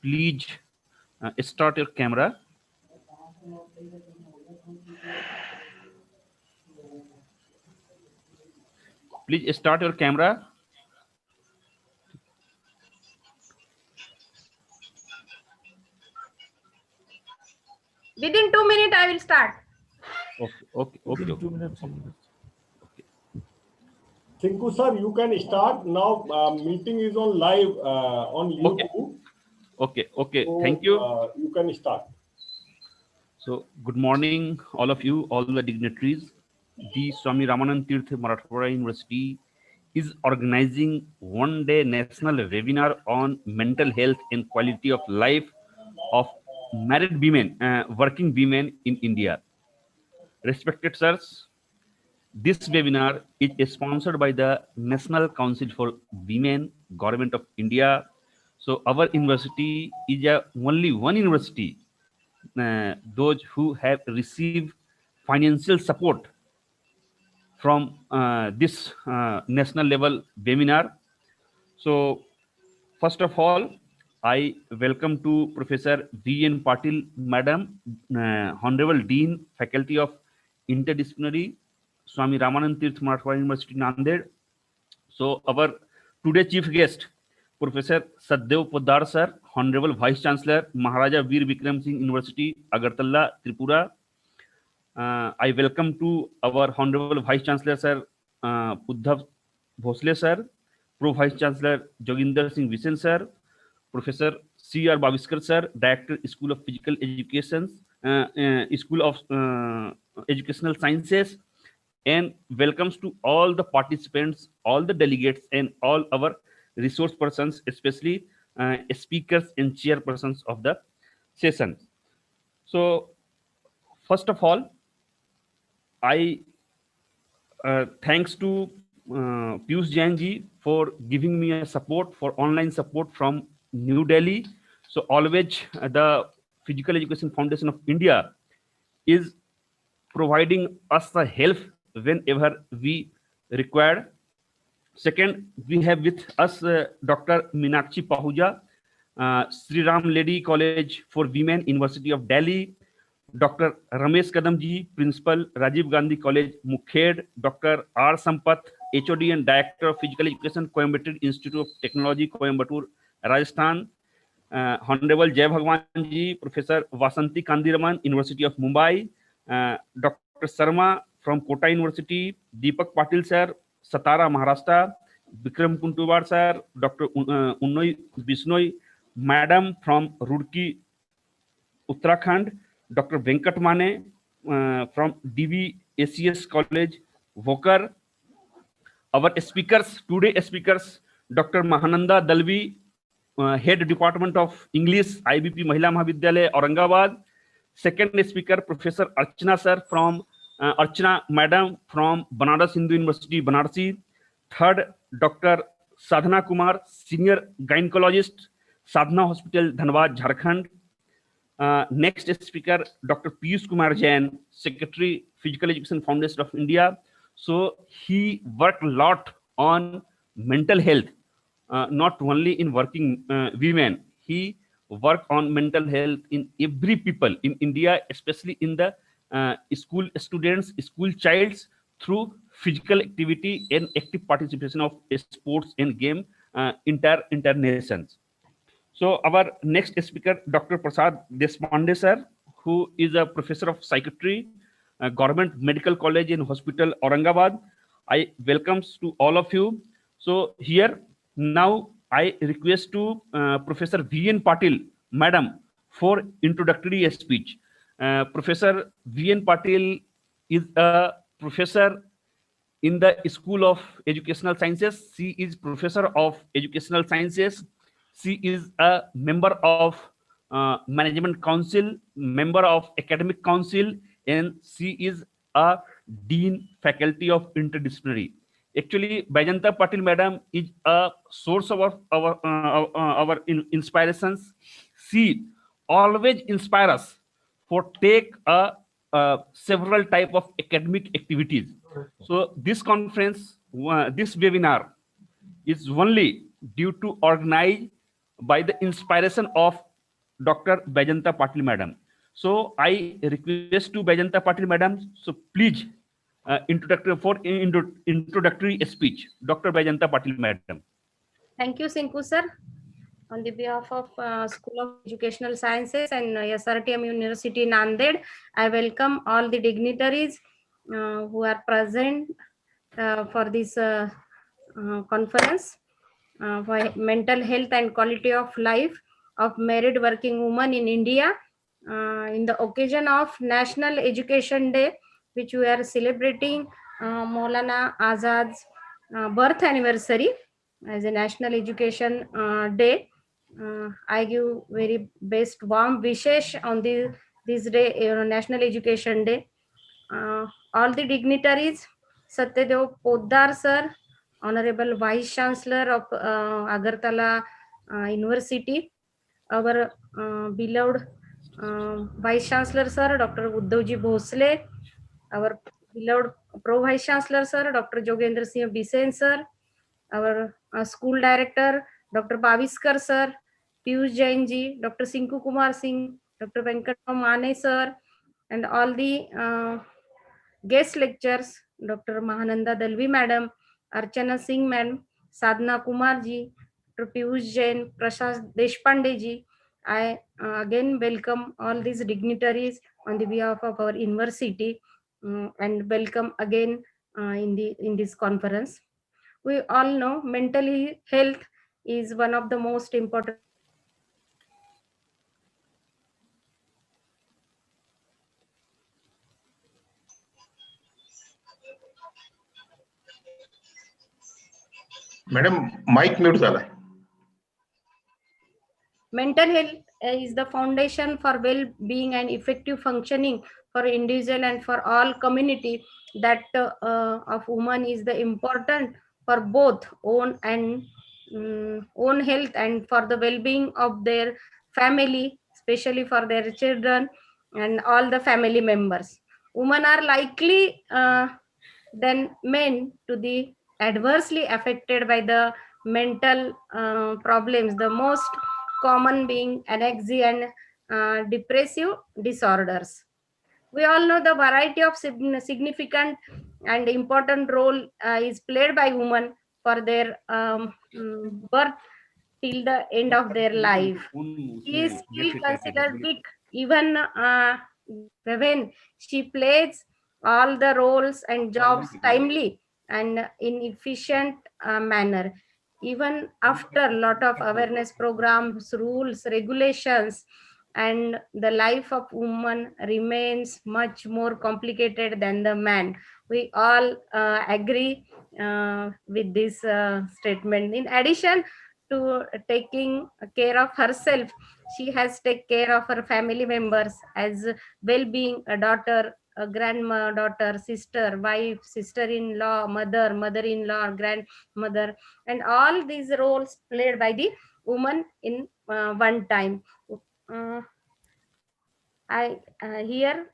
please start your camera. Please start your camera. Within 2 minutes, I will start. Okay. Within 2 minutes. Tinku sir, you can start now. Meeting is on live on YouTube. Okay. So, Thank you. You can start. So, good morning, all of you, all the dignitaries. The Swami Ramanand Tirth Marathwada University is organizing one-day national webinar on mental health and quality of life of married women, working women in India. Respected sirs, this webinar is sponsored by the National Council for Women, Government of India. So our university is only one university, those who have received financial support from this national level webinar. So first of all, I welcome to Professor V.N. Patil, Madam, Honorable Dean, Faculty of Interdisciplinary, Swami Ramanand Tirth Marathwada University, Nanded. So our today chief guest, Professor Saddev Poddar sir, Honorable Vice Chancellor, Maharaja Veer Vikram Singh University, Agartala, Tripura. I welcome to our Honorable Vice Chancellor sir, Uddhav Bhosle sir, Pro Vice Chancellor Joginder Singh Visan sir, Professor C.R. Baviskar sir, Director School of Physical Education, School of Educational Sciences, and welcomes to all the participants, all the delegates, and all our resource persons, especially speakers and chairpersons of the session. So, first of all, I thanks to Piyush Jain ji for giving me a support for online support from New Delhi. So always the Physical Education Foundation of India is providing us the help whenever we require. Second, we have with us Dr. Meenakshi Pahuja, Sri Ram Lady College for Women, University of Delhi, Dr. Ramesh Kadamji, Principal, Rajiv Gandhi College, Mukhed, Dr. R. Sampath, HOD and Director of Physical Education, Coimbatore Institute of Technology, Coimbatore, Rajasthan, Honorable Jai Bhagwan Ji, Professor Vasanti Kandiraman, University of Mumbai, Dr. Sharma from Kota University, Deepak Patil sir, Satara, Maharashtra, Vikram Kuntuwar sir, Dr. Unnoy Bisnoy, Madam from Roorkee, Uttarakhand, Dr. Venkat Mane from DV ACS College, Vokar. Our speakers, today speakers, Dr. Mahananda Dalvi, Head Department of English, IBP Mahila Mahavidyalaya, Aurangabad. Second speaker, Professor Archana sir from Archana Madam from Banaras Hindu University, Banarsi. Third, Dr. Sadhana Kumar, Senior Gynecologist, Sadhana Hospital, Dhanbad, Jharkhand. Next speaker, Dr. Piyush Kumar Jain, Secretary, Physical Education Foundation of India. So he worked a lot on mental health, not only in working women. He worked on mental health in every people in India, especially in the school students, school childs, through physical activity and active participation of sports and game inter nations. So our next speaker, Dr. Prasad Deshpande sir, who is a professor of psychiatry, Government Medical College and Hospital, Aurangabad. I welcomes to all of you. So here now I request to Professor V.N. Patil, Madam, for introductory speech. Professor V.N. Patil is a professor in the School of Educational Sciences. She is Professor of Educational Sciences. She is a member of Management Council, member of Academic Council, and she is a Dean Faculty of Interdisciplinary. Actually, Bajanta Patil Madam is a source of our inspirations. She always inspires us for take several type of academic activities. So this conference, this webinar is only due to organize by the inspiration of Dr. Bajanta Patil Madam. So I request to Bajanta Patil Madam, so please introductory speech. Dr. Bajanta Patil Madam. Thank you, Sinku sir. On the behalf of School of Educational Sciences and SRTM University Nanded, I welcome all the dignitaries who are present for this conference for mental health and quality of life of married working women in India in the occasion of National Education Day, which we are celebrating Maulana Azad's birth anniversary as a National Education Day. I give very best warm wishes on this day, National Education Day. All the dignitaries, Satyadev Poddar sir, Honorable Vice Chancellor of Agartala University, our beloved Vice Chancellor sir, Dr. Uddhavji Bhosle, our beloved Pro Vice Chancellor sir, Dr. Jogendra Singh Bisen sir, our school director, Dr. Baviskar sir, Piyush Jain ji, Dr. Sinku Kumar Singh, Dr. Venkatam Mane sir, and all the guest lecturers, Dr. Mahananda Dalvi madam, Archana Singh madam, Sadhna Kumar ji, Dr. Piyush Jain, Prashant Deshpande ji. I again welcome all these dignitaries on the behalf of our university and welcome again in this conference. We all know mental health is one of the most important madam mike mute झाला. mental health is the foundation for well-being and effective functioning for individual and for all community. That of women is the important for both own and own health and for the well-being of their family, especially for their children and all the family members. Women are likely than men to be adversely affected by the mental problems, the most common being anxiety and depressive disorders. We all know the variety of significant and important role is played by women for their birth till the end of their life. She is still considered weak even when she plays all the roles and jobs timely and in efficient manner. Even after a lot of awareness programs, rules, regulations, and the life of woman remains much more complicated than the man. We all agree with this statement. In addition to taking care of herself, she has take care of her family members as well, being a daughter, a grandma, daughter, sister, wife, sister-in-law, mother, mother-in-law, grandmother, and all these roles played by the woman in one time. I here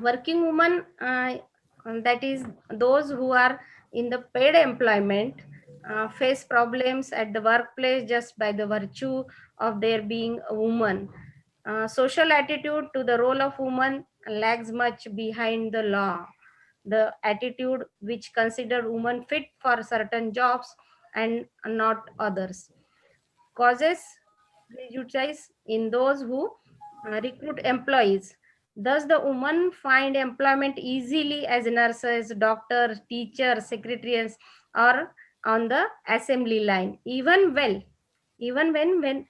working women, that is those who are in the paid employment, face problems at the workplace just by the virtue of their being a woman. Social attitude to the role of woman lags much behind the law. The attitude which consider women fit for certain jobs and not others causes prejudice in those who recruit employees. Thus, the women find employment easily as nurses, doctors, teachers, secretaries, or on the assembly line. Even when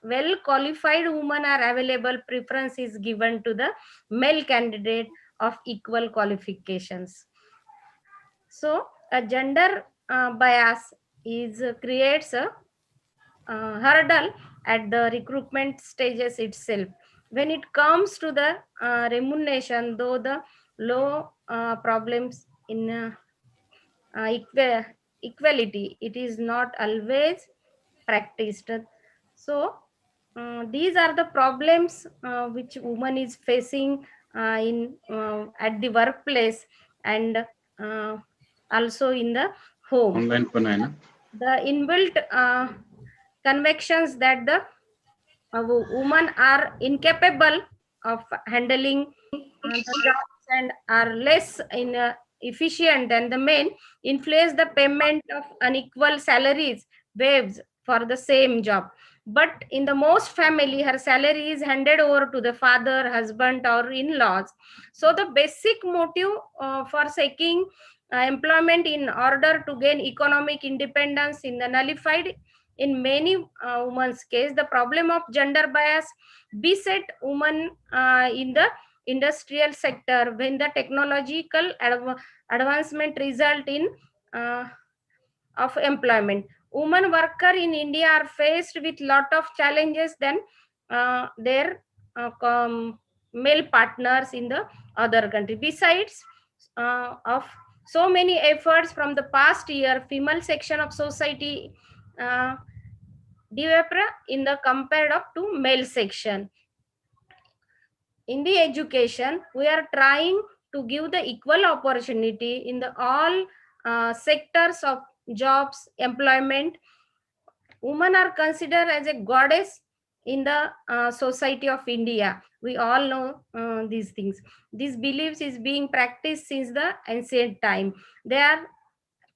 well qualified women are available, preference is given to the male candidate of equal qualifications. So, a gender bias is creates a hurdle at the recruitment stages itself. When it comes to the remuneration, though the low problems in equality, it is not always practiced. So these are the problems which woman is facing in at the workplace and also in the home. The inbuilt convictions that the women are incapable of handling the jobs and are less efficient than the men, influence the payment of unequal salaries, waves for the same job. But in the most family, her salary is handed over to the father, husband, or in-laws. So the basic motive for seeking employment in order to gain economic independence in the nullified in many women's case. The problem of gender bias beset women in the industrial sector when the technological advancement result in uh, of employment. Women worker in India are faced with lot of challenges than their male partners in the other country. Besides of so many efforts from the past year, female section of society uh, developed in the compared up to male section. In the education, we are trying to give the equal opportunity in the all sectors of jobs, employment. Women are considered as a goddess in the society of India. We all know these things. These beliefs is being practiced since the ancient time. They are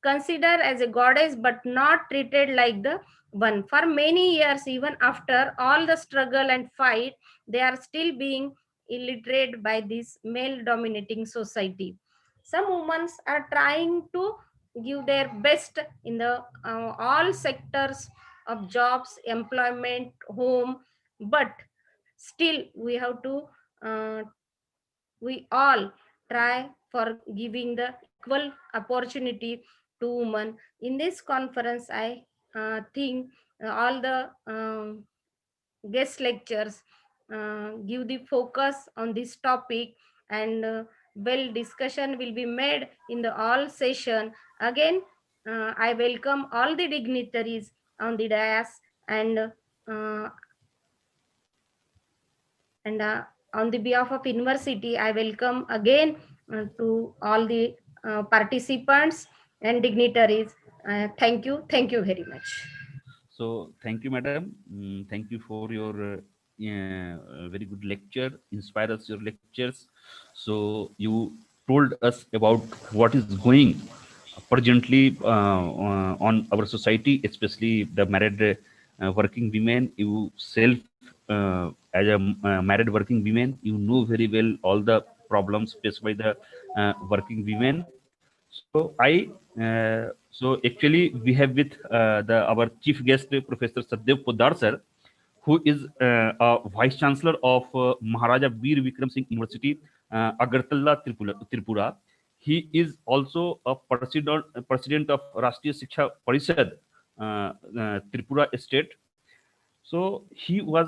considered as a goddess but not treated like the one. For many years, even after all the struggle and fight, they are still being illiterate by this male dominating society. Some women are trying to give their best in the all sectors of jobs, employment, home, but still we have to we all try for giving the equal opportunity to women. In this conference, I think all the guest lectures give the focus on this topic, and well discussion will be made in the all session. Again, I welcome all the dignitaries on the dais, and uh, on the behalf of university, I welcome again to all the participants and dignitaries. Thank you very much. So thank you, madam. Thank you for your very good lecture. Inspire us your lectures. So you told us about what is going presently on our society, especially the married working women. You self as a married working women, you know very well all the problems faced by the working women. So so actually we have with the our chief guest Professor Saddev Poddar sir, who is a vice chancellor of Maharaja Veer Vikram Singh University, Agartala, Tripura. He is also a president of Rashtriya Shiksha Parishad, Tripura State. So he was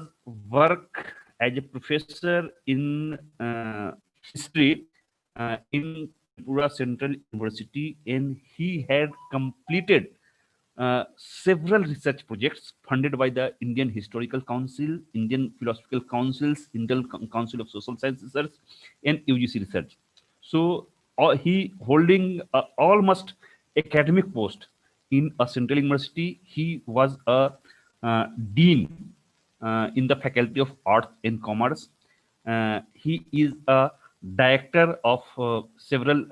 work as a professor in history in Tripura Central University, and he had completed several research projects funded by the Indian Historical Council, Indian Philosophical Councils, Indian Council of Social Science Research, and UGC Research. So he holding almost academic post in a central university. He was a dean in the Faculty of Arts and Commerce. He is a director of several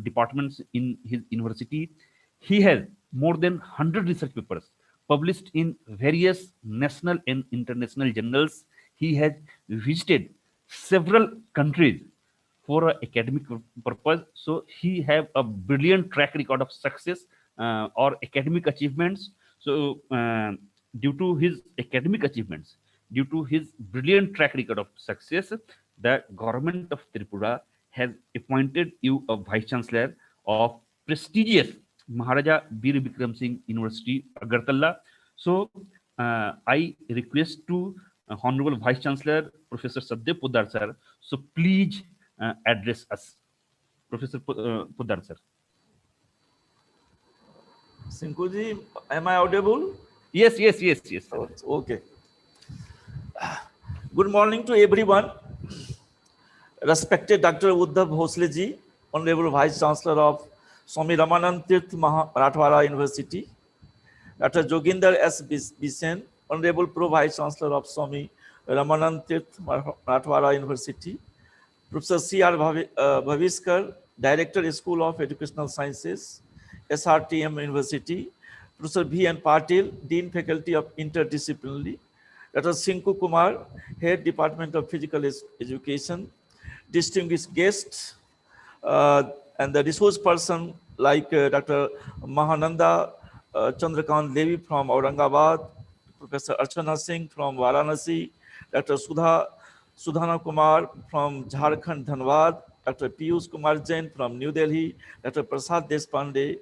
departments in his university. He has more than 100 research papers published in various national and international journals. He has visited several countries for a academic purpose. So he have a brilliant track record of success or academic achievements. So due to his academic achievements, due to his brilliant track record of success, the government of Tripura has appointed you a vice chancellor of prestigious Maharaja Veer Vikram Singh University, Agartala. So I request to Honorable Vice Chancellor Professor Saddev Poddar sir. So please address us, Professor Poddar sir. Sinkuji, am I audible? Yes, yes, yes, yes. Oh, okay. Good morning to everyone. Respected Dr. Uddhav Bhosle ji, Honorable Vice Chancellor of Swami Ramanand Tirth Marathwada University, Dr. Joginder S. Bisen, Honorable Pro Vice Chancellor of Swami Ramanand Tirth Marathwada University, Professor C.R. Bhaviskar, Director, School of Educational Sciences, SRTM University, Professor V.N. Patil, Dean Faculty of Interdisciplinary, Dr. Sinku Kumar, Head Department of Physical Education, distinguished guests, and the resource person like Dr. Mahananda Chandrakant Devi from Aurangabad, Professor Archana Singh from Varanasi, Dr. Sudhana Kumar from Jharkhand, Dhanbad, Dr. Piyush Kumar Jain from New Delhi, Dr. Prasad Deshpande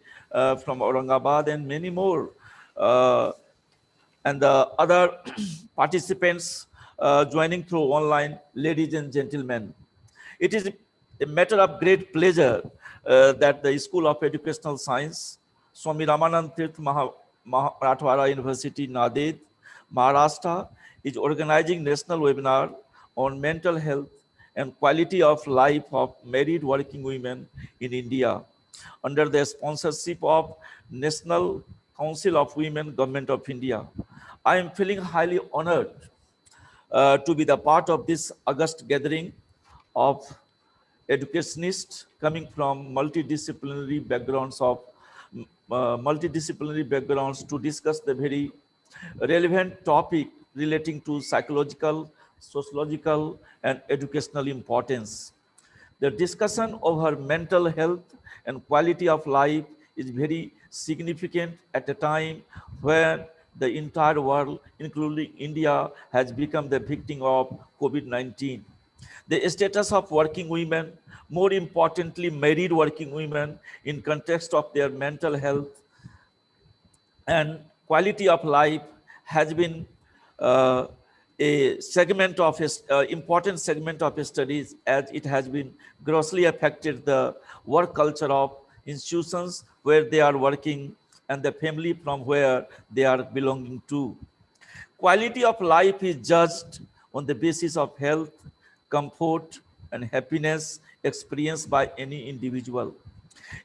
from Aurangabad, and many more. And the other participants joining through online, ladies and gentlemen. It is a matter of great pleasure that the School of Educational Science, Swami Ramanand Tirth Marathwada University, Nanded, Maharashtra, is organizing national webinar on mental health and quality of life of married working women in India under the sponsorship of National Council of Women, Government of India. I am feeling highly honored to be the part of this august gathering of educationists coming from multidisciplinary backgrounds to discuss the very relevant topic relating to psychological, sociological, and educational importance. The discussion over mental health and quality of life is very significant at a time when the entire world, including India, has become the victim of COVID-19. The status of working women, more importantly, married working women, in context of their mental health and quality of life has been a segment of important segment of studies, as it has been grossly affected the work culture of institutions where they are working and the family from where they are belonging to. Quality of life is judged on the basis of health, comfort, and happiness experienced by any individual.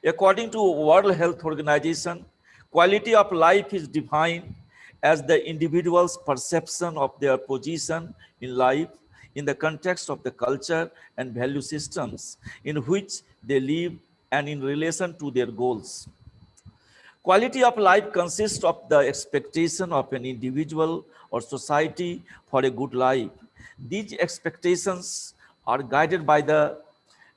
According to World Health Organization, quality of life is defined as the individual's perception of their position in life in the context of the culture and value systems in which they live and in relation to their goals. Quality of life consists of the expectation of an individual or society for a good life. These expectations are guided by the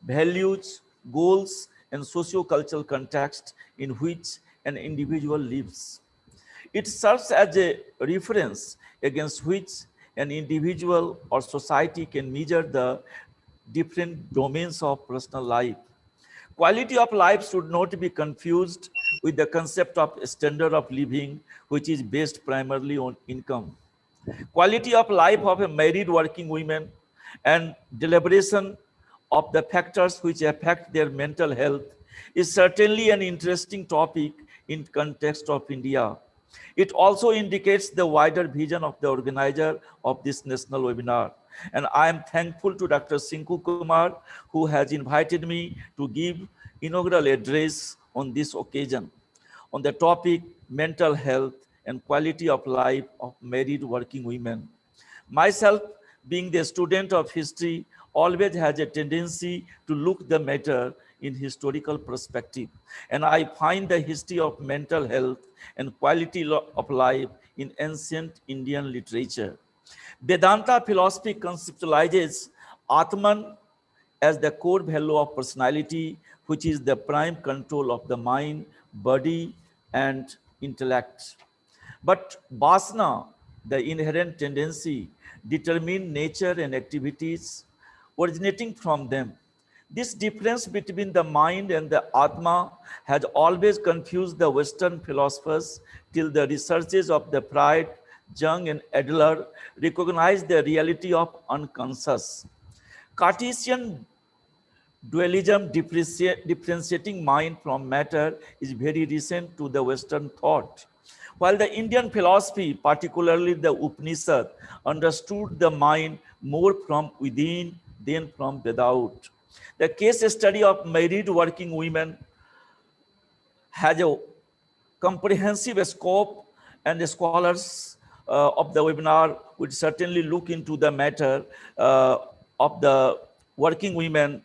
values, goals, and socio-cultural context in which an individual lives. It serves as a reference against which an individual or society can measure the different domains of personal life. Quality of life should not be confused with the concept of standard of living, which is based primarily on income. Quality of life of a married working woman and deliberation of the factors which affect their mental health is certainly an interesting topic in context of India. It also indicates the wider vision of the organizer of this national webinar. And I am thankful to Dr. Sinku Kumar, who has invited me to give inaugural address on this occasion on the topic mental health and quality of life of married working women. Myself, being the student of history, always has a tendency to look the matter in historical perspective. And I find the history of mental health and quality of life in ancient Indian literature. Vedanta philosophy conceptualizes Atman as the core value of personality, which is the prime control of the mind, body, and intellect. But Vasana, the inherent tendency, determine nature and activities originating from them. This difference between the mind and the Atma has always confused the Western philosophers till the researches of the Freud, Jung, and Adler recognized the reality of unconscious. Cartesian dualism differentiating mind from matter is very recent to the Western thought. While the Indian philosophy, particularly the Upanishad, understood the mind more from within than from without. The case study of married working women has a comprehensive scope, and the scholars of the webinar would certainly look into the matter of the working women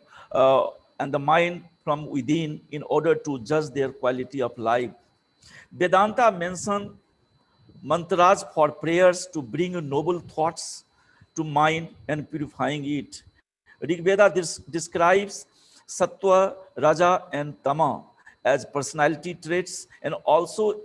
and the mind from within in order to judge their quality of life. Vedanta mentioned mantras for prayers to bring noble thoughts to mind and purifying it. Rig Veda describes Sattva, Raja, and Tama as personality traits and also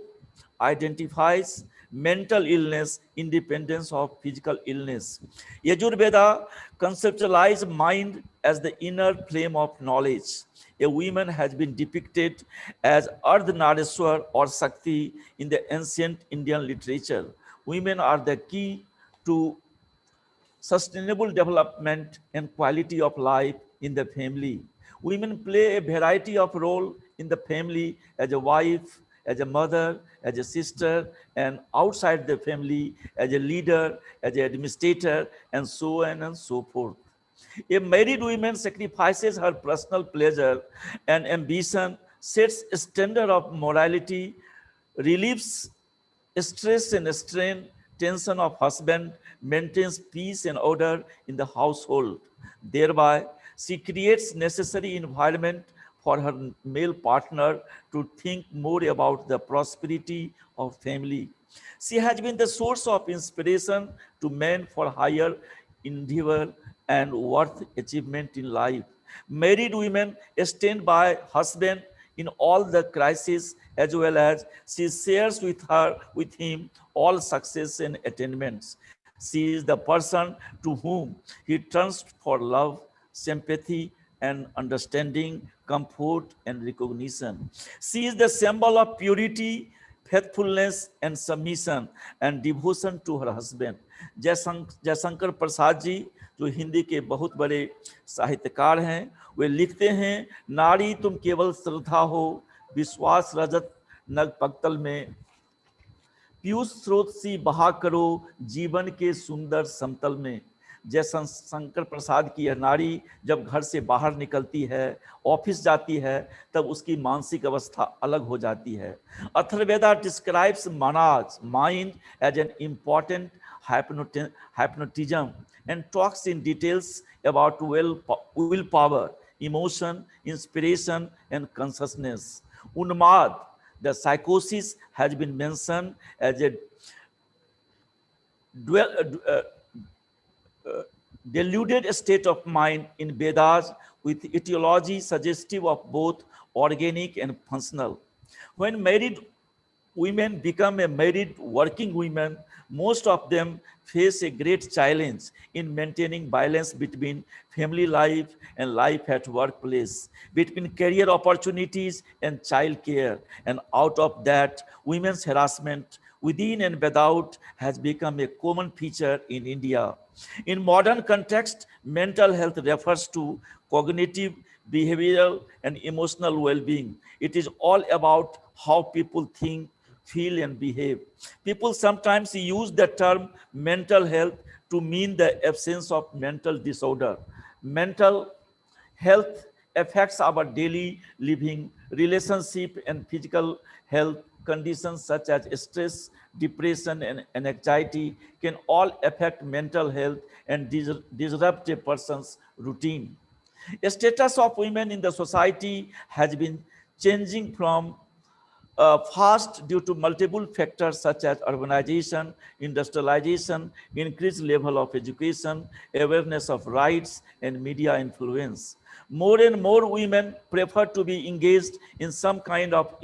identifies mental illness independence of physical illness. Yajurveda conceptualizes mind as the inner flame of knowledge. A woman has been depicted as Ardhanarishwar or Shakti in the ancient Indian literature. Women are the key to sustainable development and quality of life in the family. Women play a variety of roles in the family as a wife, as a mother, as a sister, and outside the family as a leader, as an administrator, and so on and so forth. A married woman sacrifices her personal pleasure and ambition, sets a standard of morality, relieves stress and strain, tension of husband, maintains peace and order in the household. Thereby, she creates necessary environment for her male partner to think more about the prosperity of family. She has been the source of inspiration to men for higher endeavor and worth achievement in life. Married women stand by husband in all the crises as well as she shares with him all success and attainments. She is the person to whom he turns for love, sympathy, and understanding, comfort, and recognition. She is the symbol of purity, faithfulness, and submission, and devotion to her husband. Jaishankar Prasad ji, जो हिंदी के बहुत बड़े साहित्यकार हैं, वे लिखते हैं, नारी तुम केवल श्रद्धा हो, विश्वास रजत नग पक्तल में, पीयूष स्रोत सी बहा करो जीवन के सुंदर समतल में। जयशंकर प्रसाद की यह नारी जब घर से बाहर निकलती है, ऑफिस जाती है, तब उसकी मानसिक अवस्था अलग हो जाती है। अथर्ववेदा डिस्क्राइब्स मनाज mind as an important hypnotism and talks in details about willpower, emotion, inspiration, and consciousness. Unmad, the psychosis, has been mentioned as a deluded state of mind in Vedas with etiology suggestive of both organic and functional. When married women become a married working women, most of them face a great challenge in maintaining balance between family life and life at workplace, between career opportunities and child care. And out of that, women's harassment within and without has become a common feature in India. In modern context, mental health refers to cognitive, behavioral, and emotional well-being. It is all about how people think, feel, and behave. People sometimes use the term mental health to mean the absence of mental disorder. Mental health affects our daily living, relationship, and physical health. Conditions such as stress, depression, and anxiety can all affect mental health and disrupt a person's routine. The status of women in the society has been changing from fast due to multiple factors such as urbanization, industrialization, increased level of education, awareness of rights, and media influence. More and more women prefer to be engaged in some kind of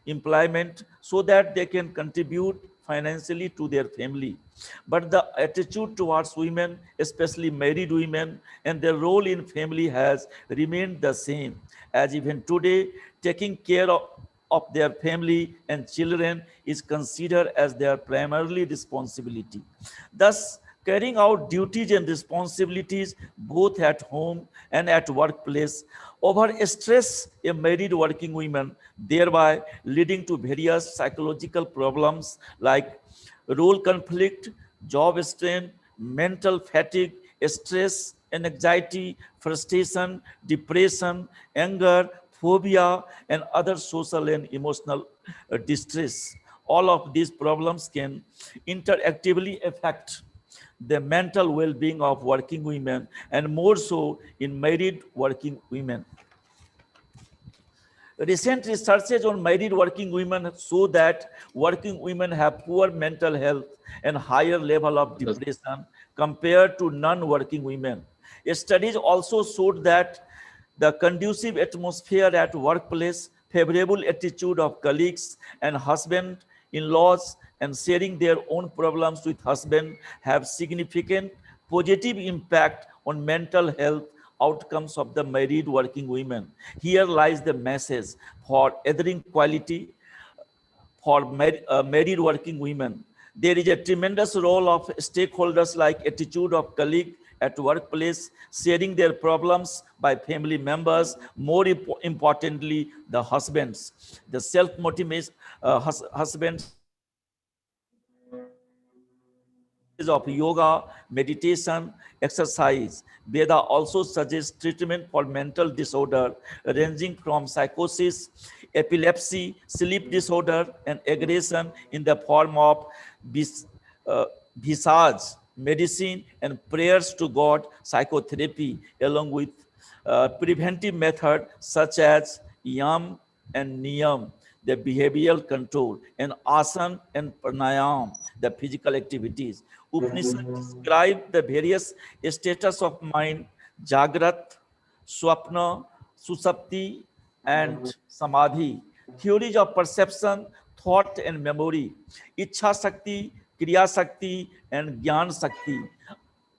employment so that they can contribute financially to their family. But the attitude towards women, especially married women, and their role in family has remained the same, as even today, taking care of their family and children is considered as their primary responsibility. Thus, carrying out duties and responsibilities both at home and at workplace over stress a married working woman, thereby leading to various psychological problems like role conflict, job strain, mental fatigue, stress, anxiety, frustration, depression, anger, phobia, and other social and emotional distress. all of these problems can interactively affect the mental well-being of working women, and more so in married working women. Recent researches on married working women show that working women have poor mental health and higher level of depression compared to non-working women. Studies also showed that the conducive atmosphere at workplace, favorable attitude of colleagues and husband-in-laws, and sharing their own problems with husband have significant positive impact on mental health outcomes of the married working women. Here lies the message for adding quality for married working women. There is a tremendous role of stakeholders like attitude of colleague at workplace, sharing their problems by family members, more importantly, the husbands. The self-motivation, husbands of yoga, meditation, exercise. Veda also suggests treatment for mental disorder ranging from psychosis, epilepsy, sleep disorder, and aggression in the form of visage medicine and prayers to God, psychotherapy, along with preventive methods such as yam and niyam, the behavioral control, and asana and pranayam, the physical activities. Upanishad describe the various status of mind: Jagrat, Swapna, Susapti, and Samadhi. Theories of perception, thought, and memory, Ichha Shakti, Kriya Shakti, and Gyan Shakti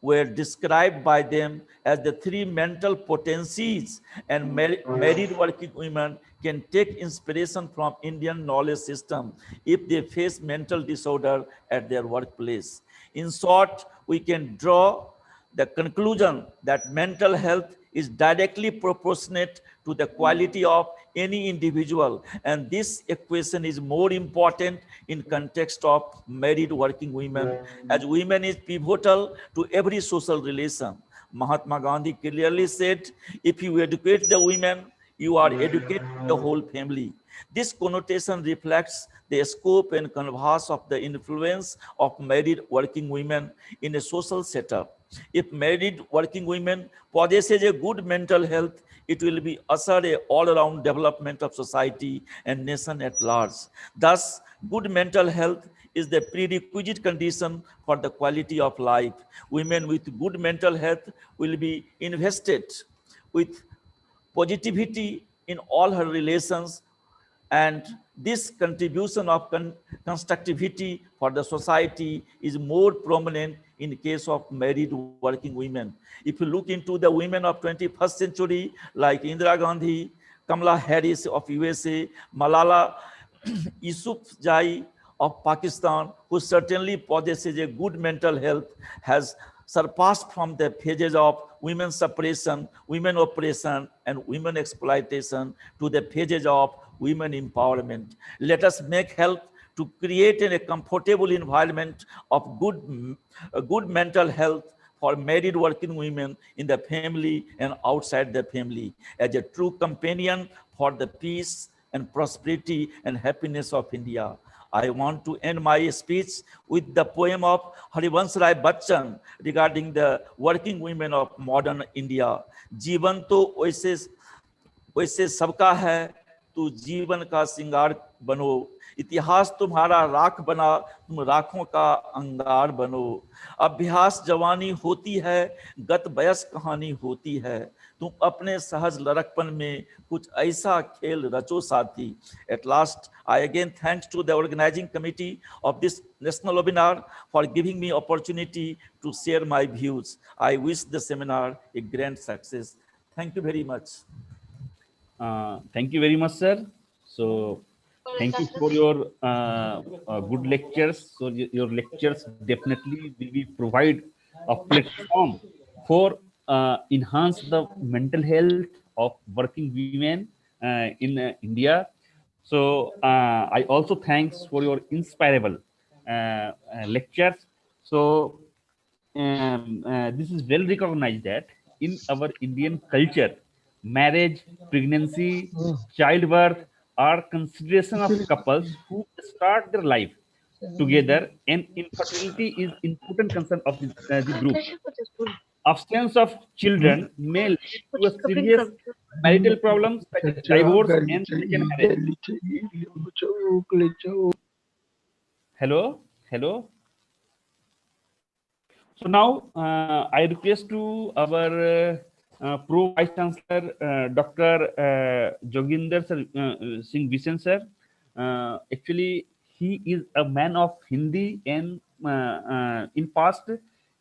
were described by them as the three mental potencies, and married working women can take inspiration from Indian knowledge system if they face mental disorder at their workplace. In short, we can draw the conclusion that mental health is directly proportionate to the quality of any individual, and this equation is more important in context of married working women, as women is pivotal to every social relation. Mahatma Gandhi clearly said, if you educate the women, you are educating the whole family. This connotation reflects the scope and canvas of the influence of married working women in a social setup. If married working women possess a good mental health, it will be usher a all-around development of society and nation at large. Thus, good mental health is the prerequisite condition for the quality of life. Women with good mental health will be invested with positivity in all her relations, and this contribution of constructivity for the society is more prominent in case of married working women. If you look into the women of 21st century like Indira Gandhi, Kamala Harris of USA, Malala Yousafzai of Pakistan, who certainly possesses a good mental health, has surpassed from the phases of women suppression, women oppression, and women exploitation to the phases of women empowerment. Let us make health to create a comfortable environment of good mental health for married working women in the family and outside the family as a true companion for the peace and prosperity and happiness of India. I want to end my speech with the poem of Harivansh Rai Bachchan regarding the working women of modern India. जीवन तो वैसे सबका है, तू जीवन का सिंगार बनो, इतिहास तुम्हारा राख बना, तुम राखों का अंगार बनो। अभ्यास जवानी होती है, गत बयस कहानी होती है, तुम अपने सहज लड़कपन में कुछ ऐसा खेल रचो साथी। At last, I again thanks to the organizing committee of this national webinar for giving me opportunity to share my views. I wish the seminar a grand success. Thank you very much. Thank you very much, sir. So, thank you for your good lectures. So, your lectures definitely will be provide a platform for enhance the mental health of working women in India. So, I also thanks for your inspirable lectures. So, this is well recognized that in our Indian culture, marriage, pregnancy, childbirth are consideration of couples who start their life together, and infertility is important concern of the group. Absence of children may lead to a serious marital problems such as divorce and second marriage. Hello, hello. So now I request to our Pro Vice Chancellor, Dr. Joginder Singh Bisan sir. Actually, he is a man of Hindi, and in past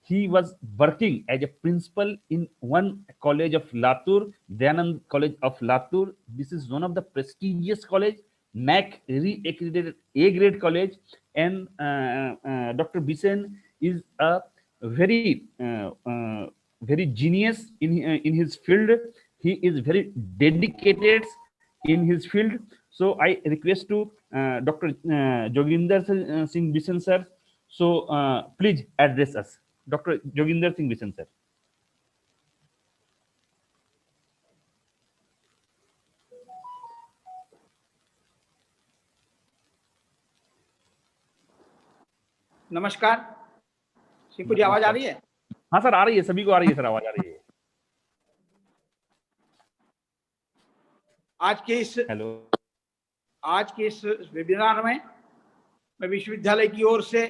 he was working as a principal in one college of Latur, Dayanand College of Latur. This is one of the prestigious college, NAC re-accredited A grade college, and Dr. Bisan is a very very genius in his field. He is very dedicated in his field. So I request to Dr. Joginder Singh Bisan sir. So please address us, Dr. Joginder Singh Bisan sir. नमस्कार। सिंकू जी, आवाज आ रही है? हाँ sir, आ रही है, सभी को आ रही है सर, आवाज आ रही है। आज के इस वेबिनार में मैं विश्वविद्यालय की ओर से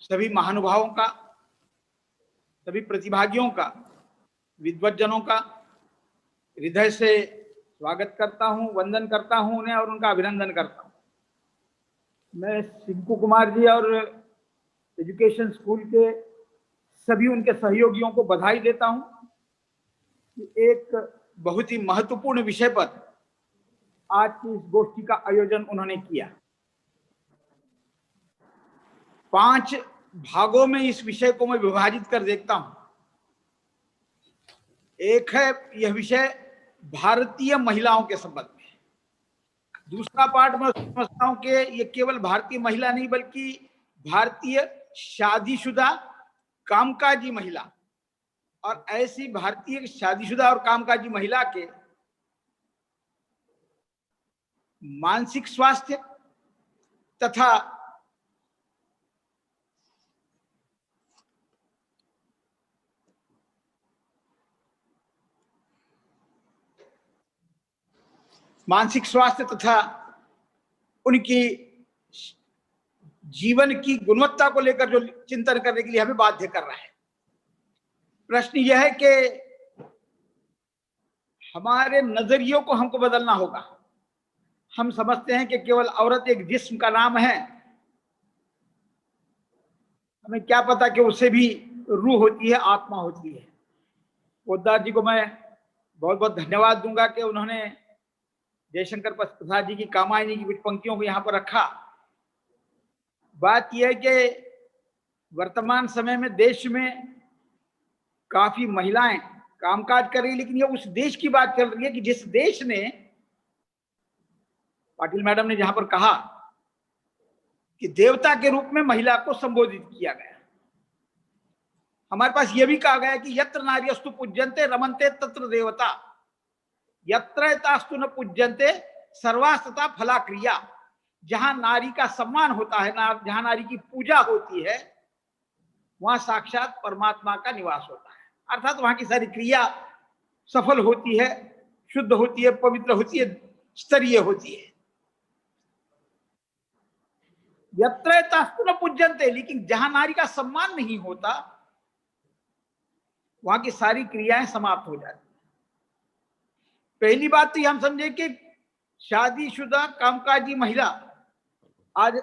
सभी महानुभावों का, सभी प्रतिभागियों का, विद्वज्जनों का हृदय से स्वागत करता हूं, वंदन करता हूं उन्हें और उनका अभिनंदन करता हूं। मैं सिंकू कुमार जी और एजुकेशन स्कूल के सभी उनके सहयोगियों को बधाई देता हूं कि एक बहुत ही महत्वपूर्ण विषय पर आज की इस गोष्ठी का आयोजन उन्होंने किया। 5 भागों में इस विषय को मैं विभाजित कर देखता हूं। एक है यह विषय भारतीय महिलाओं के संबंध में। दूसरा पार्ट में समझता हूं कि ये केवल भारतीय महिला नहीं बल्कि भारतीय शादीशुदा कामकाजी महिला, और ऐसी भारतीय शादीशुदा और कामकाजी महिला के मानसिक स्वास्थ्य तथा उनकी जीवन की गुणवत्ता को लेकर जो चिंतन करने के लिए हमें बाध्य कर रहा है। प्रश्न यह है कि हमारे नजरियों को हमको बदलना होगा। हम समझते हैं कि केवल औरत एक जिस्म का नाम है, हमें क्या पता कि उससे भी रूह होती है, आत्मा होती है। पोद्दार जी को मैं बहुत बहुत धन्यवाद दूंगा कि उन्होंने जयशंकर प्रसाद जी की कामायनी की कुछ पंक्तियों को यहाँ पर रखा। बात यह है कि वर्तमान समय में देश में काफी महिलाएं कामकाज कर रही, लेकिन ये उस देश की बात चल रही है कि जिस देश ने, पाटिल मैडम ने जहां पर कहा कि देवता के रूप में महिला को संबोधित किया गया, हमारे पास यह भी कहा गया कि यत्र नार्यस्तु पूज्यन्ते रमन्ते तत्र देवता, यत्र तास्तु न पूज्यन्ते सर्वास्तता फला क्रिया। जहां नारी का सम्मान होता है, जहां नारी की पूजा होती है, वहां साक्षात परमात्मा का निवास होता है। अर्थात वहां की सारी क्रिया सफल होती है, शुद्ध होती है, पवित्र होती है, स्तरीय होती है। यत्र तास्तु न पूज्यन्ते, लेकिन जहां नारी का सम्मान नहीं होता वहां की सारी क्रियाएं समाप्त हो जाती। पहली बात तो हम समझे कि शादीशुदा कामकाजी महिला, आज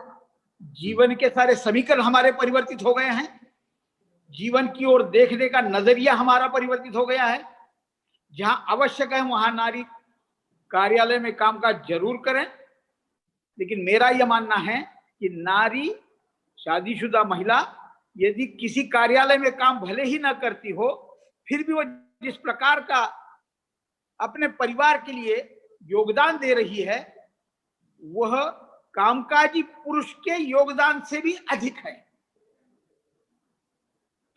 जीवन के सारे समीकरण हमारे परिवर्तित हो गए हैं। जीवन की ओर देखने का नजरिया हमारा परिवर्तित हो गया है। जहां आवश्यक है वहां नारी कार्यालय में कामकाज जरूर करें, लेकिन मेरा यह मानना है कि नारी शादीशुदा महिला यदि किसी कार्यालय में काम भले ही ना करती हो, फिर भी वो जिस प्रकार का अपने परिवार के लिए योगदान दे रही है, वह कामकाजी पुरुष के योगदान से भी अधिक है।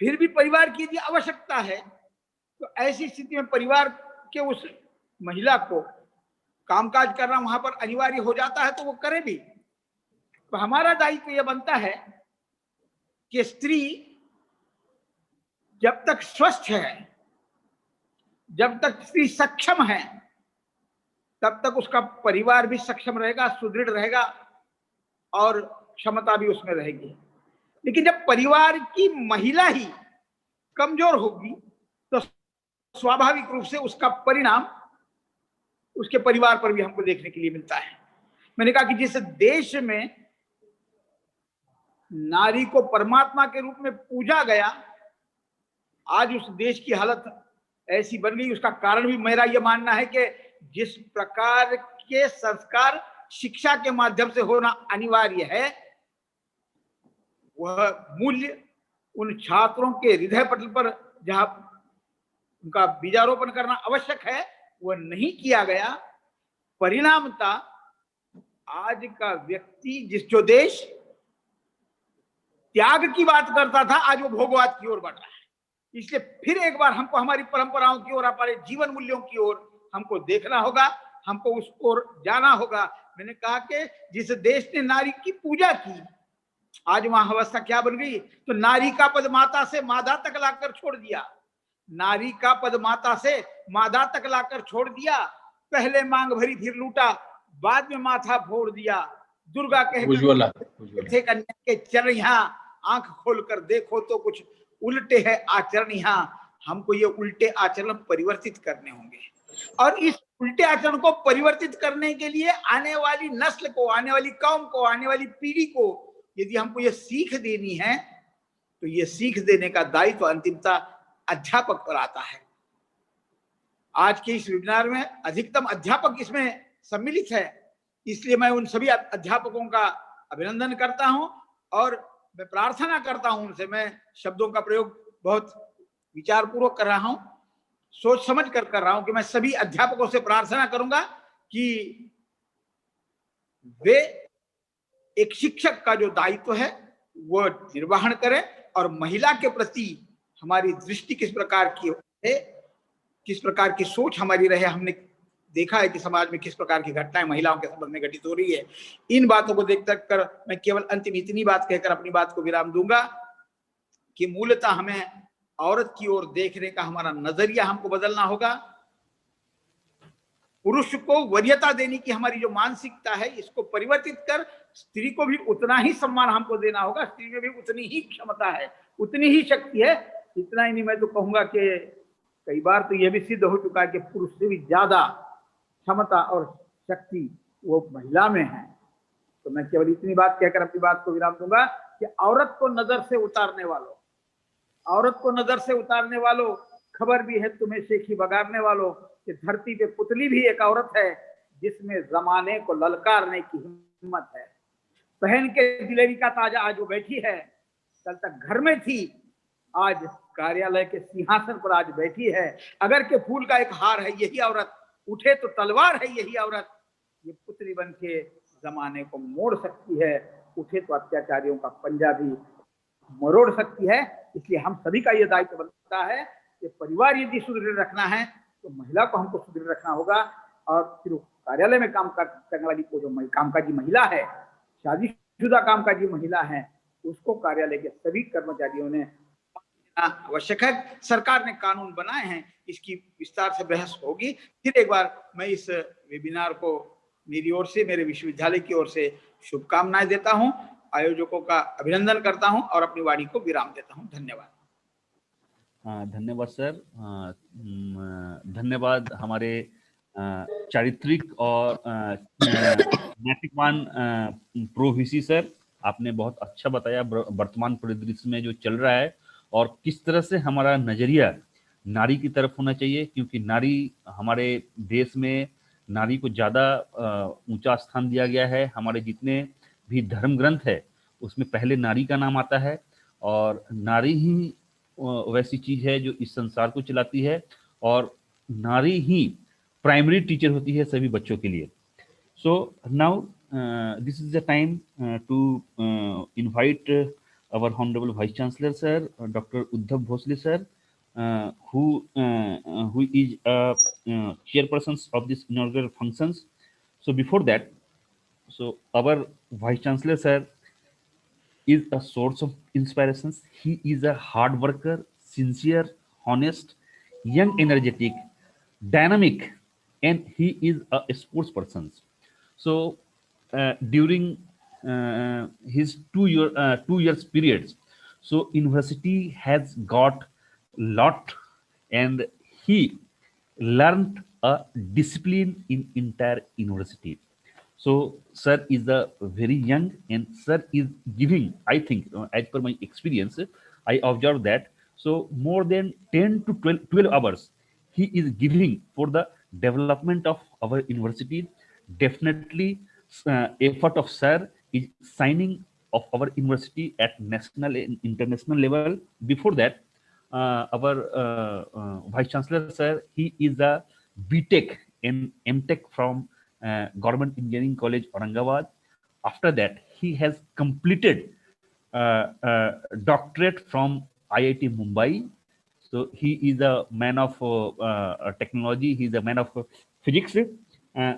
फिर भी परिवार की यदि आवश्यकता है तो ऐसी स्थिति में परिवार के उस महिला को कामकाज करना वहां पर अनिवार्य हो जाता है तो वो करे भी। तो हमारा दायित्व यह बनता है कि स्त्री जब तक स्वस्थ है, जब तक स्त्री सक्षम है, तब तक उसका परिवार भी सक्षम रहेगा, सुदृढ़ रहेगा और क्षमता भी उसमें रहेगी। लेकिन जब परिवार की महिला ही कमजोर होगी तो स्वाभाविक रूप से उसका परिणाम उसके परिवार पर भी हमको देखने के लिए मिलता है। मैंने कहा कि जिस देश में नारी को परमात्मा के रूप में पूजा गया, आज उस देश की हालत ऐसी बन गई। उसका कारण भी मेरा यह मानना है कि जिस प्रकार के संस्कार शिक्षा के माध्यम से होना अनिवार्य है, वह मूल्य उन छात्रों के हृदय पटल पर जहां उनका बीजारोपण करना आवश्यक है, वह नहीं किया गया। परिणामता आज का व्यक्ति जो देश त्याग की बात करता था, आज वो भोगवाद की ओर बढ़ रहा है। इसलिए फिर एक बार हमको हमारी परंपराओं की ओर, हमारे जीवन मूल्यों की ओर हमको देखना होगा, हमको उस ओर जाना होगा। मैंने कहा कि जिस देश ने नारी की पूजा की, आज वहां अवस्था क्या बन गई? तो नारी का पद माता से मादा तक लाकर छोड़ दिया, नारी का पद माता से मादा तक लाकर छोड़ दिया। पहले मांग भरी फिर लूटा, बाद में माथा फोड़ दिया। दुर्गा कहते कन्या के चरण यहाँ, आंख खोलकर देखो तो कुछ उल्टे है आचरण यहाँ। हमको ये उल्टे आचरण परिवर्तित करने होंगे, और इस उल्टे आचरण को परिवर्तित करने के लिए आने वाली नस्ल को, आने वाली कौम को, आने वाली पीढ़ी को यदि हमको ये सीख देनी है, तो ये सीख देने का दायित्व अंतिमता अध्यापक पर आता है। आज के इस वेबिनार में अधिकतम अध्यापक इसमें सम्मिलित है, इसलिए मैं उन सभी अध्यापकों का अभिनंदन करता हूं और मैं प्रार्थना करता हूं उनसे। मैं शब्दों का प्रयोग बहुत विचारपूर्वक कर रहा हूं, सोच समझ कर रहा हूं कि मैं सभी अध्यापकों से प्रार्थना करूंगा कि वे एक शिक्षक का जो दायित्व है वो निर्वहन करें, और महिला के प्रति हमारी दृष्टि किस प्रकार की है, किस प्रकार की सोच हमारी रहे। हमने देखा है कि समाज में किस प्रकार की घटनाएं महिलाओं के संबंध में घटित हो रही है। इन बातों को देख कर मैं केवल अंतिम इतनी बात कहकर अपनी बात को विराम दूंगा कि मूलतः हमें औरत की ओर देखने का हमारा नजरिया हमको बदलना होगा। पुरुष को वरीयता देने की हमारी जो मानसिकता है, इसको परिवर्तित कर स्त्री को भी उतना ही सम्मान हमको देना होगा। स्त्री में भी उतनी ही क्षमता है, उतनी ही शक्ति है। इतना ही नहीं, मैं तो कहूंगा कि कई बार तो यह भी सिद्ध हो चुका है कि पुरुष से भी ज्यादा क्षमता और शक्ति वो महिला में है। तो मैं केवल इतनी बात कहकर अपनी बात को विराम दूंगा कि औरत को नजर से उतारने वालों, औरत को नजर से उतारने वालों, खबर भी है तुम्हें शेखी बगाड़ने वालों कि धरती पे पुतली भी एक औरत है जिसमें जमाने को ललकारने की हिम्मत है। पहन के दिलेरी का ताजा आज वो बैठी है, कल तक घर में थी, आज कार्यालय के सिंहासन पर आज बैठी है। अगर के फूल का एक हार है यही औरत, उठे तो तलवार है यही औरत। ये पुतली बन के जमाने को मोड़ सकती है, उठे तो अत्याचारियों का पंजा भी मरोड़ सकती है। इसलिए हम सभी का यह दायित्व बनता है कि परिवार यदि सुदृढ़ रखना है तो महिला को हमको सुदृढ़ रखना होगा। और फिर कार्यालय में काम करने वाली को जो कामकाजी महिला है, शादीशुदा कामकाजी महिला है, उसको कार्यालय के सभी कर्मचारियों ने आवश्यक है। सरकार ने कानून बनाए हैं, इसकी विस्तार से बहस होगी। फिर एक बार मैं इस वेबिनार को मेरी ओर से, मेरे विश्वविद्यालय की ओर से शुभकामनाएं देता हूं, आयोजकों का अभिनंदन करता हूं और अपनी वाणी को विराम देता हूं। धन्यवाद। धन्यवाद सर। धन्यवाद हमारे चारित्रिक और नैतिकवान प्रोविसी सर। आपने बहुत अच्छा बताया वर्तमान परिदृश्य में जो चल रहा है और किस तरह से हमारा नजरिया नारी की तरफ होना चाहिए, क्योंकि नारी हमारे देश में नारी को ज़्यादा ऊंचा स्थान दिया गया है। हमारे जितने भी धर्म ग्रंथ है उसमें पहले नारी का नाम आता है, और नारी ही वैसी चीज है जो इस संसार को चलाती है, और नारी ही प्राइमरी टीचर होती है सभी बच्चों के लिए। So now this is the time to invite our honorable vice chancellor sir, Dr. Uddhav Bhosle sir, who is chairperson of this inaugural functions, So before that, so our Vice Chancellor sir is a source of inspirations. He is a hard worker, sincere, honest, young, energetic, dynamic, and he is a sports person. So during his 2 years periods, so university has got lot, and he learned a discipline in entire university. So sir is a very young, and sir is giving, I think, as per my experience, I observed that. So more than 10 to 12 hours he is giving for the development of our university. Definitely, effort of sir is signing of our university at national and international level. Before that, our Vice Chancellor sir, he is a BTech and MTech from Government Engineering College, Aurangabad. After that, he has completed doctorate from IIT Mumbai. So he is a man of technology. He is a man of physics.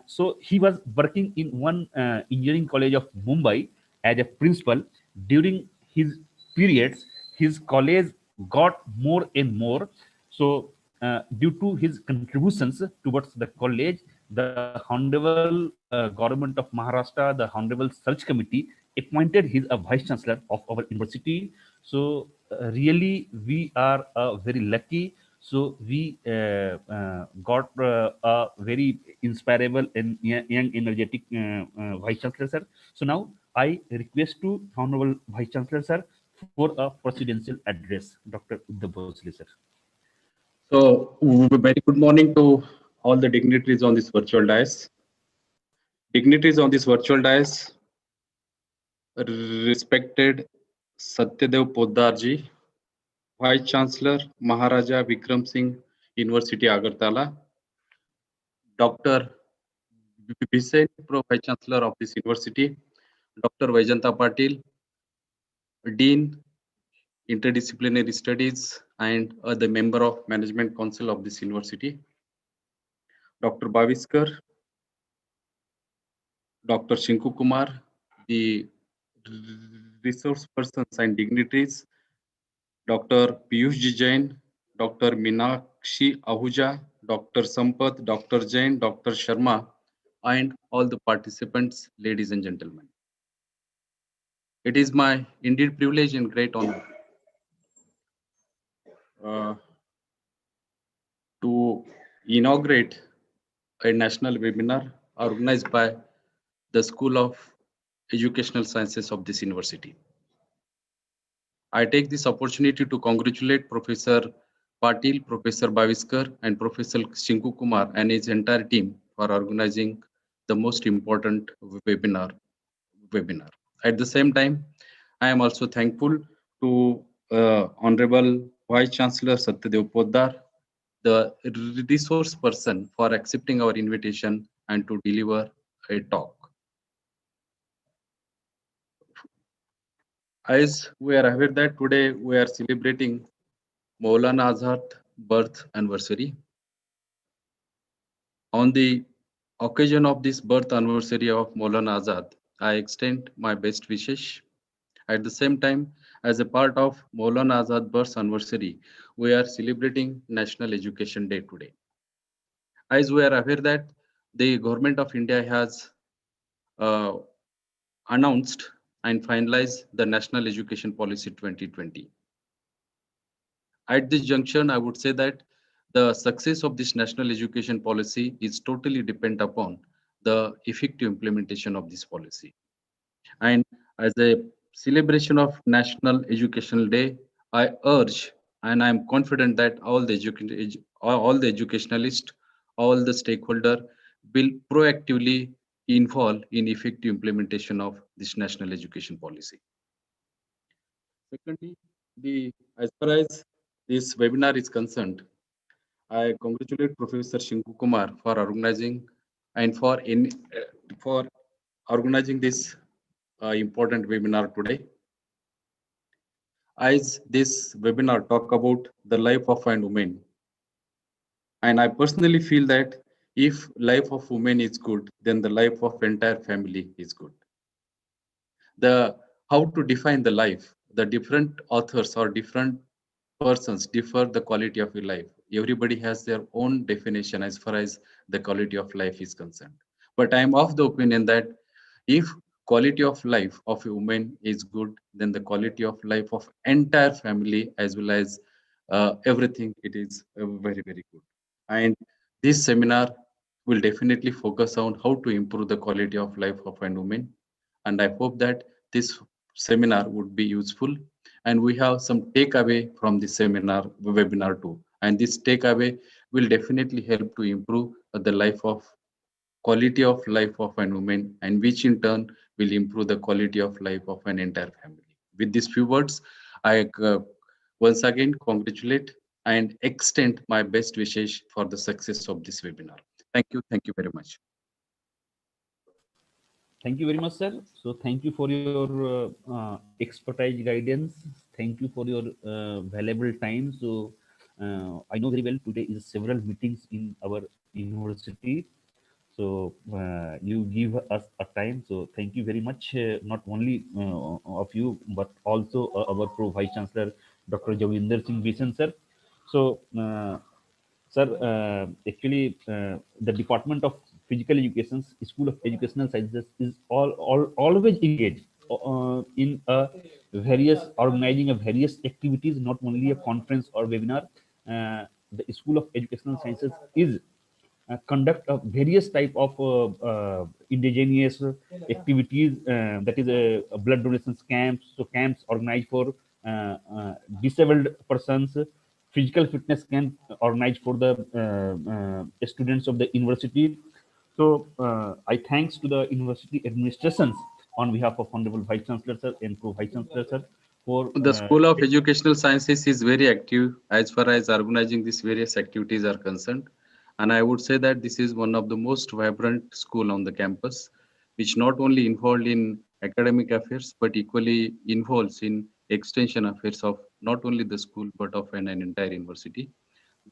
So he was working in one engineering college of Mumbai as a principal. During his periods, his college got more and more. So due to his contributions towards the college, the Honorable Government of Maharashtra, the Honorable Search Committee, appointed his a Vice Chancellor of our university. So really, we are very lucky. So we got a very inspirable and young, energetic Vice Chancellor, sir. So now I request to Honorable Vice Chancellor, sir, for a presidential address, Dr. Uddhav Bhosle, sir. So, very good morning to all the dignitaries on this virtual dais. Dignitaries on this virtual dais, respected Satyadev Poddarji, Vice Chancellor Maharaja Vikram Singh University Agartala, Dr. Bisen, Pro Vice Chancellor of this university, Dr. Vaijanta Patil, Dean, Interdisciplinary Studies, and the member of Management Council of this university, Dr. Baviskar, Dr. Shinku Kumar, the resource persons and dignitaries, Dr. Piyush Jain, Dr. Meenakshi Ahuja, Dr. Sampath, Dr. Jain, Dr. Sharma, and all the participants, ladies and gentlemen. It is my indeed privilege and great honor to inaugurate a national webinar organized by the School of Educational Sciences of this university. I take this opportunity to congratulate Professor Patil, Professor Baviskar, and Professor Shinku Kumar and his entire team for organizing the most important webinar. At the same time, I am also thankful to Honorable Vice Chancellor Satyadev Poddar, the resource person, for accepting our invitation and to deliver a talk. As we are aware that today we are celebrating Maulana Azad birth anniversary. On the occasion of this birth anniversary of Maulana Azad, I extend my best wishes. At the same time, as a part of Maulana Azad birth anniversary, we are celebrating National Education Day today. As we are aware that the Government of India has announced and finalized the National Education Policy 2020. At this junction, I would say that the success of this national education policy is totally dependent upon the effective implementation of this policy. And as a celebration of National Educational Day, I urge and I am confident that all the educationalists, all the stakeholders will proactively involve in effective implementation of this national education policy. Secondly, as far as this webinar is concerned, I congratulate Professor Shinku Kumar for organizing and for organizing this important webinar today. As this webinar talk about the life of a woman, and I personally feel that If life of women is good, then the life of entire family is good. The how to define the life, the different authors or different persons differ the quality of your life. Everybody has their own definition as far as the quality of life is concerned. But I am of the opinion that if quality of life of a woman is good, then the quality of life of entire family as well as everything, it is very, very good. And this seminar will definitely focus on how to improve the quality of life of a woman. And I hope that this seminar would be useful, and we have some takeaway from this seminar webinar too. And this takeaway will definitely help to improve the life of quality of life of an woman, and which in turn will improve the quality of life of an entire family. With these few words, I once again congratulate and extend my best wishes for the success of this webinar. Thank you. Thank you very much. Thank you very much, sir. So thank you for your expertise guidance. Thank you for your valuable time. So I know very well today is several meetings in our university. So you give us a time. So thank you very much, not only of you, but also our Pro Vice Chancellor, Dr. Jawinder Singh Bisan, sir. So sir, actually, the Department of Physical Education, School of Educational Sciences is always engaged in various organizing of various activities, not only a conference or webinar. The School of Educational Sciences is conduct of various type of indigenous activities, that is a blood donations camps, so camps organized for disabled persons, physical fitness camp organized for the students of the university. So I thanks to the university administrations on behalf of Honorable Vice Chancellor sir and Pro Vice Chancellor sir for The School of Educational Sciences is very active as far as organizing these various activities are concerned. And I would say that this is one of the most vibrant school on the campus, which not only involved in academic affairs, but equally involves in extension affairs of not only the school, but of an entire university.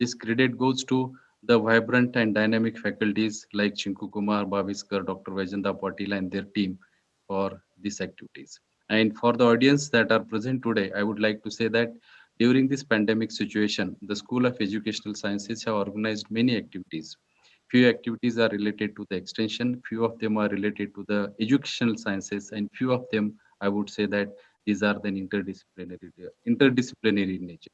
This credit goes to the vibrant and dynamic faculties like Chinku Kumar, Bhaviskar, Dr. Vajenda Patil and their team for these activities. And for the audience that are present today, I would like to say that during this pandemic situation, the School of Educational Sciences have organized many activities. Few activities are related to the extension, few of them are related to the educational sciences, and few of them, I would say that these are the interdisciplinary in nature.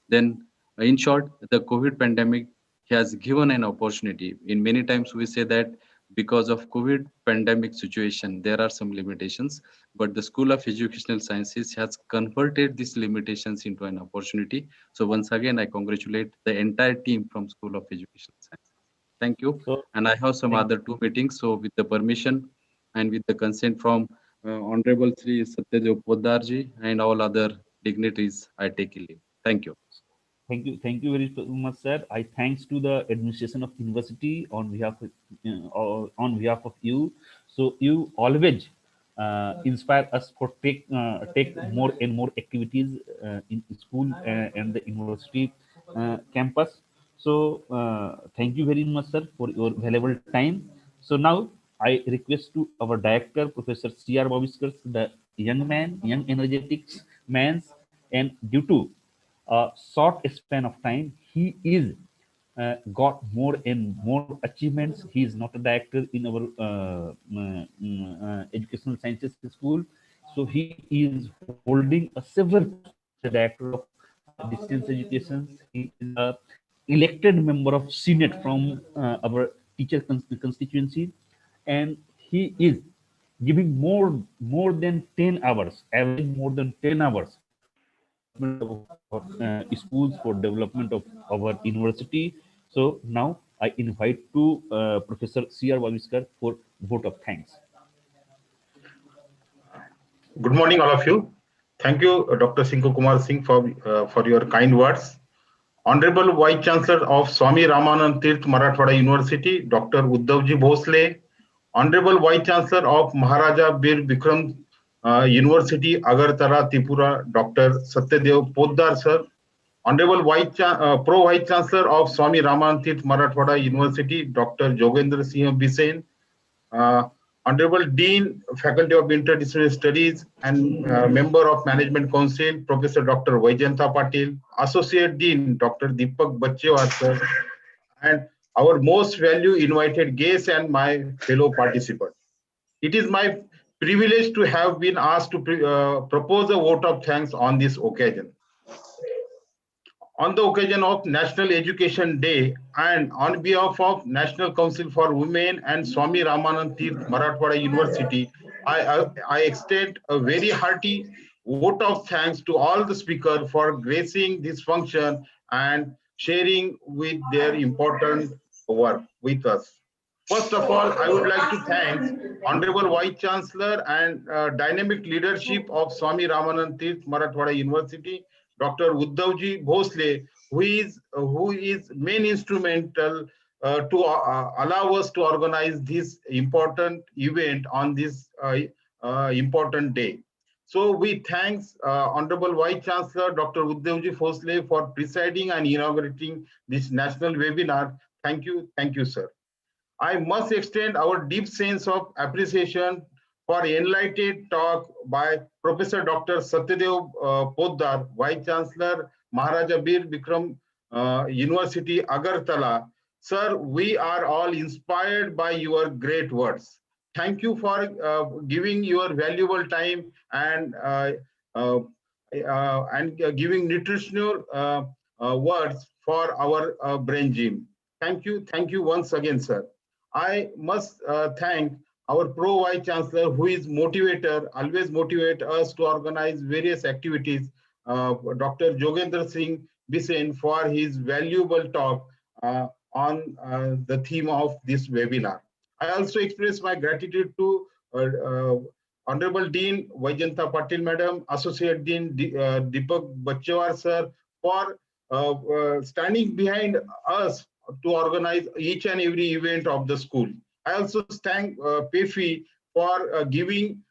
Then, in short, the COVID pandemic has given an opportunity. In many times, we say that because of COVID pandemic situation, there are some limitations, but the School of Educational Sciences has converted these limitations into an opportunity. So once again, I congratulate the entire team from School of Educational Sciences. Thank you. so And I have some other two meetings. So with the permission and with the consent from Honorable Sri Satyadev Poddarji and all other dignitaries, I take a leave. Thank you. Thank you very much, sir. I thanks to the administration of university on behalf of you. So you always inspire us for take more and more activities in school and the university campus. So thank you very much, sir, for your valuable time. So now I request to our director, Professor C.R. Bhaviskar, the young man, young energetics man, and due to a short span of time, he is got more and more achievements. He is not a director in our educational sciences school, so he is holding a several director of distance education. He is a elected member of Senate from our teacher constituency, and he is giving more than 10 hours, average more than 10 hours for schools, for development of our university. So now I invite to Professor C.R. Bhaviskar for vote of thanks. Good morning, all of you. Thank you, Dr. Sinku Kumar Singh, for your kind words. Honorable Vice Chancellor of Swami Ramanand Tirth Marathwada University, Dr. Uddhavji Bhosle, Honorable Vice Chancellor of Maharaja Bir Bikram University, Agartala, Tripura, Dr. Satyadev Poddar, sir, Honorable Pro Vice Chancellor of Swami Ramanand Tirth Marathwada University, Dr. Jogendra Singh Bisen, Honorable Dean, Faculty of Interdisciplinary Studies and Member of Management Council, Professor Dr. Vaijanta Patil, Associate Dean, Dr. Deepak Bachewar, sir, and our most valued invited guests and my fellow participants. It is my privilege to have been asked to propose a vote of thanks on this occasion. On the occasion of National Education Day and on behalf of National Council for Women and Swami Ramanand Tirth Marathwada University, I extend a very hearty vote of thanks to all the speakers for gracing this function and sharing with their important work with us. First of all, I would like to thank Honorable Vice Chancellor and dynamic leadership of Swami Ramanand Tirth Marathwada University, Dr. Uddhavji Bhosle, who is main instrumental to allow us to organize this important event on this important day. So we thanks Honorable Vice Chancellor Dr. Uddhavji Bhosle for presiding and inaugurating this national webinar. Thank you, sir. I must extend our deep sense of appreciation for enlightened talk by Professor Dr. Satyadev Poddar, Vice Chancellor, Maharaja Bir Bikram University, Agartala. Sir, we are all inspired by your great words. Thank you for giving your valuable time and giving nutritional words for our brain gym. Thank you once again, sir. I must thank our Pro Vice Chancellor, who is motivator, always motivate us to organize various activities, Dr. Jogendra Singh Bisen, for his valuable talk on the theme of this webinar. I also express my gratitude to Honorable Dean Vaijanta Patil Madam, Associate Dean Deepak Bachewar sir, for standing behind us to organize each and every event of the school. I also thank PEFI for giving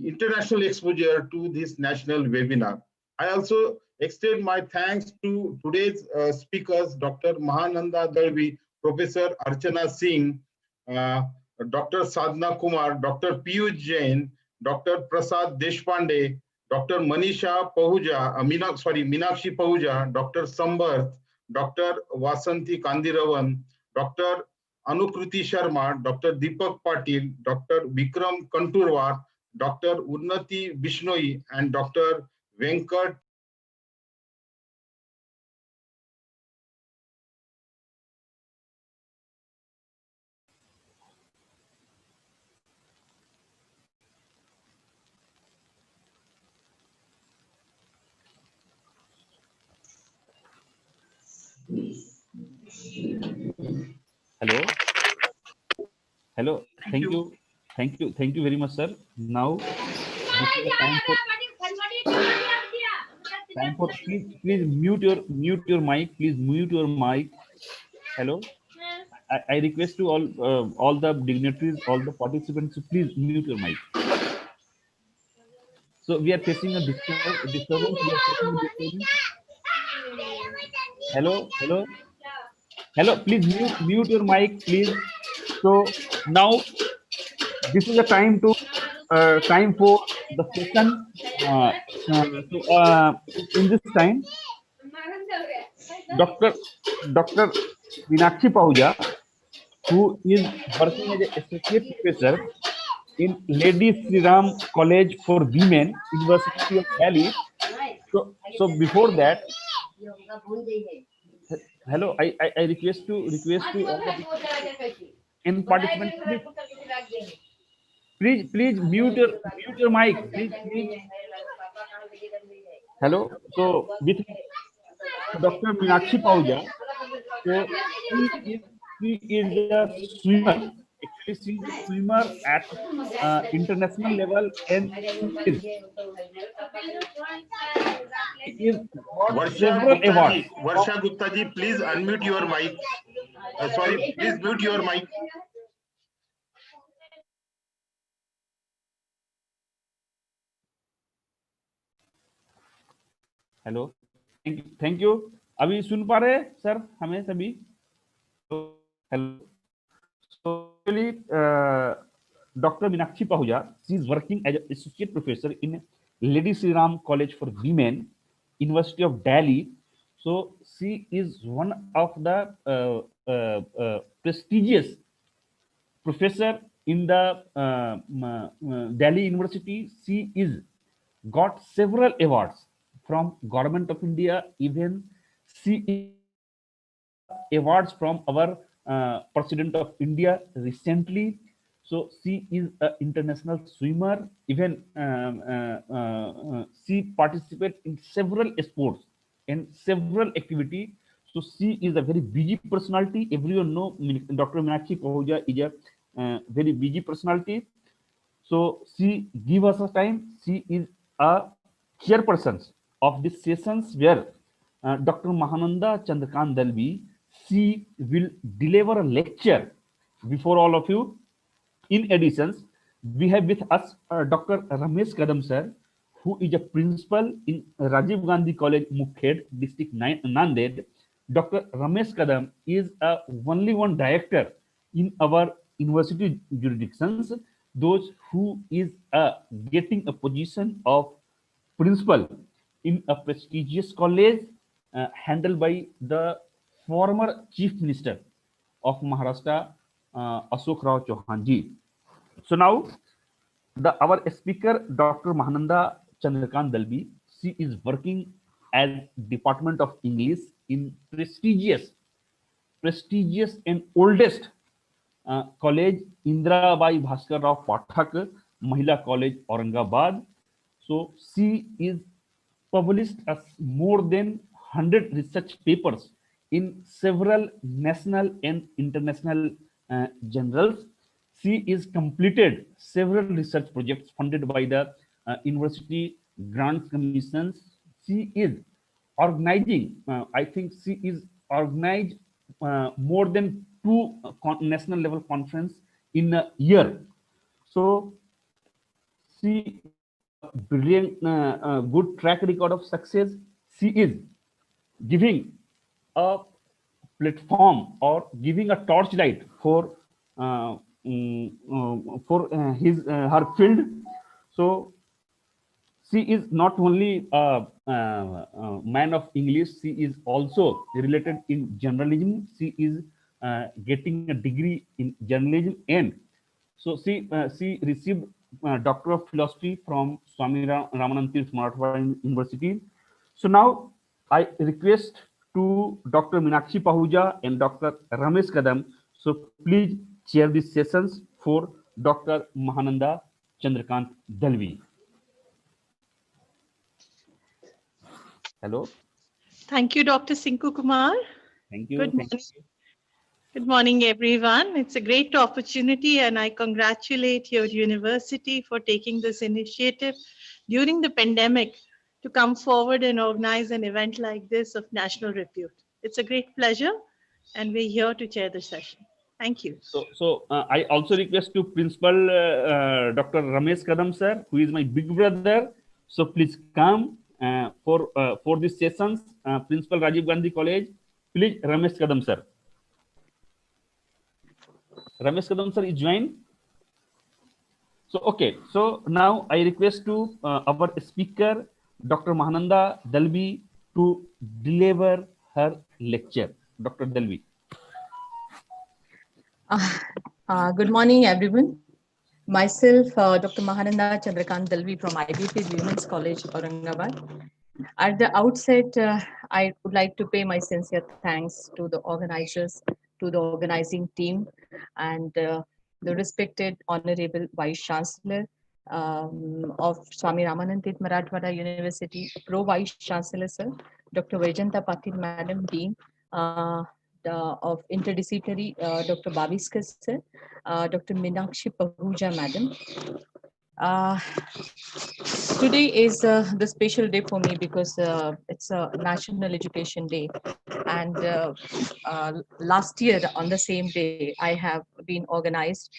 international exposure to this national webinar. I also extend my thanks to today's speakers, Dr. Mahananda Dalvi, Professor Archana Singh, Dr. Sadhna Kumar, Dr. Piyush Jain, Dr. Prasad Deshpande, Dr. Manisha Pahuja, Meenakshi Pahuja, Dr. Sambarth, Dr. Vasanti Kandiravan, Dr. Anukruti Sharma, Dr. Deepak Patil, Dr. Vikram Kanturwar, Dr. Unnati Bishnoi, and Dr. Venkat. Hello. Thank you very much, sir. Now this is the time for please mute your mic. Please mute your mic. Hello. I request to all the dignitaries, all the participants to please mute your mic. So we are facing a disturbance. Hello. Please mute your mic, please. So now this is the time for the session. In this time, Dr. Meenakshi Pahuja, who is working as an associate professor in Lady Sri Ram College for Women, University of Delhi. So before that, hello, I request to all the in participants, please mute your mic, please. Hello. So with Dr. Meenakshi Pahuja, so she is a swimmer. Actually, she is a swimmer at international level, and she is got several awards. Varsha Gupta ji, please unmute your mic. Please mute your mic. Hello. Thank you. अभी सुन पा रहे हैं sir हमें सभी? Hello. So actually, Dr. Meenakshi Pahuja, she is working as an associate professor in Lady Sri Ram College for Women, University of Delhi. So she is one of the prestigious professor in the Delhi University. She is got several awards from Government of India. Even she awards from our President of India recently. So she is an international swimmer. Even she participates in several sports and several activities. So she is a very busy personality. Everyone know Dr. Meenakshi Pahuja is a very busy personality. So she give us a time. She is a chairperson of the sessions where Dr. Mahananda Chandrakant Dalvi, she will deliver a lecture before all of you. In addition, we have with us Dr. Ramesh Kadam sir, who is a principal in Rajiv Gandhi College, Mukhed, District Nanded. Dr. Ramesh Kadam is a only one director in our university jurisdictions. Those who is getting a position of principal in a prestigious college handled by the former chief minister of Maharashtra, Ashok Rao Chauhan ji. So now our speaker, Dr. Mahananda Chandrakant Dalvi, she is working as Department of English in prestigious and oldest college, Indira Bai Bhaskar Rao Pathak Mahila College, Aurangabad. So she is published as more than 100 research papers in several national and international journals. She is completed several research projects funded by the University Grants Commissions. She is organizing, I think she is organized more than two national level conference in a year. So she brilliant, good track record of success. She is giving a platform or giving a torchlight for her field. So she is not only a man of English, she is also related in journalism. She is getting a degree in journalism, and so she received Doctor of Philosophy from Swami Ramanand Tirth Marathwada University. So now I request to Dr. Meenakshi Pahuja and Dr. Ramesh Kadam. So please chair these sessions for Dr. Mahananda Chandrakant Dalvi. Hello. Thank you, Dr. Sinku Kumar. Thank you. Good morning. Good morning, everyone. It's a great opportunity, and I congratulate your university for taking this initiative during the pandemic to come forward and organize an event like this of national repute. It's a great pleasure, and we're here to chair the session. Thank you. So I also request to Principal Dr. Ramesh Kadam sir, who is my big brother. So please come for these sessions. Principal Rajiv Gandhi College, please Ramesh Kadam sir. Ramesh Kadam sir is joined. So okay. So now I request to our speaker, Dr. Mahananda Dalvi, to deliver her lecture. Dr. Dalvi. Good morning, everyone. Myself, Dr. Mahananda Chandrakant Dalvi from IBP Women's College, Aurangabad. At the outset, I would like to pay my sincere thanks to the organizers, to the organizing team, and the respected Honorable Vice Chancellor of Swami Ramanand Tirth Marathwada University, Pro Vice Chancellor, sir, Dr. Vaijanta Patil, Madam Dean, of interdisciplinary, Dr. Baviskar sir, Dr. Meenakshi Pahuja madam. Today is the special day for me because it's a National Education Day, and last year on the same day I have been organized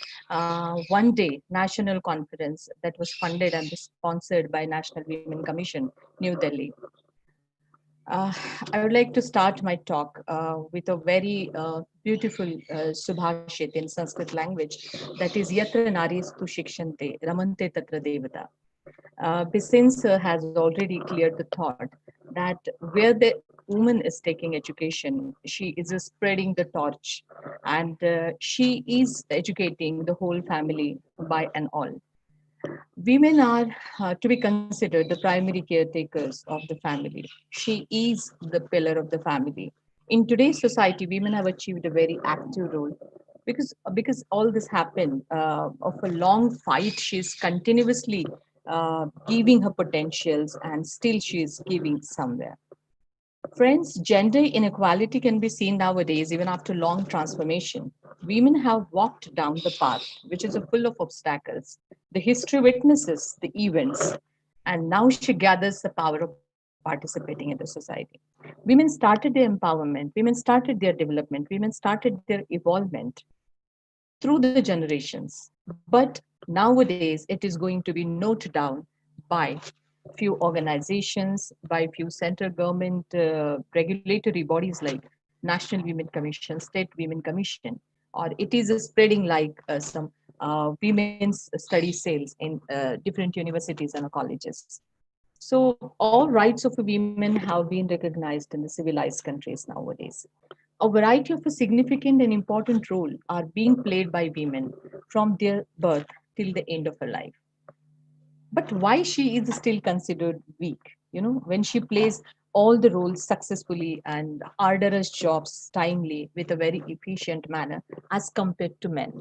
one day national conference that was funded and sponsored by National Women Commission, New Delhi. I would like to start my talk with a very beautiful Subhashit in Sanskrit language, that is Yatra Naristu Shikshante, Ramante Tatra Devata. Since has already cleared the thought that where the woman is taking education, she is spreading the torch, and she is educating the whole family by and all. Women are to be considered the primary caretakers of the family. She is the pillar of the family. In today's society, women have achieved a very active role because all this happened of a long fight. She's continuously giving her potentials, and still she is giving somewhere. Friends, gender inequality can be seen nowadays even after long transformation. Women have walked down the path, which is full of obstacles. The history witnesses the events, and now she gathers the power of participating in the society. Women started their empowerment, women started their development, women started their evolvement through the generations. But nowadays, it is going to be noted down by few organizations, by few central government regulatory bodies like National Women Commission, State Women Commission, or it is spreading like some women's study cells in different universities and colleges. So all rights of women have been recognized in the civilized countries nowadays. A variety of a significant and important role are being played by women from their birth till the end of her life. But why she is still considered weak? You know, when she plays all the roles successfully and arduous jobs timely with a very efficient manner as compared to men.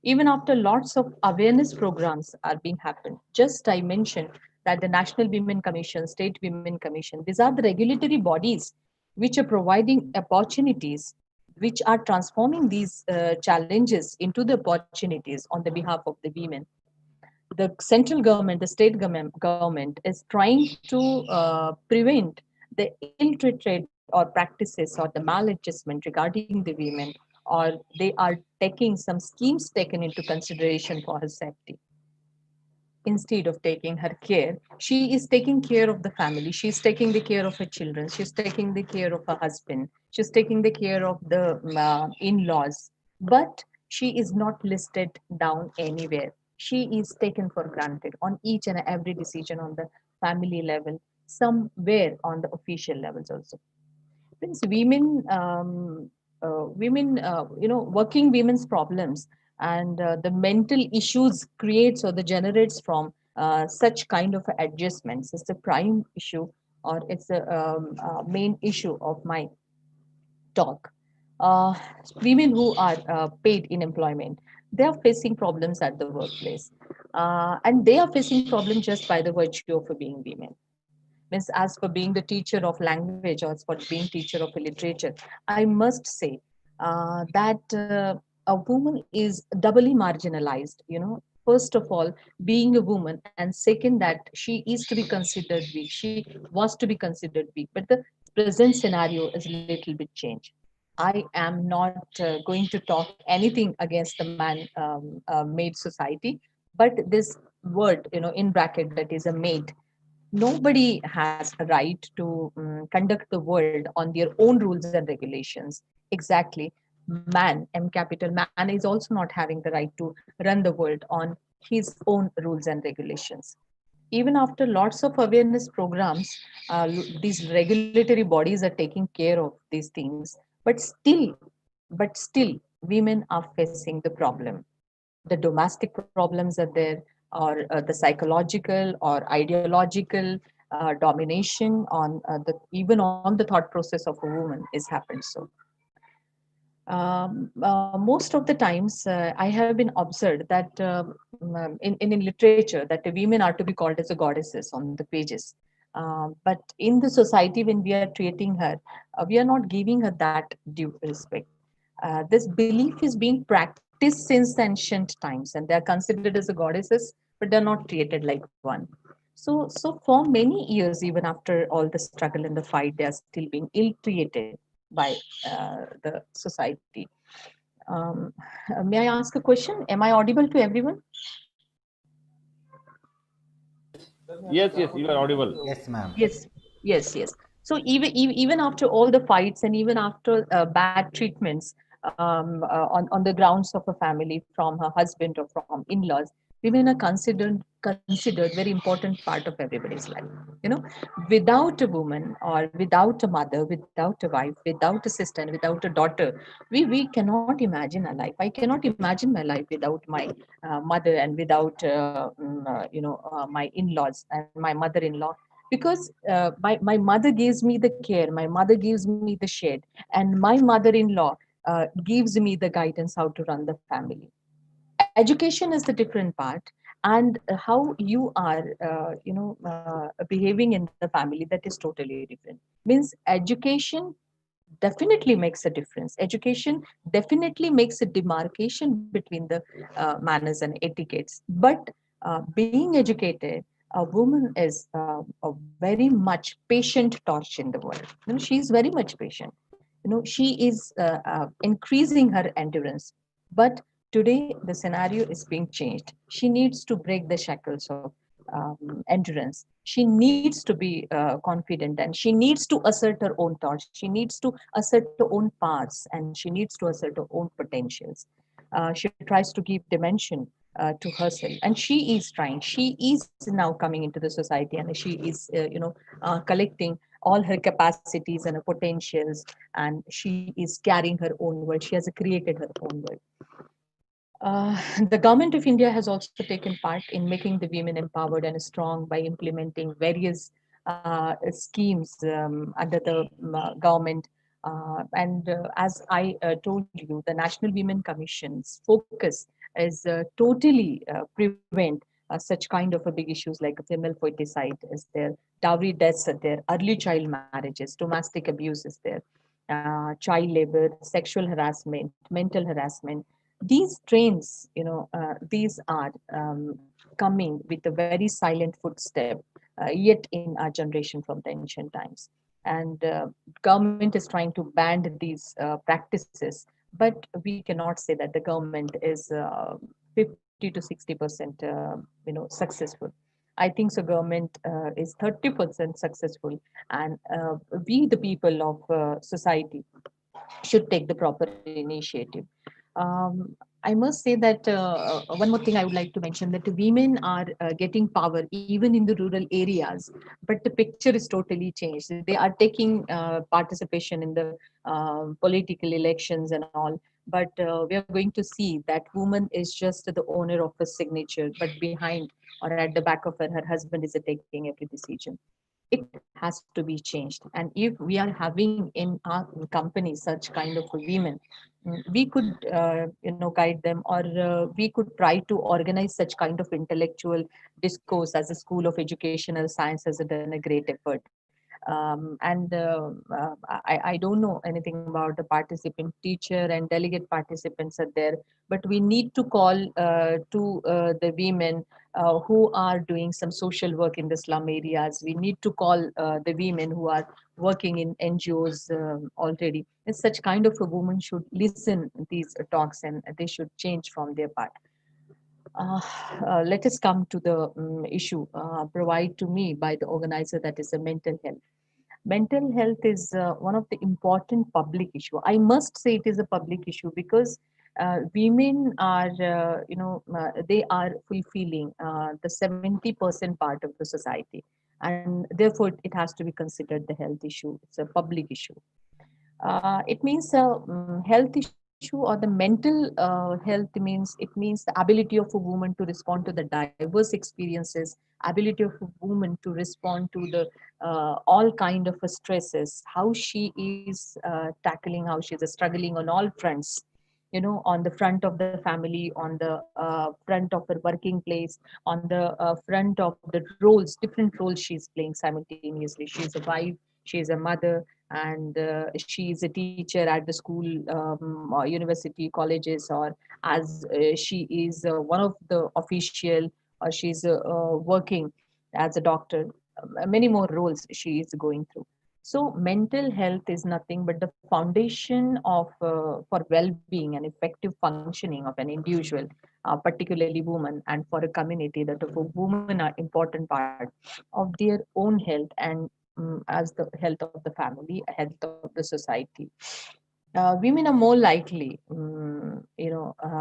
Even after lots of awareness programs are being happened, just I mentioned that the National Women Commission, State Women Commission, these are the regulatory bodies which are providing opportunities, which are transforming these challenges into the opportunities on the behalf of the women. The central government, the state government is trying to prevent the ill treated or practices or the maladjustment regarding the women, or they are taking some schemes taken into consideration for her safety. Instead of taking her care, she is taking care of the family. She's taking the care of her children. She's taking the care of her husband. She's taking the care of the in-laws. But she is not listed down anywhere. She is taken for granted on each and every decision on the family level, somewhere on the official levels also. Since working women's problems and the mental issues creates or the generates from such kind of adjustments is the prime issue, or it's the main issue of my talk. Uh, Women who are paid in employment, they are facing problems at the workplace, and they are facing problems just by the virtue of being women. Means as for being the teacher of language or as for being teacher of literature, I must say that a woman is doubly marginalized, you know. First of all, being a woman, and second that she is to be considered weak, she was to be considered weak, but the present scenario is a little bit changed. I am not going to talk anything against the man made society, but this word, you know, in bracket, that is a maid, nobody has a right to conduct the world on their own rules and regulations. Exactly. Man, M capital man, is also not having the right to run the world on his own rules and regulations. Even after lots of awareness programs, these regulatory bodies are taking care of these things, but still women are facing the problem. The domestic problems are there, or the psychological or ideological domination on the even on the thought process of a woman is happened. So most of the times I have been observed that in literature that the women are to be called as a goddesses on the pages, but in the society when we are treating her, we are not giving her that due respect. This belief is being practiced since ancient times, and they are considered as a goddesses, but they're not treated like one. So for many years, even after all the struggle and the fight, they are still being ill-treated by the society. May I ask a question? Am I audible to everyone? Yes, yes, you are audible. Yes, ma'am. Yes, yes, yes. So even after all the fights and even after bad treatments on the grounds of a family from her husband or from in-laws, women are considered very important part of everybody's life. You know, without a woman or without a mother, without a wife, without a sister, and without a daughter, we cannot imagine a life. I cannot imagine my life without my mother and without my in-laws and my mother-in-law, because my mother gives me the care, my mother gives me the shade, and my mother-in-law gives me the guidance how to run the family. Education is the different part, and how you are behaving in the family, that is totally different. Means education definitely makes a difference. Education definitely makes a demarcation between the manners and etiquettes. But being educated, a woman is a very much patient torch in the world. You know, she is very much patient. You know, she is increasing her endurance. But today the scenario is being changed. She needs to break the shackles of endurance. She needs to be confident, and she needs to assert her own thoughts. She needs to assert her own paths, and she needs to assert her own potentials. She tries to give dimension to herself, and she is trying. She is now coming into the society, and she is collecting all her capacities and her potentials, and she is carrying her own world. She has created her own world. The government of India has also taken part in making the women empowered and strong by implementing various schemes under the government. And as I told you, the National Women Commission's focus is totally prevent such kind of a big issues like female foeticide is there, dowry deaths are there, early child marriages, domestic abuse is there, child labor, sexual harassment, mental harassment. These trends, these are coming with a very silent footstep yet in our generation from the ancient times. And government is trying to ban these practices, but we cannot say that the government is 50 to 60% successful. I think so government is 30% successful, and we the people of society should take the proper initiative. Um, I must say that one more thing I would like to mention, that women are getting power even in the rural areas, but the picture is totally changed. They are taking participation in the political elections and all, but we are going to see that woman is just the owner of a signature, but behind or at the back of her, her husband is taking every decision. It has to be changed. And if we are having in our company such kind of women, we could guide them, or we could try to organize such kind of intellectual discourse, as a school of educational science has done a great effort. And I don't know anything about the participant teacher and delegate participants are there, but we need to call to the women who are doing some social work in the slum areas. We need to call the women who are working in NGOs already. And such kind of a woman should listen these talks, and they should change from their part. Let us come to the issue provided to me by the organizer, that is the mental health. Mental health is one of the important public issue. I must say it is a public issue because women are, they are fulfilling the 70% part of the society, and therefore it has to be considered the health issue. It's a public issue. It means health issue or the mental health means, it means the ability of a woman to respond to the diverse experiences, ability of a woman to respond to the all kind of stresses, how she is tackling, how she's struggling on all fronts, on the front of the family, on the front of her working place, on the front of the roles, different roles she's playing simultaneously. She's a wife, she is a mother, and she is a teacher at the school, or university, colleges, or as she is one of the official, or she's working as a doctor. Many more roles she is going through. So mental health is nothing but the foundation of for well-being and effective functioning of an individual, particularly women, and for a community. That of a women are important part of their own health, and as the health of the family, health of the society. Women are more likely,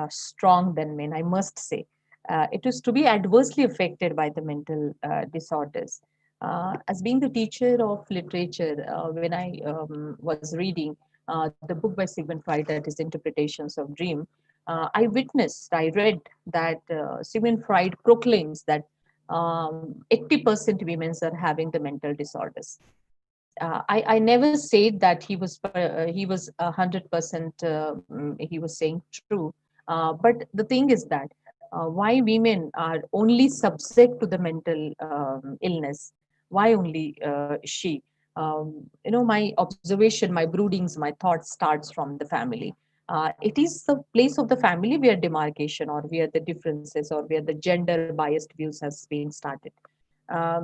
strong than men, I must say. It is to be adversely affected by the mental disorders. As being the teacher of literature, when I was reading the book by Sigmund Freud, that is Interpretations of Dream, I read that Sigmund Freud proclaims that 80% women are having the mental disorders. I never said that he was 100%. He was saying true, but the thing is that why women are only subject to the mental illness? Why only she? My observation, my broodings, my thoughts starts from the family. It is the place of the family where demarcation or where the differences or where the gender biased views has been started.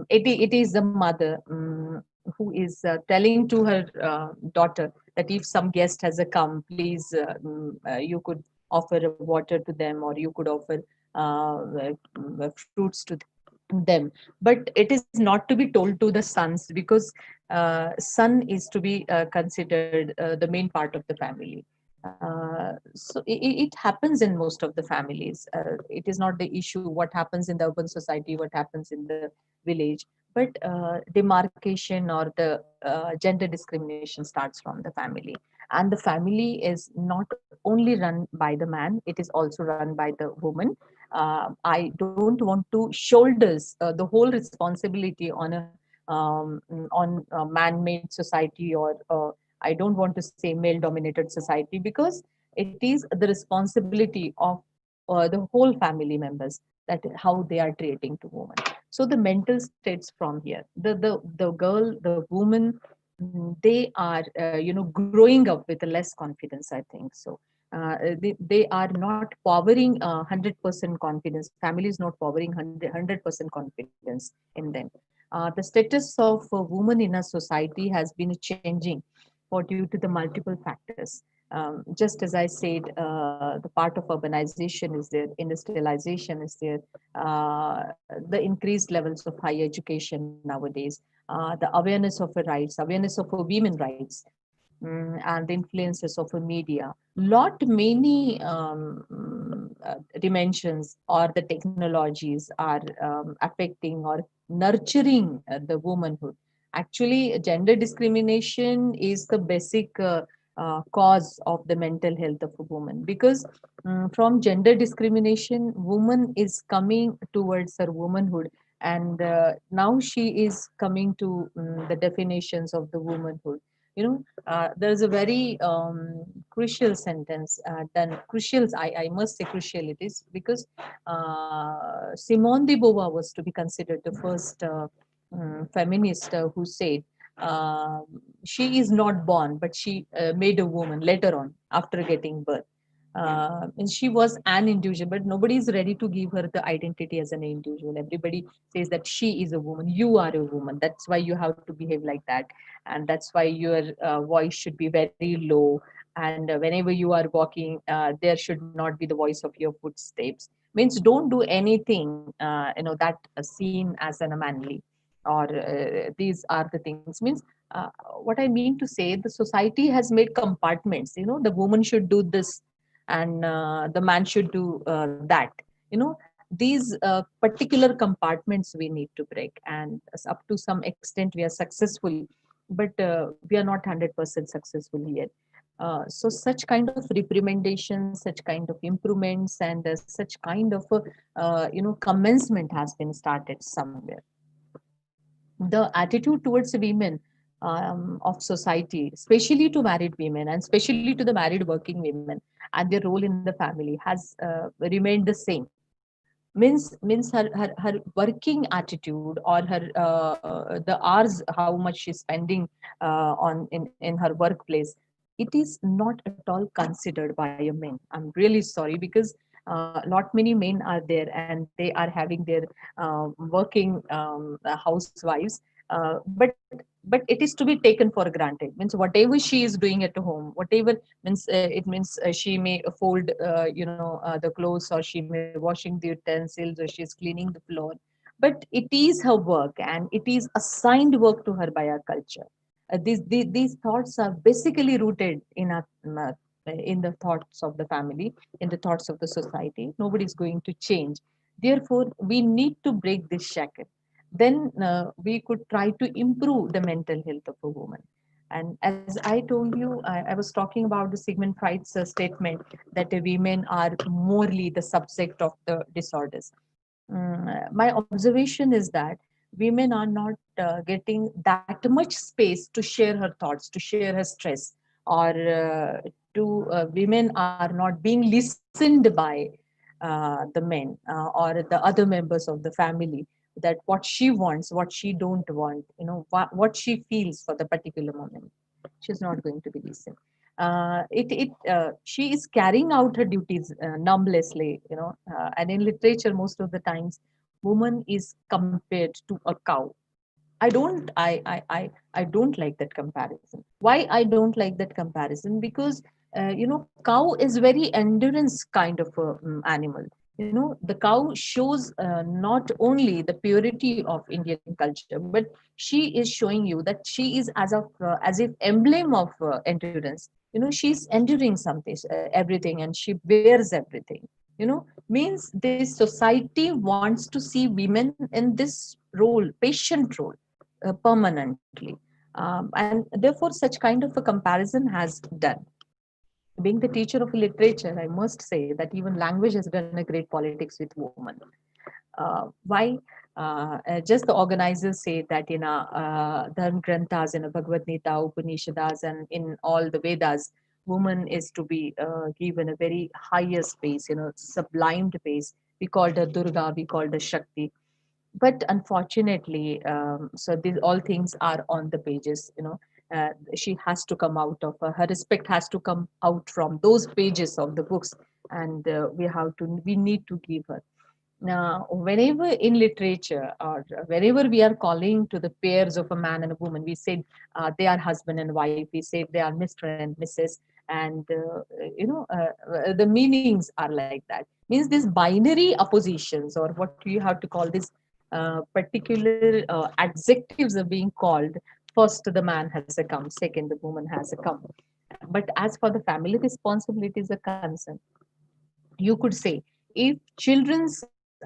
It is the mother who is telling to her daughter that if some guest has a come, please you could offer water to them or you could offer fruits to them. But it is not to be told to the sons, because son is to be considered the main part of the family. So it happens in most of the families. It is not the issue what happens in the urban society, what happens in the village, but demarcation or the gender discrimination starts from the family. And the family is not only run by the man, it is also run by the woman. I don't want to shoulders the whole responsibility on a man-made society, or I don't want to say male-dominated society, because it is the responsibility of the whole family members, that how they are treating to women. So the mental states from here, the girl, the woman, they are growing up with less confidence, I think so. They are not powering 100% confidence. Family is not powering 100% confidence in them. The status of a woman in a society has been changing for due to the multiple factors. Just as I said, the part of urbanization is there, industrialization is there, the increased levels of higher education nowadays, the awareness of the rights, awareness of women rights, and the influences of a media. Lot many dimensions or the technologies are affecting or nurturing the womanhood. Actually, gender discrimination is the basic cause of the mental health of a woman, because from gender discrimination, woman is coming towards her womanhood, and now she is coming to the definitions of the womanhood. There's a very crucial sentence done. Crucial, I must say crucial it is, because Simone de Beauvoir was to be considered the first feminist who said uh, she is not born, but she made a woman later on after getting birth. And she was an individual, but nobody is ready to give her the identity as an individual. Everybody says that she is a woman, you are a woman, that's why you have to behave like that, and that's why your voice should be very low, and whenever you are walking, there should not be the voice of your footsteps. Means don't do anything that seen as an manly, or these are the things. Means what I mean to say, the society has made compartments. The woman should do this, and the man should do that. These particular compartments we need to break, and up to some extent we are successful, but we are not 100% successful yet. So such kind of reprimandation, such kind of improvements, and such kind of commencement has been started somewhere. The attitude towards women of society, especially to married women and especially to the married working women and their role in the family, has remained the same. Means her working attitude, or her the hours how much she's spending on in her workplace, it is not at all considered by a man. I'm really sorry, because lot many men are there and they are having their working housewives, but it is to be taken for granted. Means whatever she is doing at home, whatever, means it means she may fold the clothes, or she may washing the utensils, or she's cleaning the floor, but it is her work and it is assigned work to her by our culture. These thoughts are basically rooted in the thoughts of the family, in the thoughts of the society. Nobody is going to change. Therefore, we need to break this shackle. Then we could try to improve the mental health of a woman. And as I told you, I was talking about the Sigmund Freud's statement that women are morally the subject of the disorders. My observation is that women are not getting that much space to share her thoughts, to share her stress, or to women are not being listened by the men or the other members of the family, that what she wants, what she don't want, what she feels for the particular moment. She's not going to be listened. She is carrying out her duties numblessly, and in literature, most of the times, woman is compared to a cow. I don't like that comparison. Why I don't like that comparison? Because cow is very endurance kind of a animal. The cow shows not only the purity of Indian culture, but she is showing you that she is as if emblem of endurance. She's enduring something, everything, and she bears everything. Means this society wants to see women in this role, patient role, permanently. And therefore, such kind of a comparison has done. Being the teacher of literature, I must say that even language has done a great politics with women. Why? Just the organizers say that in Dharma Granthas, in Bhagavad Gita, Upanishads, and in all the Vedas, woman is to be given a very higher space, sublimed space. We called her Durga, we called her Shakti. But unfortunately, so these all things are on the pages. She has to come out of her respect has to come out from those pages of the books, and we need to give her. Now, whenever in literature or wherever we are calling to the pairs of a man and a woman, we said they are husband and wife. We say they are Mr. and Mrs. And the meanings are like that. Means these binary oppositions, or what you have to call this particular adjectives are being called. First, the man has a come. Second, the woman has a come. But as for the family responsibilities are concerned, you could say if children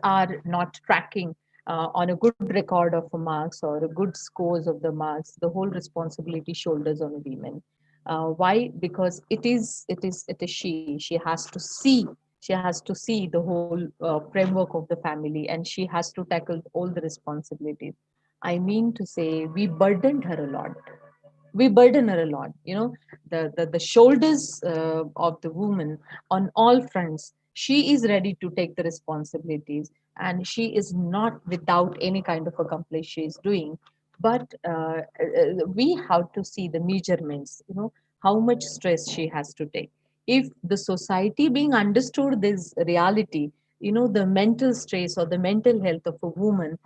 are not tracking on a good record of marks or a good scores of the marks, the whole responsibility shoulders on women. Why? Because it is she has to see, the whole framework of the family, and she has to tackle all the responsibilities. I mean to say, we burdened her a lot. The shoulders of the woman on all fronts. She is ready to take the responsibilities, and she is not without any kind of accomplish she is doing. But we have to see the measurements, how much stress she has to take. If the society being understood this reality, the mental stress or the mental health of a woman,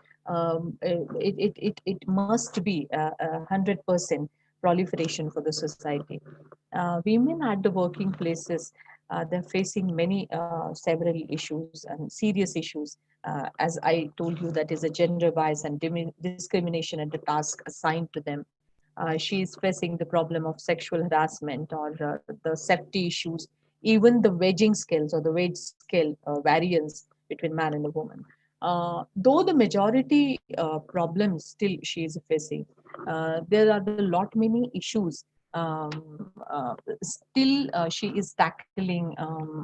it must be 100% proliferation for the society. Women at the working places, they're facing many several issues and serious issues. As I told you, that is a gender bias and discrimination at the task assigned to them. She is facing the problem of sexual harassment or the safety issues, even the waging scales or the wage scale variance between man and a woman. Though the majority problems still she is facing, there are a lot many issues. Still, she is tackling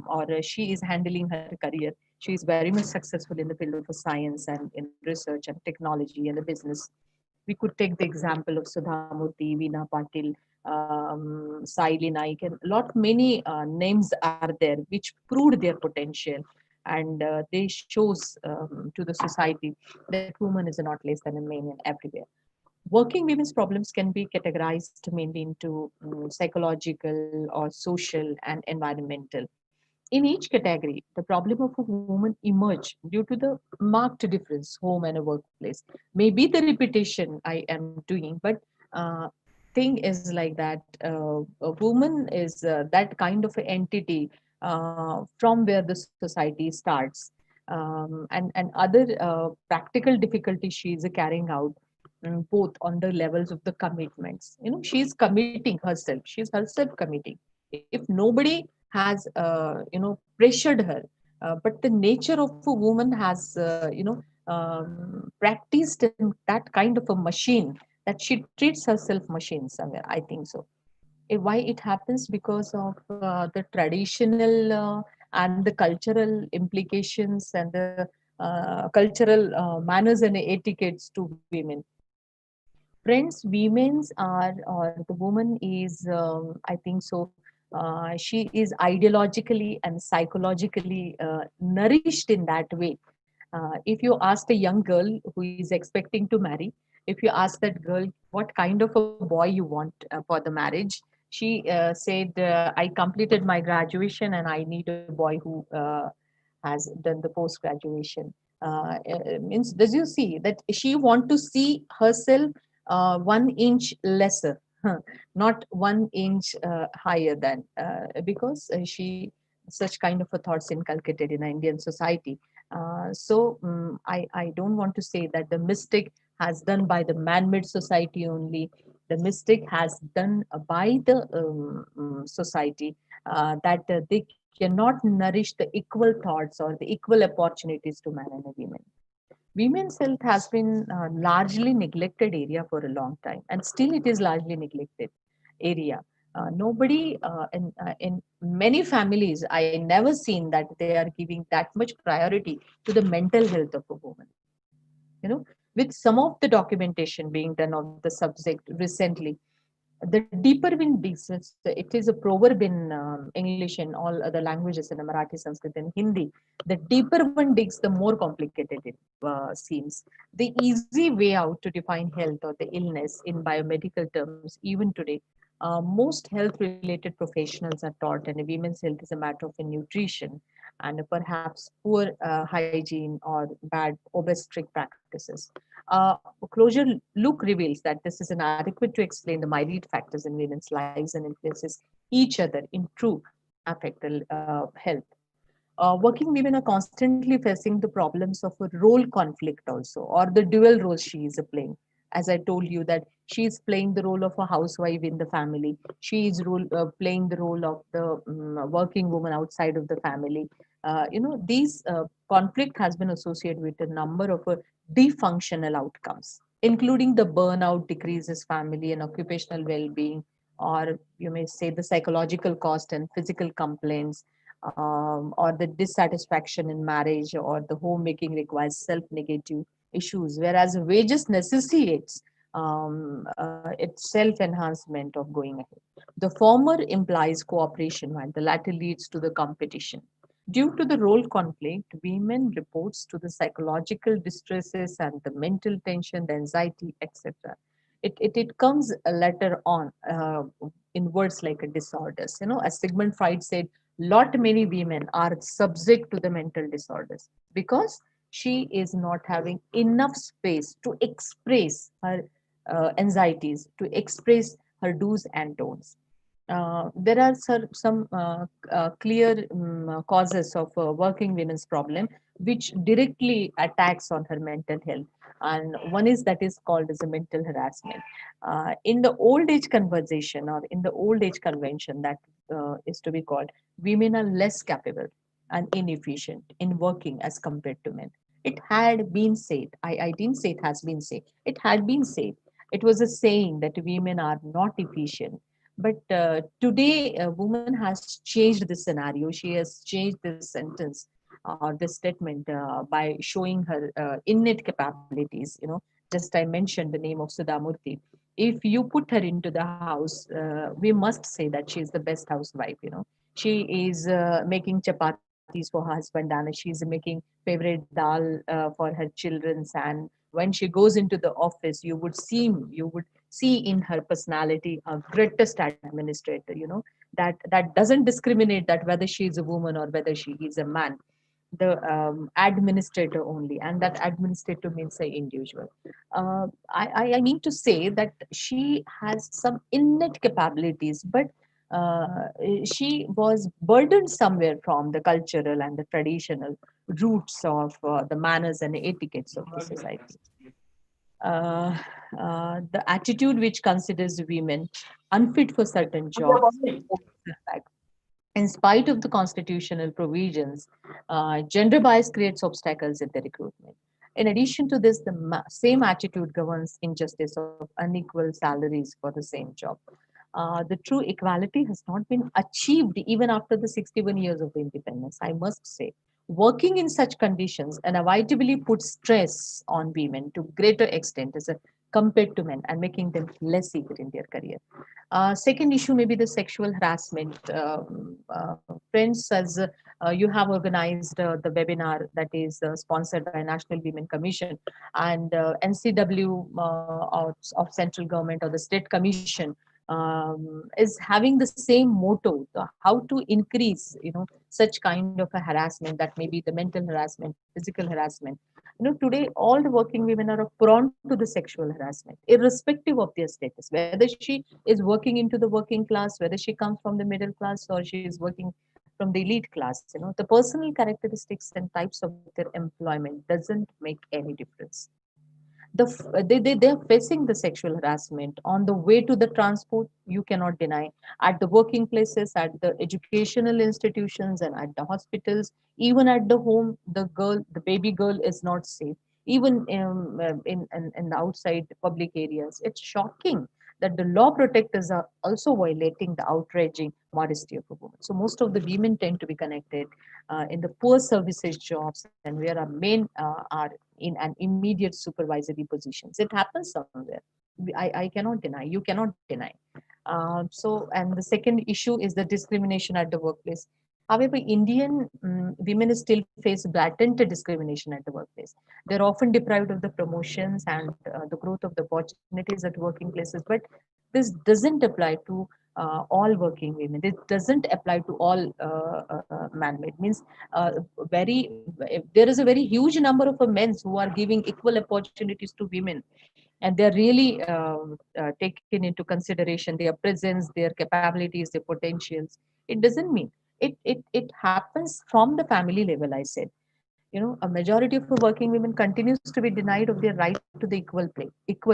or she is handling her career. She is very much successful in the field of science and in research and technology and the business. We could take the example of Sudha Murthy, Veena Patil, Saili Naik, and a lot many names are there which proved their potential, and they shows to the society that woman is not less than a man in everywhere. Working women's problems can be categorized mainly into psychological or social and environmental. In each category, the problem of a woman emerge due to the marked difference home and a workplace. Maybe the repetition I am doing, but thing is like that. A woman is that kind of an entity from where the society starts. and other practical difficulties she is carrying out, both on the levels of the commitments. She's committing herself. She's herself committing. If nobody has, pressured her, but the nature of a woman has, practiced in that kind of a machine that she treats herself machine somewhere. I think so. Why it happens? Because of the traditional and the cultural implications and the cultural manners and etiquettes to women. Friends, women's are, or the woman is, I think so, she is ideologically and psychologically nourished in that way. If you ask a young girl who is expecting to marry, if you ask that girl what kind of a boy you want for the marriage, she said, I completed my graduation and I need a boy who has done the post graduation. Means, does you see that she want to see herself 1 inch lesser, not 1 inch higher than, because she such kind of a thoughts inculcated in Indian society. I don't want to say that the mistake has done by the man-made society only. The mistake has done by the society, that they cannot nourish the equal thoughts or the equal opportunities to man and women. Women's health has been largely neglected area for a long time, and still it is largely neglected area. Nobody in many families, I never seen that they are giving that much priority to the mental health of a woman. With some of the documentation being done of the subject recently, the deeper one digs, it is a proverb in English and all other languages, in Marathi, Sanskrit, and Hindi. The deeper one digs, the more complicated it seems. The easy way out to define health or the illness in biomedical terms, even today, most health-related professionals are taught, and women's health is a matter of nutrition and perhaps poor hygiene or bad obstetric practices. Closure look reveals that this is inadequate to explain the myriad factors in women's lives and influences each other in true affect health. Working women are constantly facing the problems of a role conflict also, or the dual roles she is playing. As I told you that she is playing the role of a housewife in the family. She is playing the role of the working woman outside of the family. These conflict has been associated with a number of dysfunctional outcomes, including the burnout, decreases family and occupational well-being, or you may say the psychological cost and physical complaints, or the dissatisfaction in marriage, or the homemaking requires self-negative issues, whereas wages necessitates its self-enhancement of going ahead. The former implies cooperation, while the latter leads to the competition. Due to the role conflict, women reports to the psychological distresses and the mental tension, the anxiety, etc. It comes later on in words like a disorders. As Sigmund Freud said, lot many women are subject to the mental disorders because she is not having enough space to express her anxieties, to express her do's and don'ts. There are some clear causes of working women's problem which directly attacks on her mental health, and one is that is called as a mental harassment. In the old age conversation or in the old age convention, that is to be called, women are less capable and inefficient in working as compared to men. It had been said, I didn't say it has been said, it had been said, it was a saying that women are not efficient. But today, a woman has changed the scenario. She has changed this sentence or this statement by showing her innate capabilities. Just I mentioned the name of Sudha Murthy. If you put her into the house, we must say that she is the best housewife. She is making chapatis for her husband, and she is making favorite dal for her children's. And when she goes into the office, you would see in her personality a greatest administrator, that doesn't discriminate that whether she is a woman or whether she is a man. The administrator only, and that administrator means an individual. I mean to say that she has some innate capabilities, but she was burdened somewhere from the cultural and the traditional, roots of the manners and etiquettes of the society. The attitude which considers women unfit for certain jobs, in spite of the constitutional provisions, gender bias creates obstacles in the recruitment. In addition to this, the same attitude governs injustice of unequal salaries for the same job. The true equality has not been achieved even after the 61 years of independence, I must say. Working in such conditions inevitably puts stress on women to greater extent as compared to men and making them less eager in their career. Second issue may be the sexual harassment. Friends, as you have organized the webinar that is sponsored by National Women Commission and NCW of central government or the state commission is having the same motto, how to increase, such kind of a harassment, that may be the mental harassment, physical harassment. Today all the working women are prone to the sexual harassment, irrespective of their status, whether she is working into the working class, whether she comes from the middle class, or she is working from the elite class. The personal characteristics and types of their employment doesn't make any difference. They're facing the sexual harassment on the way to the transport, you cannot deny, at the working places, at the educational institutions, and at the hospitals, even at the home, the baby girl is not safe, even in the outside public areas. It's shocking that the law protectors are also violating the outraging modesty of a woman. So most of the women tend to be connected in the poor services jobs, and where our men are in an immediate supervisory positions. It happens somewhere. I cannot deny. You cannot deny. And the second issue is the discrimination at the workplace. However, Indian women still face blatant discrimination at the workplace. They're often deprived of the promotions and the growth of the opportunities at working places. But this doesn't apply to all working women. It doesn't apply to all man-made. Means there is a very huge number of men who are giving equal opportunities to women, and they're really taken into consideration, their presence, their capabilities, their potentials. It doesn't mean it happens from the family level. I said, a majority of working women continues to be denied of their right to the equal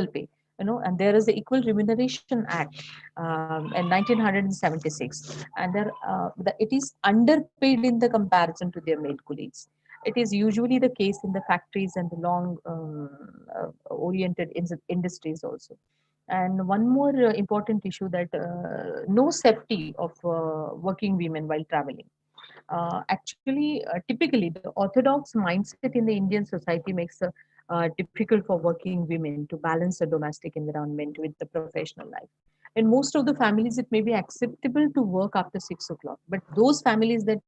pay. And there is the Equal Remuneration Act in 1976, and it is underpaid in the comparison to their male colleagues. It is usually the case in the factories and the long oriented industries also. And one more important issue, that no safety of working women while traveling. Typically, the orthodox mindset in the Indian society makes it difficult for working women to balance the domestic environment with the professional life. In most of the families, it may be acceptable to work after 6 o'clock, but those families that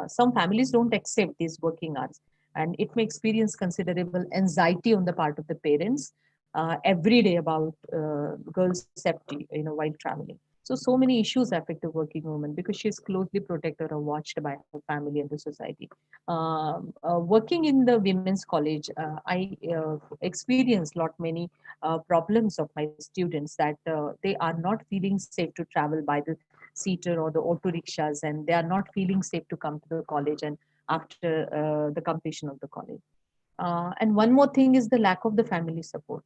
some families don't accept these working hours, and it may experience considerable anxiety on the part of the parents every day about girls' safety, while traveling. So many issues affect the working woman because she is closely protected or watched by her family and the society. Working in the women's college, I experienced many problems of my students, that they are not feeling safe to travel by the seater or the auto rickshaws, and they are not feeling safe to come to the college and after the completion of the college. And one more thing is the lack of the family support.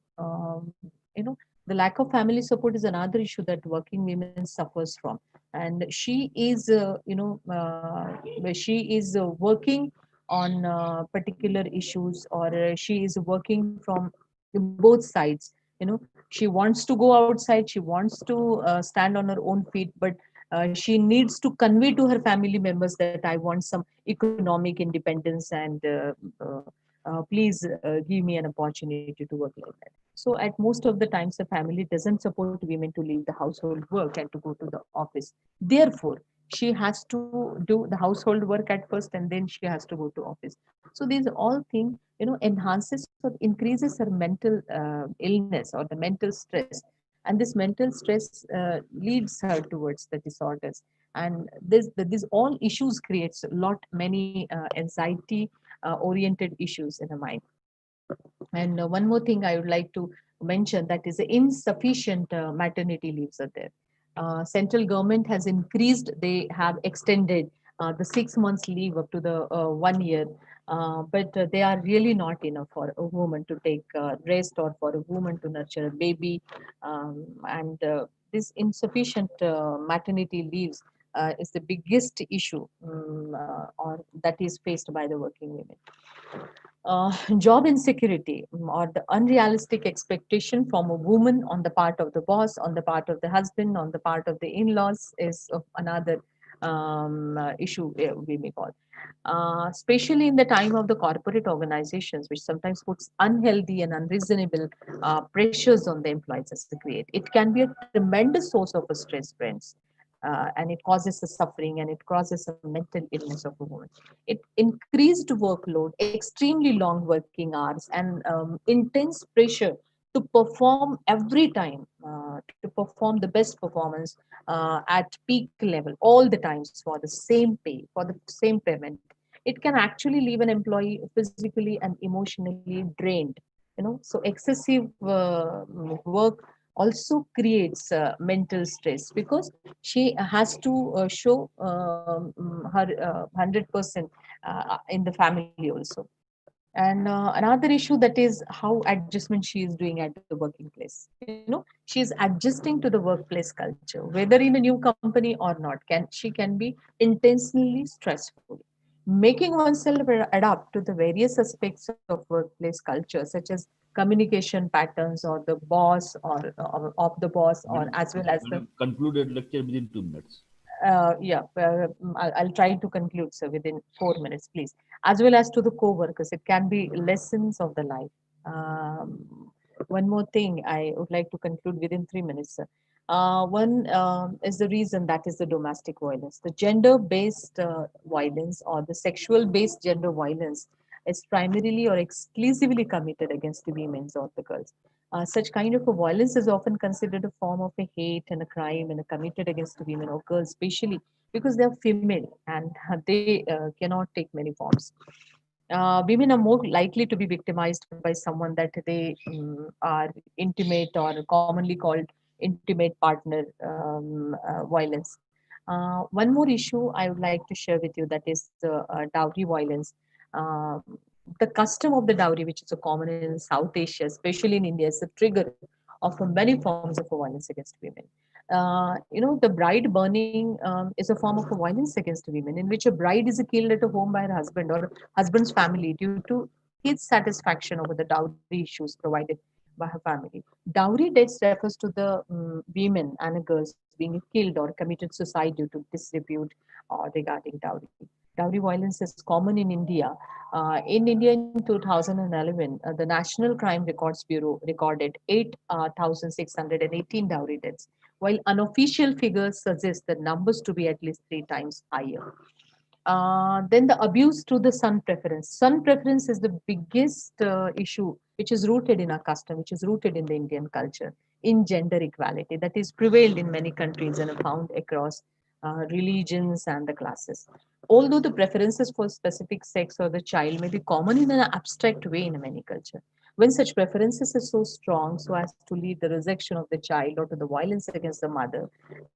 The lack of family support is another issue that working women suffers from, and she is working on particular issues, or she is working from both sides. She wants to go outside, she wants to stand on her own feet, but she needs to convey to her family members that I want some economic independence, and please give me an opportunity to work like that. So at most of the times, the family doesn't support women to leave the household work and to go to the office. Therefore, she has to do the household work at first, and then she has to go to office. So these all things, enhances or increases her mental illness or the mental stress. And this mental stress leads her towards the disorders. And these all issues creates many anxiety oriented issues in the mind. And one more thing I would like to mention, that is insufficient maternity leaves are there. Central government has increased, they have extended the 6 months leave up to the 1 year. but they are really not enough for a woman to take rest or for a woman to nurture a baby. And this insufficient maternity leaves is the biggest issue or that is faced by the working women. Job insecurity or the unrealistic expectation from a woman on the part of the boss, on the part of the husband, on the part of the in-laws is another issue we may call. Especially in the time of the corporate organizations, which sometimes puts unhealthy and unreasonable pressures on the employees as they create. It can be a tremendous source of a stress, friends. And it causes a suffering and it causes a mental illness of a woman. It increased workload, extremely long working hours, and intense pressure to perform every time, to perform the best performance at peak level all the times for the same pay, for the same payment. It can actually leave an employee physically and emotionally drained. So excessive work also creates mental stress because she has to show her 100% in the family also. And another issue that is how adjustment she is doing at the working place. She is adjusting to the workplace culture, whether in a new company or not. She can be intensely stressful, making oneself adapt to the various aspects of workplace culture, such as communication patterns or the boss or of the boss, or as well as the concluded lecture within 2 minutes. I'll try to conclude, sir, within 4 minutes, please. As well as to the co-workers, it can be lessons of the life. One more thing I would like to conclude within 3 minutes, sir. One is the reason, that is the domestic violence. The gender-based violence or the sexual-based gender violence is primarily or exclusively committed against the women or the girls. Such kind of a violence is often considered a form of a hate and a crime and committed against women or girls, especially because they are female and they cannot take many forms. Women are more likely to be victimized by someone that they are intimate or commonly called intimate partner violence. One more issue I would like to share with you, that is the dowry violence. Uh, the custom of the dowry, which is a common in South Asia, especially in India, is a trigger of many forms of violence against women. The bride burning is a form of a violence against women, in which a bride is killed at a home by her husband or husband's family due to his satisfaction over the dowry issues provided by her family. Dowry deaths refers to the women and girls being killed or committed suicide due to disrepute regarding dowry. Dowry violence is common in India. In India in 2011, the National Crime Records Bureau recorded 8,618 dowry deaths, while unofficial figures suggest the numbers to be at least 3 times higher. Then the abuse to the son preference. Son preference is the biggest issue, which is rooted in our custom, which is rooted in the Indian culture, in gender equality that is prevailed in many countries and found across religions and the classes. Although the preferences for specific sex or the child may be common in an abstract way in many cultures, when such preferences are so strong so as to lead the rejection of the child or to the violence against the mother,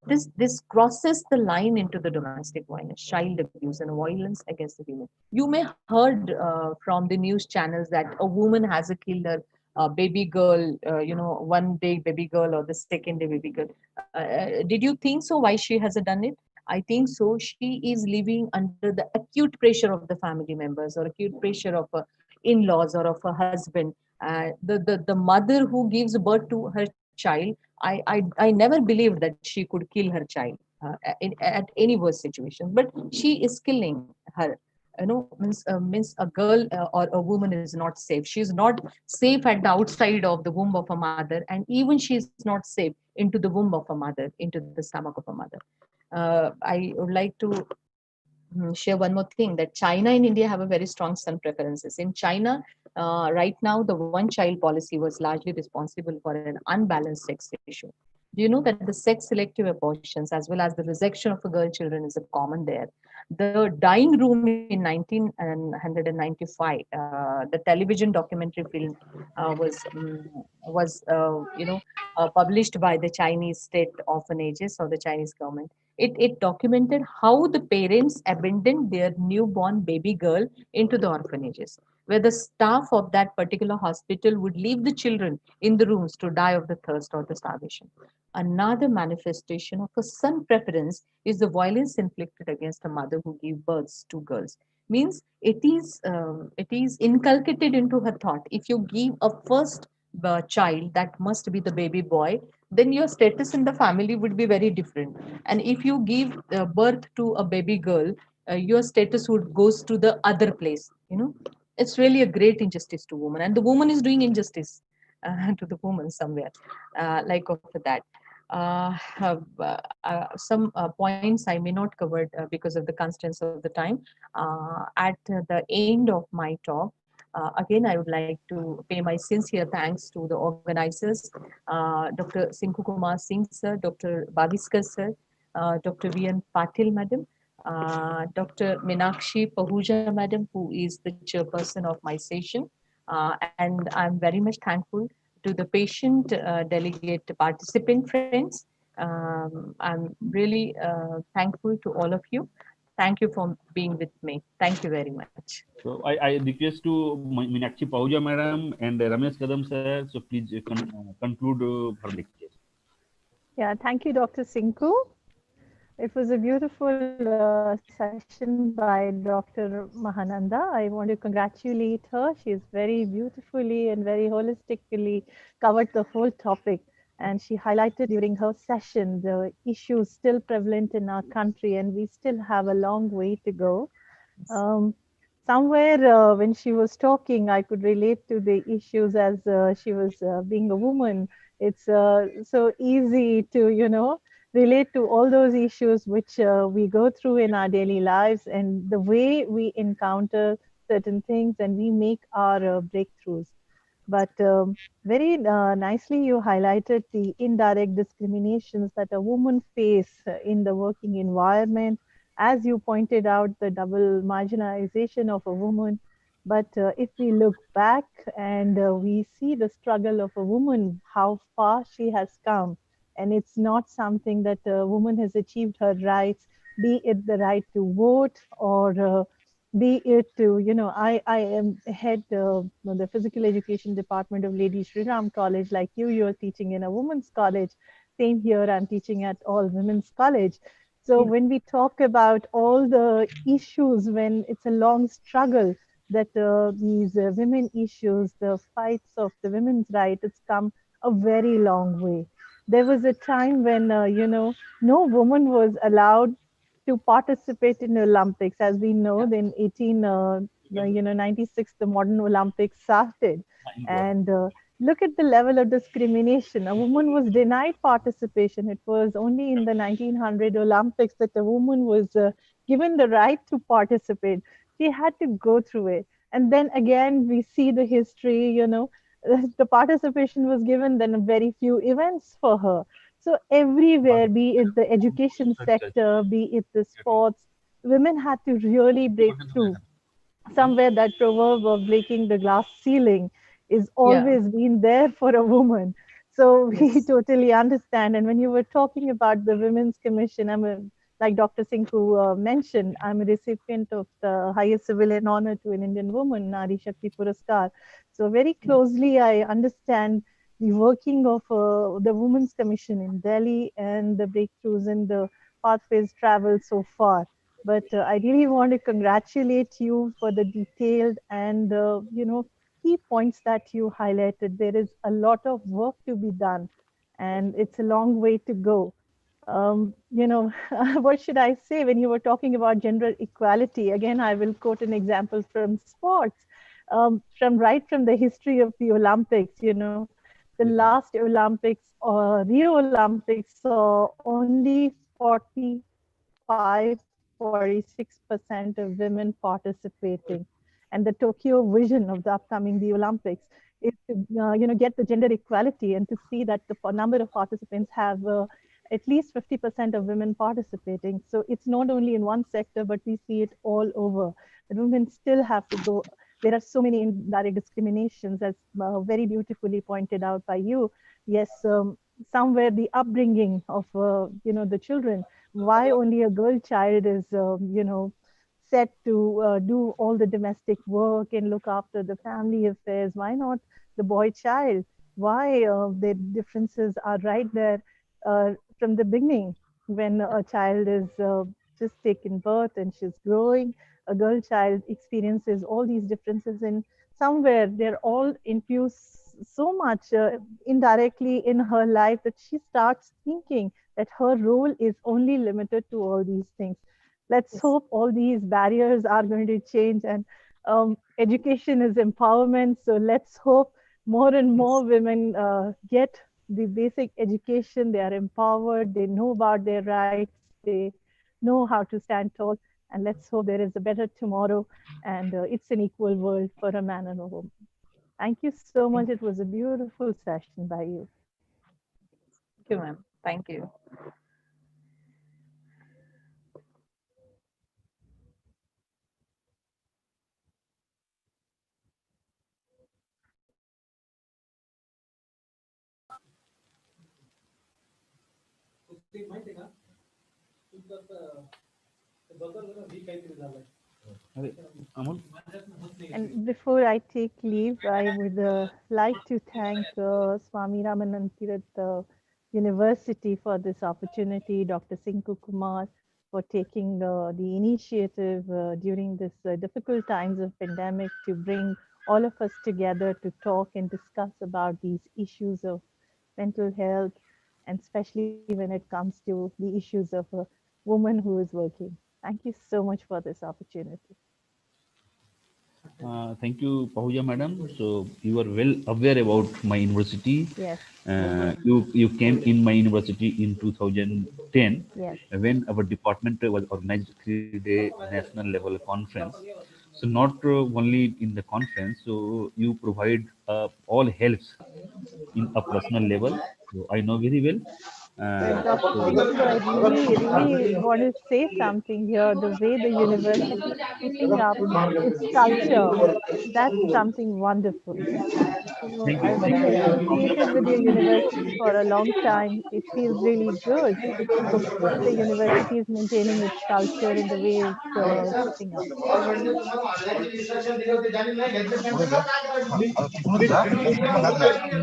this crosses the line into the domestic violence, child abuse, and violence against the women. You may heard from the news channels that a woman has killed her baby girl, one day baby girl or the second day baby girl. Did you think so? Why she has done it? I think so. She is living under the acute pressure of the family members or acute pressure of in-laws or of her husband. The mother who gives birth to her child, I never believed that she could kill her child at any worse situation, but she is killing her. Means a girl or a woman is not safe. She is not safe at the outside of the womb of a mother, and even she is not safe into the womb of a mother, into the stomach of a mother. I would like to share one more thing, that China and India have a very strong son preferences. In China, right now, the one-child policy was largely responsible for an unbalanced sex issue. Do you know that the sex-selective abortions, as well as the rejection of girl children, is a common there? The Dying Room in 1995, the television documentary film was published by the Chinese state orphanages or the Chinese government. It documented how the parents abandoned their newborn baby girl into the orphanages, where the staff of that particular hospital would leave the children in the rooms to die of the thirst or the starvation. Another manifestation of a son preference is the violence inflicted against a mother who gave birth to girls. Means it is inculcated into her thought. If you give a first child, that must be the baby boy, then your status in the family would be very different. And if you give birth to a baby girl, your status would goes to the other place. It's really a great injustice to woman, and the woman is doing injustice to the woman somewhere, like of that. Some points I may not cover because of the constraints of the time. At the end of my talk, again, I would like to pay my sincere thanks to the organizers, Dr. Sinku Kumar Singh sir, Dr. Baviskar sir, Dr. V.N. Patil madam, Dr. Minakshi Pahuja madam, who is the chairperson of my session. And I'm very much thankful to the patient delegate participant friends. I'm really thankful to all of you. Thank you for being with me. Thank you very much. So I request to Meenakshi Pahuja madam and Ramesh Kadam sir. So please conclude her lecture. Yeah, thank you, Dr. Sinku. It was a beautiful session by Dr. Mahananda. I want to congratulate her. She's very beautifully and very holistically covered the whole topic. And she highlighted during her session the issues still prevalent in our country, and we still have a long way to go. Somewhere when she was talking, I could relate to the issues as she was being a woman. It's so easy to, relate to all those issues which we go through in our daily lives, and the way we encounter certain things and we make our breakthroughs. But very nicely you highlighted the indirect discriminations that a woman face in the working environment. As you pointed out, the double marginalization of a woman. But if we look back and we see the struggle of a woman, how far she has come, and it's not something that a woman has achieved her rights, be it the right to vote or be it to, I am head the physical education department of Lady Shri Ram College. Like you're teaching in a women's college. Same here, I'm teaching at all women's college. So when we talk about all the issues, when it's a long struggle, that these women issues, the fights of the women's right, it's come a very long way. There was a time when, no woman was allowed to participate in Olympics. As we know, then 96, the modern Olympics started. And look at the level of discrimination. A woman was denied participation. It was only in the 1900 Olympics that a woman was given the right to participate. She had to go through it. And then again, we see the history, the participation was given, then very few events for her. So everywhere, be it the education sector, be it the sports, women had to really break through. Somewhere that proverb of breaking the glass ceiling is always been there for a woman. So we totally understand. And when you were talking about the Women's Commission, like Dr. Sinku mentioned, I'm a recipient of the highest civilian honor to an Indian woman, Nari Shakti Puraskar. So very closely, I understand the working of the Women's Commission in Delhi and the breakthroughs in the pathways traveled so far. But I really want to congratulate you for the detailed and, key points that you highlighted. There is a lot of work to be done, and it's a long way to go. What should I say when you were talking about gender equality? Again, I will quote an example from sports, from the history of the Olympics. The last Olympics, Rio Olympics, saw only 46% of women participating. And the Tokyo vision of the upcoming the Olympics is to get the gender equality and to see that the number of participants have at least 50% of women participating. So it's not only in one sector, but we see it all over. The women still have to go. There are so many indirect discriminations, as very beautifully pointed out by you. Yes, somewhere the upbringing of the children. Why only a girl child is set to do all the domestic work and look after the family affairs? Why not the boy child? Why the differences are right there from the beginning when a child is just taken birth and she's growing? A girl child experiences all these differences, and somewhere they're all infused so much indirectly in her life that she starts thinking that her role is only limited to all these things. Let's hope all these barriers are going to change, and education is empowerment. So let's hope more and more women get the basic education. They are empowered, they know about their rights, they know how to stand tall. And let's hope there is a better tomorrow, and it's an equal world for a man and a woman. Thank you so much. It was a beautiful session by you. Thank you, ma'am. Thank you. And before I take leave, I would like to thank Swami Ramanand Tirath University for this opportunity, Dr. Sinku Kumar for taking the initiative during this difficult times of pandemic to bring all of us together to talk and discuss about these issues of mental health, and especially when it comes to the issues of a woman who is working. Thank you so much for this opportunity. Thank you, Pahuja madam. So you are well aware about my university. Yes. You came in my university in 2010 Yes. when our department was organized 3-day national level conference. So not only in the conference, so you provide all helps in a personal level. So I know very well. But Dr. Sinku, I really want to say something here. The way the university is keeping up its culture, that's something wonderful. So Thank you. I've Thank been you. associated with your university for a long time. It feels really good the way the university is maintaining its culture and the way it's keeping up.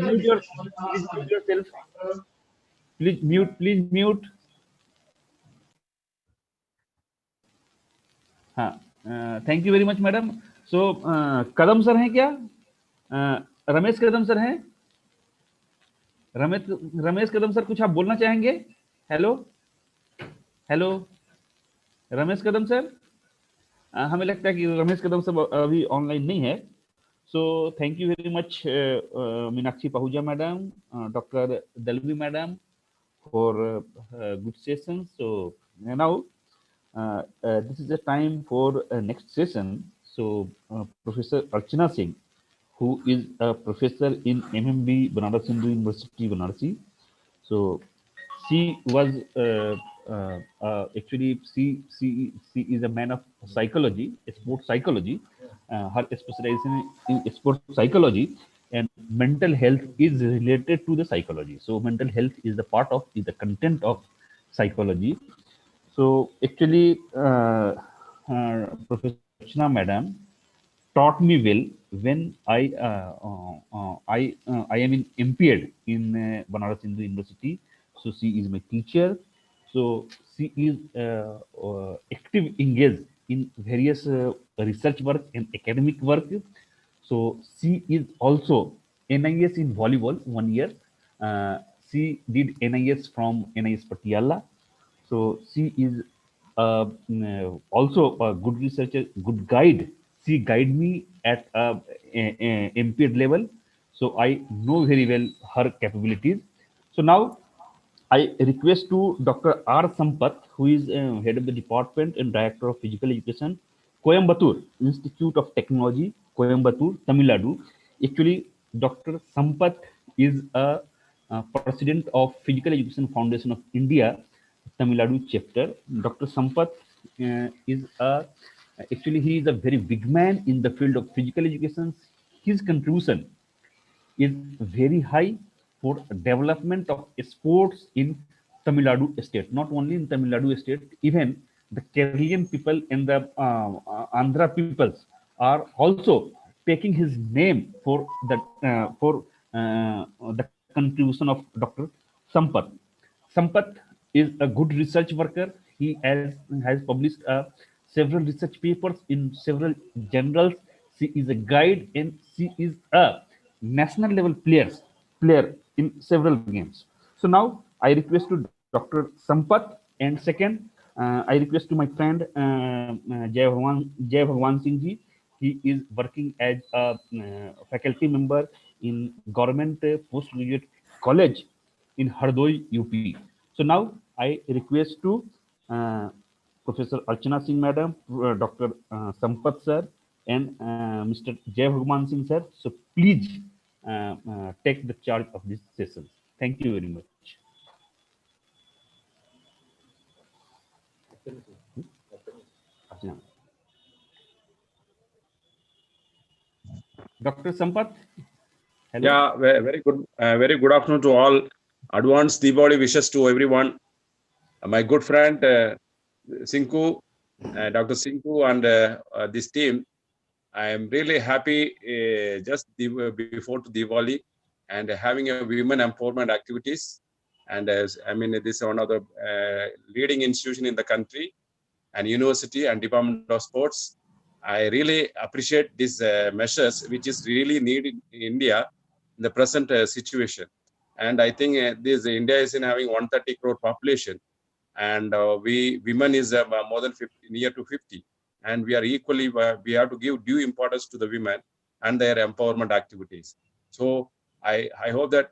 Mute your, please mute yourself. Please mute. Please mute. हाँ, thank you very much madam. So Kadam sir हैं क्या? Ramesh Kadam sir हैं? Ramesh Kadam sir कुछ आप बोलना चाहेंगे? Hello hello Ramesh Kadam sir. हमें लगता है कि रमेश कदम सर अभी ऑनलाइन नहीं है. So thank you very much Meenakshi Pahuja madam, doctor Dalvi madam for good session. So now this is the time for next session. So Professor Archana Singh, who is a professor in MMB Banaras Hindu University, Varanasi. So she was actually she is a man of psychology, sports psychology. Her specialization in sports psychology, and mental health is related to the psychology. So mental health is the content of psychology. So actually Professor Archana madam taught me well when I am in impaired in Banaras Hindu University. So she is my teacher. So she is active engaged in various research work and academic work. So she is also NIS in volleyball 1 year. She did NIS from NIS Patiala. So she is also a good researcher, good guide. She guide me at a impaired level, so I know very well her capabilities. So now I request to Dr. R. Sampath, who is head of the department and director of physical education, Coimbatore Institute of Technology, Coimbatore, Tamil Nadu. Actually, Dr. Sampath is a president of Physical Education Foundation of India, Tamil Nadu chapter. Dr. Sampath is actually he is a very big man in the field of physical education. His contribution is very high for development of sports in Tamil Nadu state. Not only in Tamil Nadu state, even the Keralian people and the Andhra peoples are also taking his name for the contribution of Dr. Sampath. Sampath is a good research worker. He has published several research papers in several journals. She is a guide and she is a national level player in several games. So now I request to Dr. Sampath, and second, I request to my friend Jai Bhagwan Singh ji. He is working as a faculty member in government postgraduate college in Hardoi, UP. So now I request to Professor Archana Singh Madam, Dr. Sampath sir, and Mr. Jai Bhagwan Singh sir. So please take the charge of this session. Thank you very much. Dr. Sampath. Hello. Yeah, very good. Very good afternoon to all. Advanced Diwali wishes to everyone. My good friend Sinku, Dr. Sinku, and this team. I am really happy just before to Diwali and having a women empowerment activities. And I mean, this is one of the leading institution in the country and university and Department of Sports. I really appreciate these measures, which is really needed in India in the present situation. And I think this India is in having 130 crore population, and we women is more than 50, near to 50, and we are equally we have to give due importance to the women and their empowerment activities. So I hope that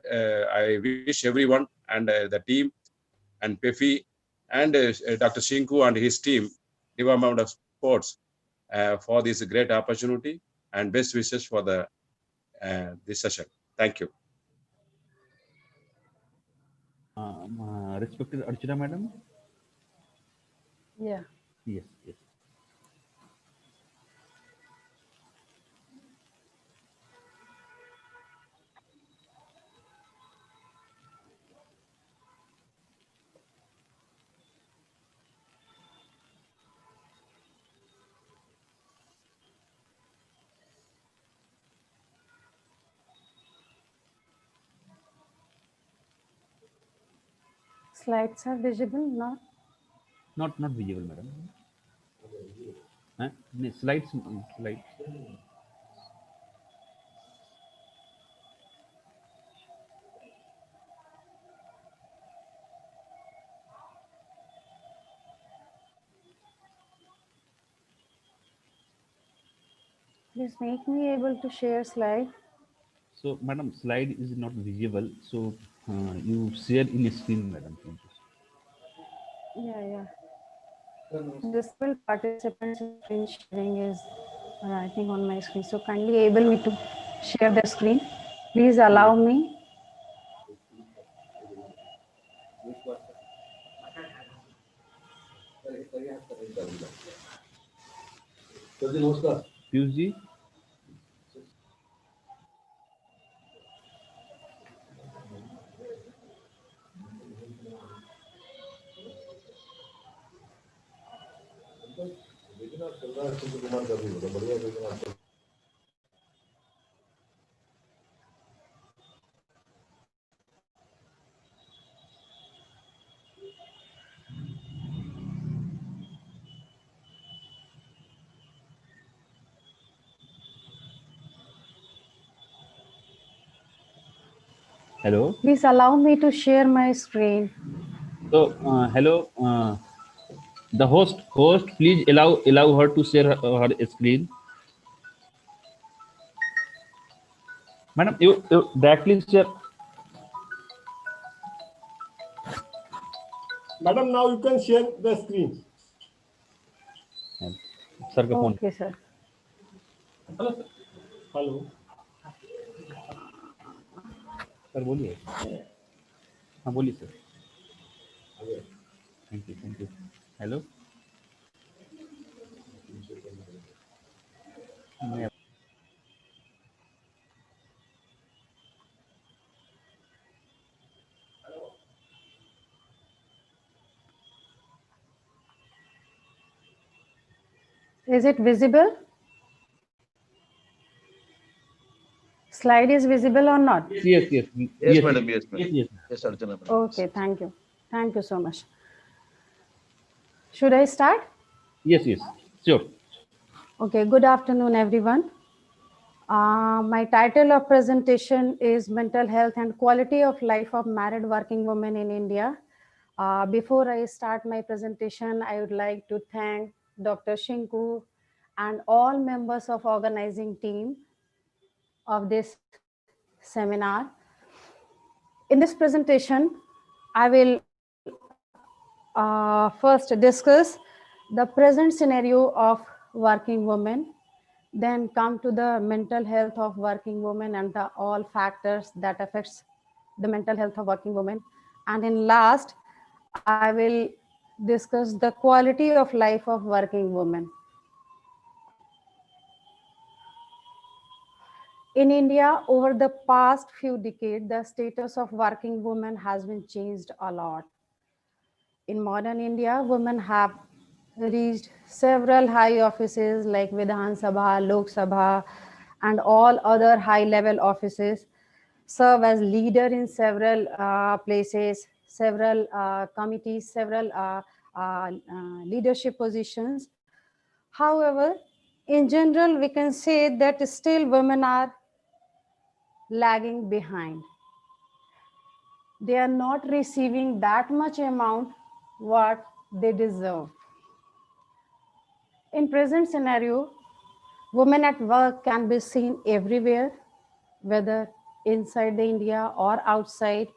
I wish everyone and the team and PEFI and Dr. Shinku and his team, Department of Sports, for this great opportunity, and best wishes for the this session. Thank you. Respected Archana Madam. Yeah. Yes, yes. Slides are visible now. Not visible, madam. Slides. Please make me able to share slide. So, madam, slide is not visible. So, you share in screen, madam. Yeah. Visible participants screen sharing is I think on my screen. So kindly able me to share the screen. Please allow me. Piyush ji. Hello. Please allow me to share my screen. So, hello. The host, please allow her to share her screen. Madam, you directly share. Madam, now you can share the screen. Sir का phone. Okay, sir. Hello. Sir बोलिए. हाँ बोलिए sir. Thank you. Hello. Is it visible? Slide is visible or not? Yes, yes. Yes, madam. Yes, madam. Yes. Yes, Archana, madam. Okay, thank you. Thank you so much. Should I start? Yes, yes. Sure. Okay, good afternoon, everyone. My title of presentation is Mental Health and Quality of Life of Married Working Women in India. Before I start my presentation, I would like to thank Dr. Shinku and all members of organizing team of this seminar. In this presentation, I will first discuss the present scenario of working women, then come to the mental health of working women and the all factors that affects the mental health of working women. And in last, I will discuss the quality of life of working women. In India, over the past few decades, the status of working women has been changed a lot. In modern India, women have reached several high offices like Vidhan Sabha, Lok Sabha, and all other high-level offices, serve as leader in several places, several committees, several leadership positions. However, in general, we can say that still women are lagging behind. They are not receiving that much amount what they deserve. In present scenario, women at work can be seen everywhere, whether inside the India or outside.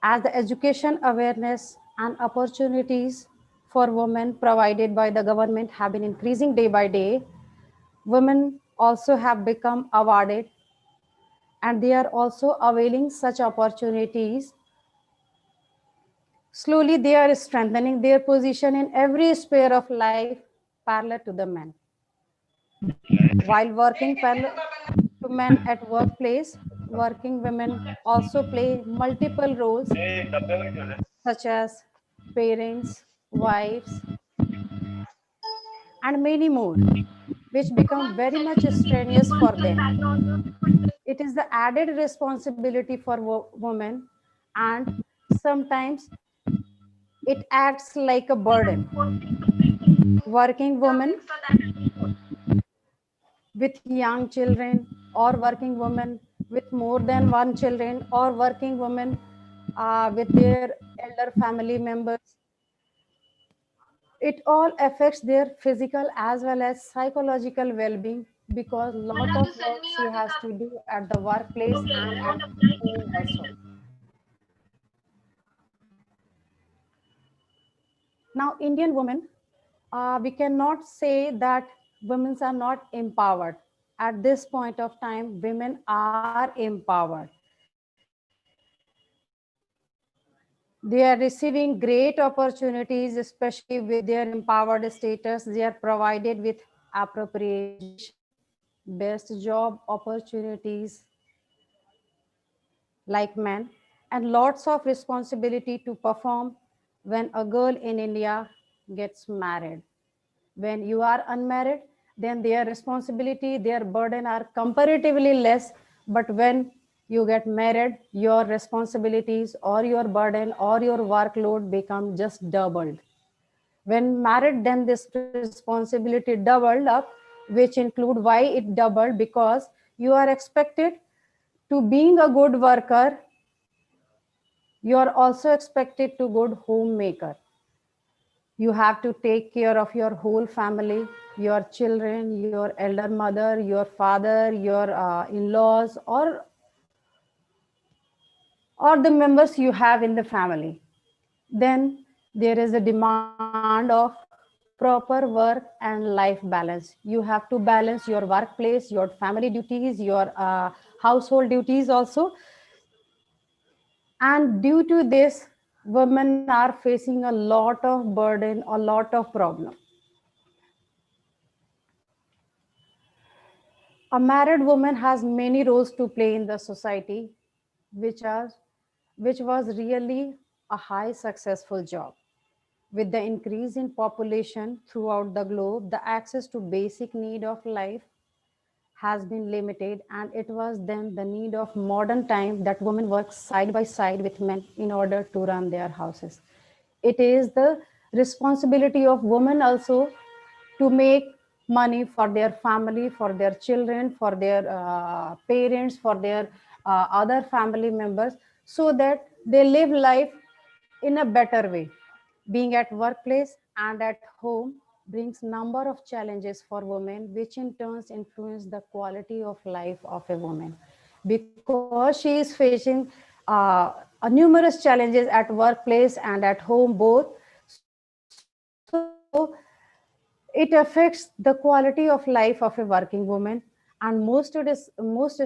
As the education awareness and opportunities for women provided by the government have been increasing day by day, women also have become awarded and they are also availing such opportunities. Slowly, they are strengthening their position in every sphere of life parallel to the men. While working parallel to men at workplace, working women also play multiple roles such as parents, wives, and many more, which become very much strenuous for them. It is the added responsibility for women, and sometimes it acts like a burden. Working women with young children, or working women with more than one children, or working women with their elder family members, it all affects their physical as well as psychological well-being, because a lot of work she has to do at the workplace and at home also. Now, Indian women, we cannot say that women are not empowered. At this point of time, women are empowered. They are receiving great opportunities, especially with their empowered status. They are provided with appropriate education, best job opportunities like men, and lots of responsibility to perform when a girl in India gets married. When you are unmarried, then their responsibility, their burden are comparatively less. But when you get married, your responsibilities or your burden or your workload become just doubled. When married, then this responsibility doubled up, which include why it doubled, because you are expected to being a good worker. You are also expected to good homemaker. You have to take care of your whole family, your children, your elder mother, your father, your in-laws, or the members you have in the family. Then there is a demand of proper work and life balance. You have to balance your workplace, your family duties, your household duties also. And due to this, women are facing a lot of burden, a lot of problem. A married woman has many roles to play in the society, which was really a high successful job. With the increase in population throughout the globe, the access to basic need of life has been limited, and it was then the need of modern time that women work side by side with men in order to run their houses. It is the responsibility of women also to make money for their family, for their children, for their parents, for their other family members, so that they live life in a better way. Being at workplace and at home brings number of challenges for women, which in turns influence the quality of life of a woman. Because she is facing numerous challenges at workplace and at home both, so it affects the quality of life of a working woman. And most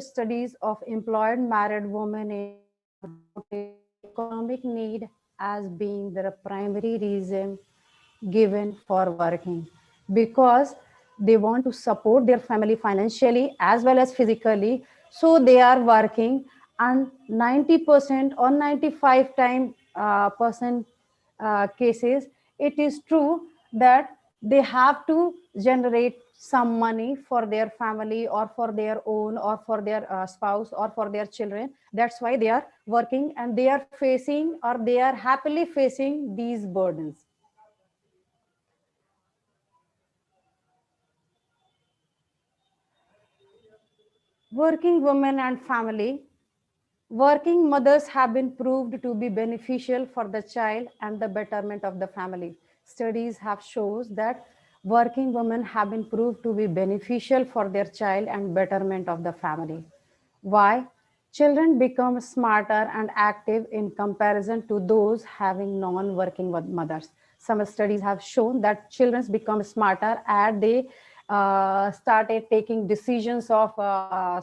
studies of employed married women in economic need as being the primary reason given for working, because they want to support their family financially as well as physically, so they are working. And 90% or 95 percent cases, it is true that they have to generate some money for their family or for their own or for their spouse or for their children. That's why they are working, and they are facing, or they are happily facing, these burdens. Working women and family. Working mothers have been proved to be beneficial for the child and the betterment of the family. Studies have shown that working women have been proved to be beneficial for their child and betterment of the family. Why? Children become smarter and active in comparison to those having non-working mothers. Some studies have shown that children become smarter as they started taking decisions of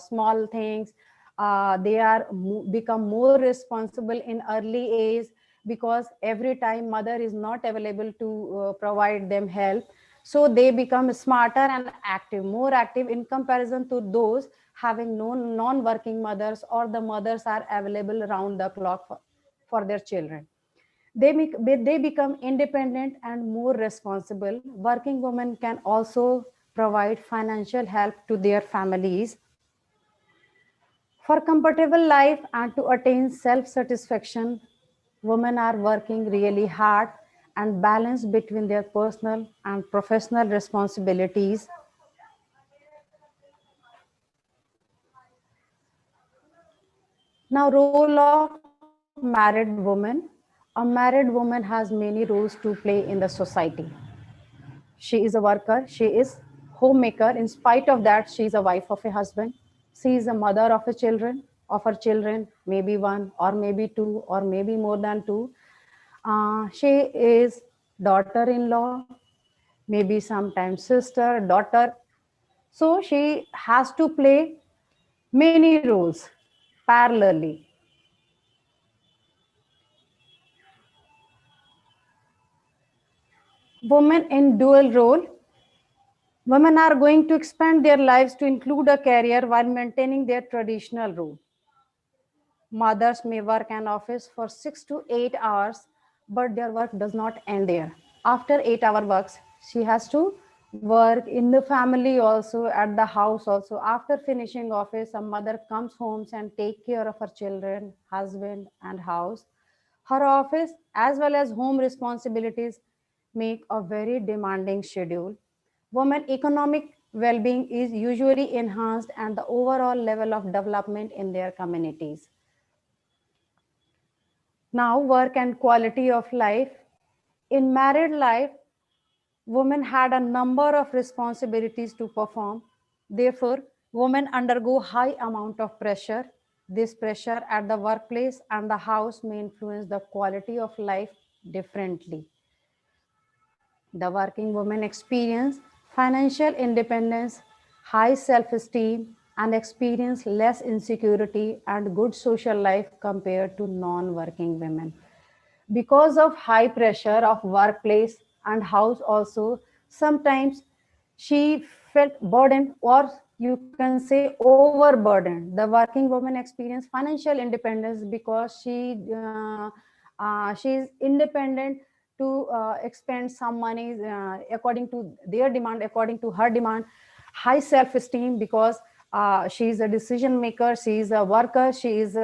small things. They are become more responsible in early age, because every time mother is not available to provide them help. So they become smarter and active, more active in comparison to those having no non-working mothers, or the mothers are available around the clock for their children. They become independent and more responsible. Working women can also provide financial help to their families. For comfortable life and to attain self-satisfaction, women are working really hard and balance between their personal and professional responsibilities. Now, role of married woman. A married woman has many roles to play in the society. She is a worker, she is homemaker. In spite of that, she is a wife of a husband. She is a mother of her children, maybe one or maybe two or maybe more than two. She is daughter-in-law, maybe sometimes sister, daughter. So she has to play many roles parallelly. Women in dual role. Women are going to expand their lives to include a career while maintaining their traditional role. Mothers may work in office for 6 to 8 hours, but their work does not end there. After 8-hour works, she has to work in the family also, at the house also. After finishing office, a mother comes home and take care of her children, husband, and house. Her office as well as home responsibilities make a very demanding schedule. Women economic well-being is usually enhanced and the overall level of development in their communities. Now, work and quality of life. In married life, women had a number of responsibilities to perform. Therefore, women undergo high amount of pressure. This pressure at the workplace and the house may influence the quality of life differently. The working women experience financial independence, high self-esteem, and experience less insecurity and good social life compared to non-working women. Because of high pressure of workplace and house also, sometimes she felt burdened, or you can say overburdened. The working woman experience financial independence because she is independent to expend some money according to their demand, according to her demand. High self-esteem because she is a decision maker, she is a worker, she is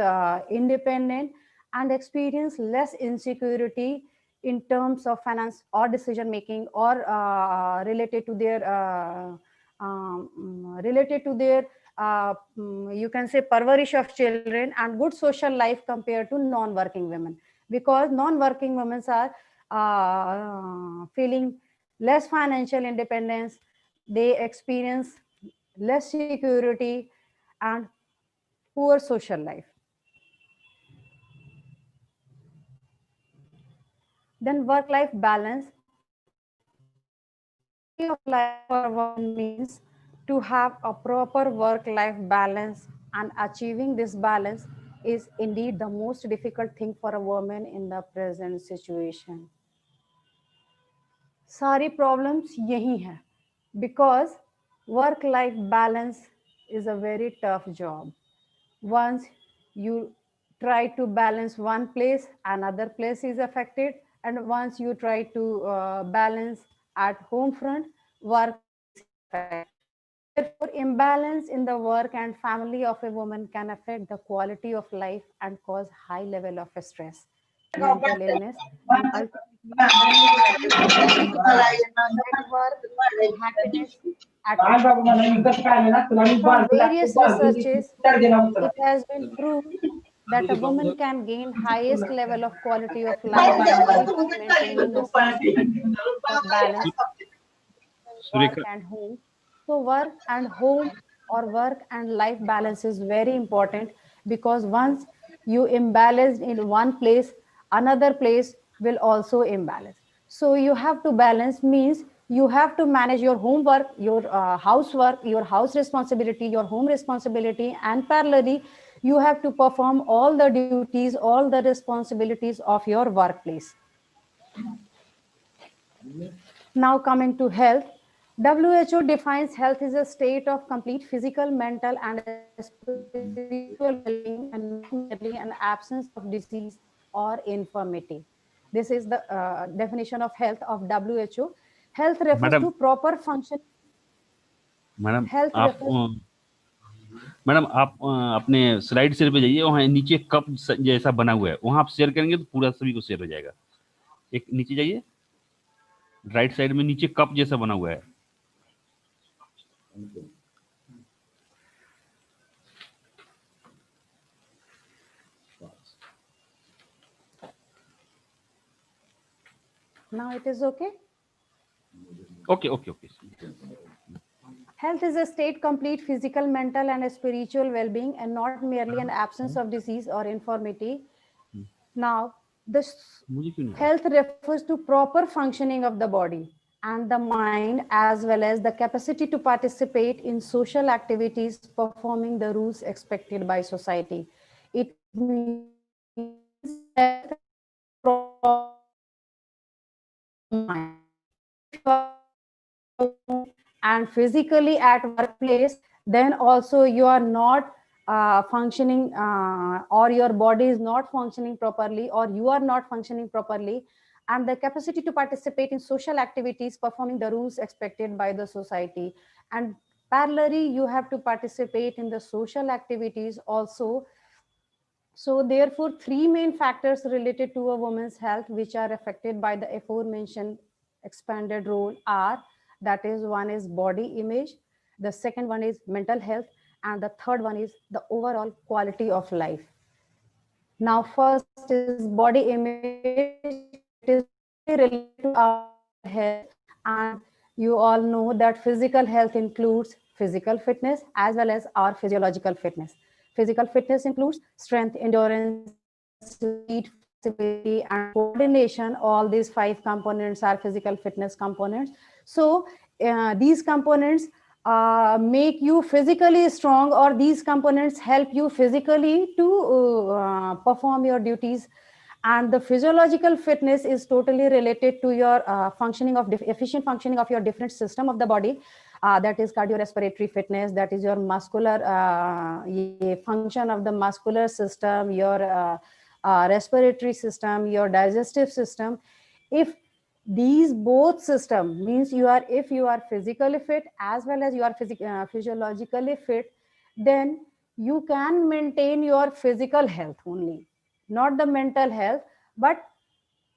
independent, and experience less insecurity in terms of finance or decision making, or related to their you can say parvarish of children and good social life compared to non-working women, because non-working women are feeling less financial independence, they experience less security and poor social life. Then work-life balance. Of life for one means to have a proper work-life balance, and achieving this balance is indeed the most difficult thing for a woman in the present situation. सारी problems यही हैं, because work-life balance is a very tough job. Once you try to balance one place, another place is affected, and once you try to balance at home front, work is affected. Therefore, imbalance in the work and family of a woman can affect the quality of life and cause high level of stress, mental illness, and happiness at home. From various researches, it has been proved that a woman can gain highest level of quality of life by maintaining a balance work and home. So work and home or work and life balance is very important, because once you imbalance in one place, another place will also imbalance. So you have to balance means you have to manage your homework, your housework, your house responsibility, your home responsibility, and parallelly you have to perform all the duties, all the responsibilities of your workplace. Now coming to health, WHO defines health as a state of complete physical, mental, and spiritual well-being, and not merely an absence of disease or infirmity. This is the definition of health of WHO. Health refers to proper function. Madam Health आप refers. Madam आप अपने slide share पे जाइए, वहाँ नीचे cup जैसा बना हुआ है, वहाँ आप शेयर करेंगे तो पूरा सभी को शेयर हो जाएगा. एक नीचे जाइए, राइट साइड में नीचे कप जैसा बना हुआ है. Now it is okay? Okay. Health is a state complete physical, mental, and spiritual well-being, and not merely an absence of disease or infirmity. Now, this health refers to proper functioning of the body and the mind, as well as the capacity to participate in social activities, performing the rules expected by society. It means and physically at workplace, then also you are not functioning, or your body is not functioning properly, or you are not functioning properly, and the capacity to participate in social activities, performing the rules expected by the society. And parallelly, you have to participate in the social activities also. So therefore, three main factors related to a woman's health which are affected by the aforementioned expanded role are, that is, one is body image, the second one is mental health, and the third one is the overall quality of life. Now, first is body image. It is related to our health, and you all know that physical health includes physical fitness as well as our physiological fitness. Physical fitness includes strength, endurance, speed, flexibility, and coordination. All these 5 components are physical fitness components. So these components make you physically strong, or these components help you physically to perform your duties. And the physiological fitness is totally related to your functioning of efficient functioning of your different system of the body. That is cardiorespiratory fitness, that is your muscular function of the muscular system, your respiratory system, your digestive system. If These both system means if you are physically fit as well as you are physiologically fit, then you can maintain your physical health only, not the mental health. But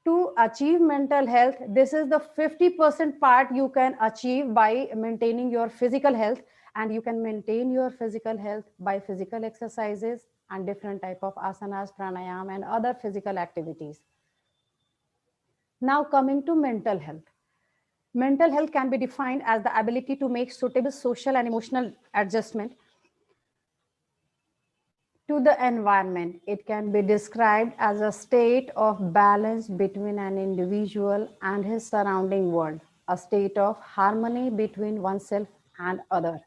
to achieve mental health, this is the 50% part you can achieve by maintaining your physical health. And you can maintain your physical health by physical exercises and different type of asanas, pranayam, and other physical activities. Now coming to mental health. Mental health can be defined as the ability to make suitable social and emotional adjustment to the environment. It can be described as a state of balance between an individual and his surrounding world, a state of harmony between oneself and other.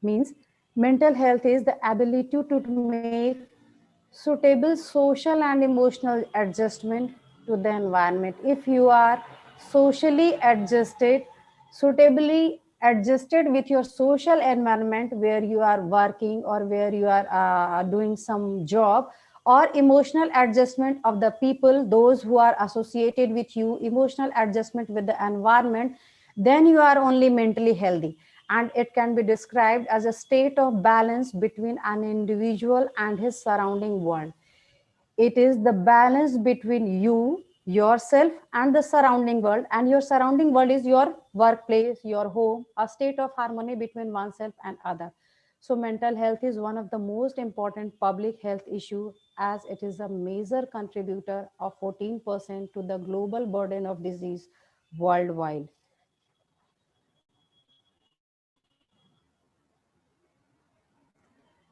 Means mental health is the ability to make suitable social and emotional adjustment to the environment. If you are socially adjusted, suitably adjusted with your social environment where you are working or where you are doing some job, or emotional adjustment of the people, those who are associated with you, emotional adjustment with the environment, then you are only mentally healthy. And it can be described as a state of balance between an individual and his surrounding world. It is the balance between you, yourself, and the surrounding world. And your surrounding world is your workplace, your home, a state of harmony between oneself and other. So mental health is one of the most important public health issue, as it is a major contributor of 14% to the global burden of disease worldwide.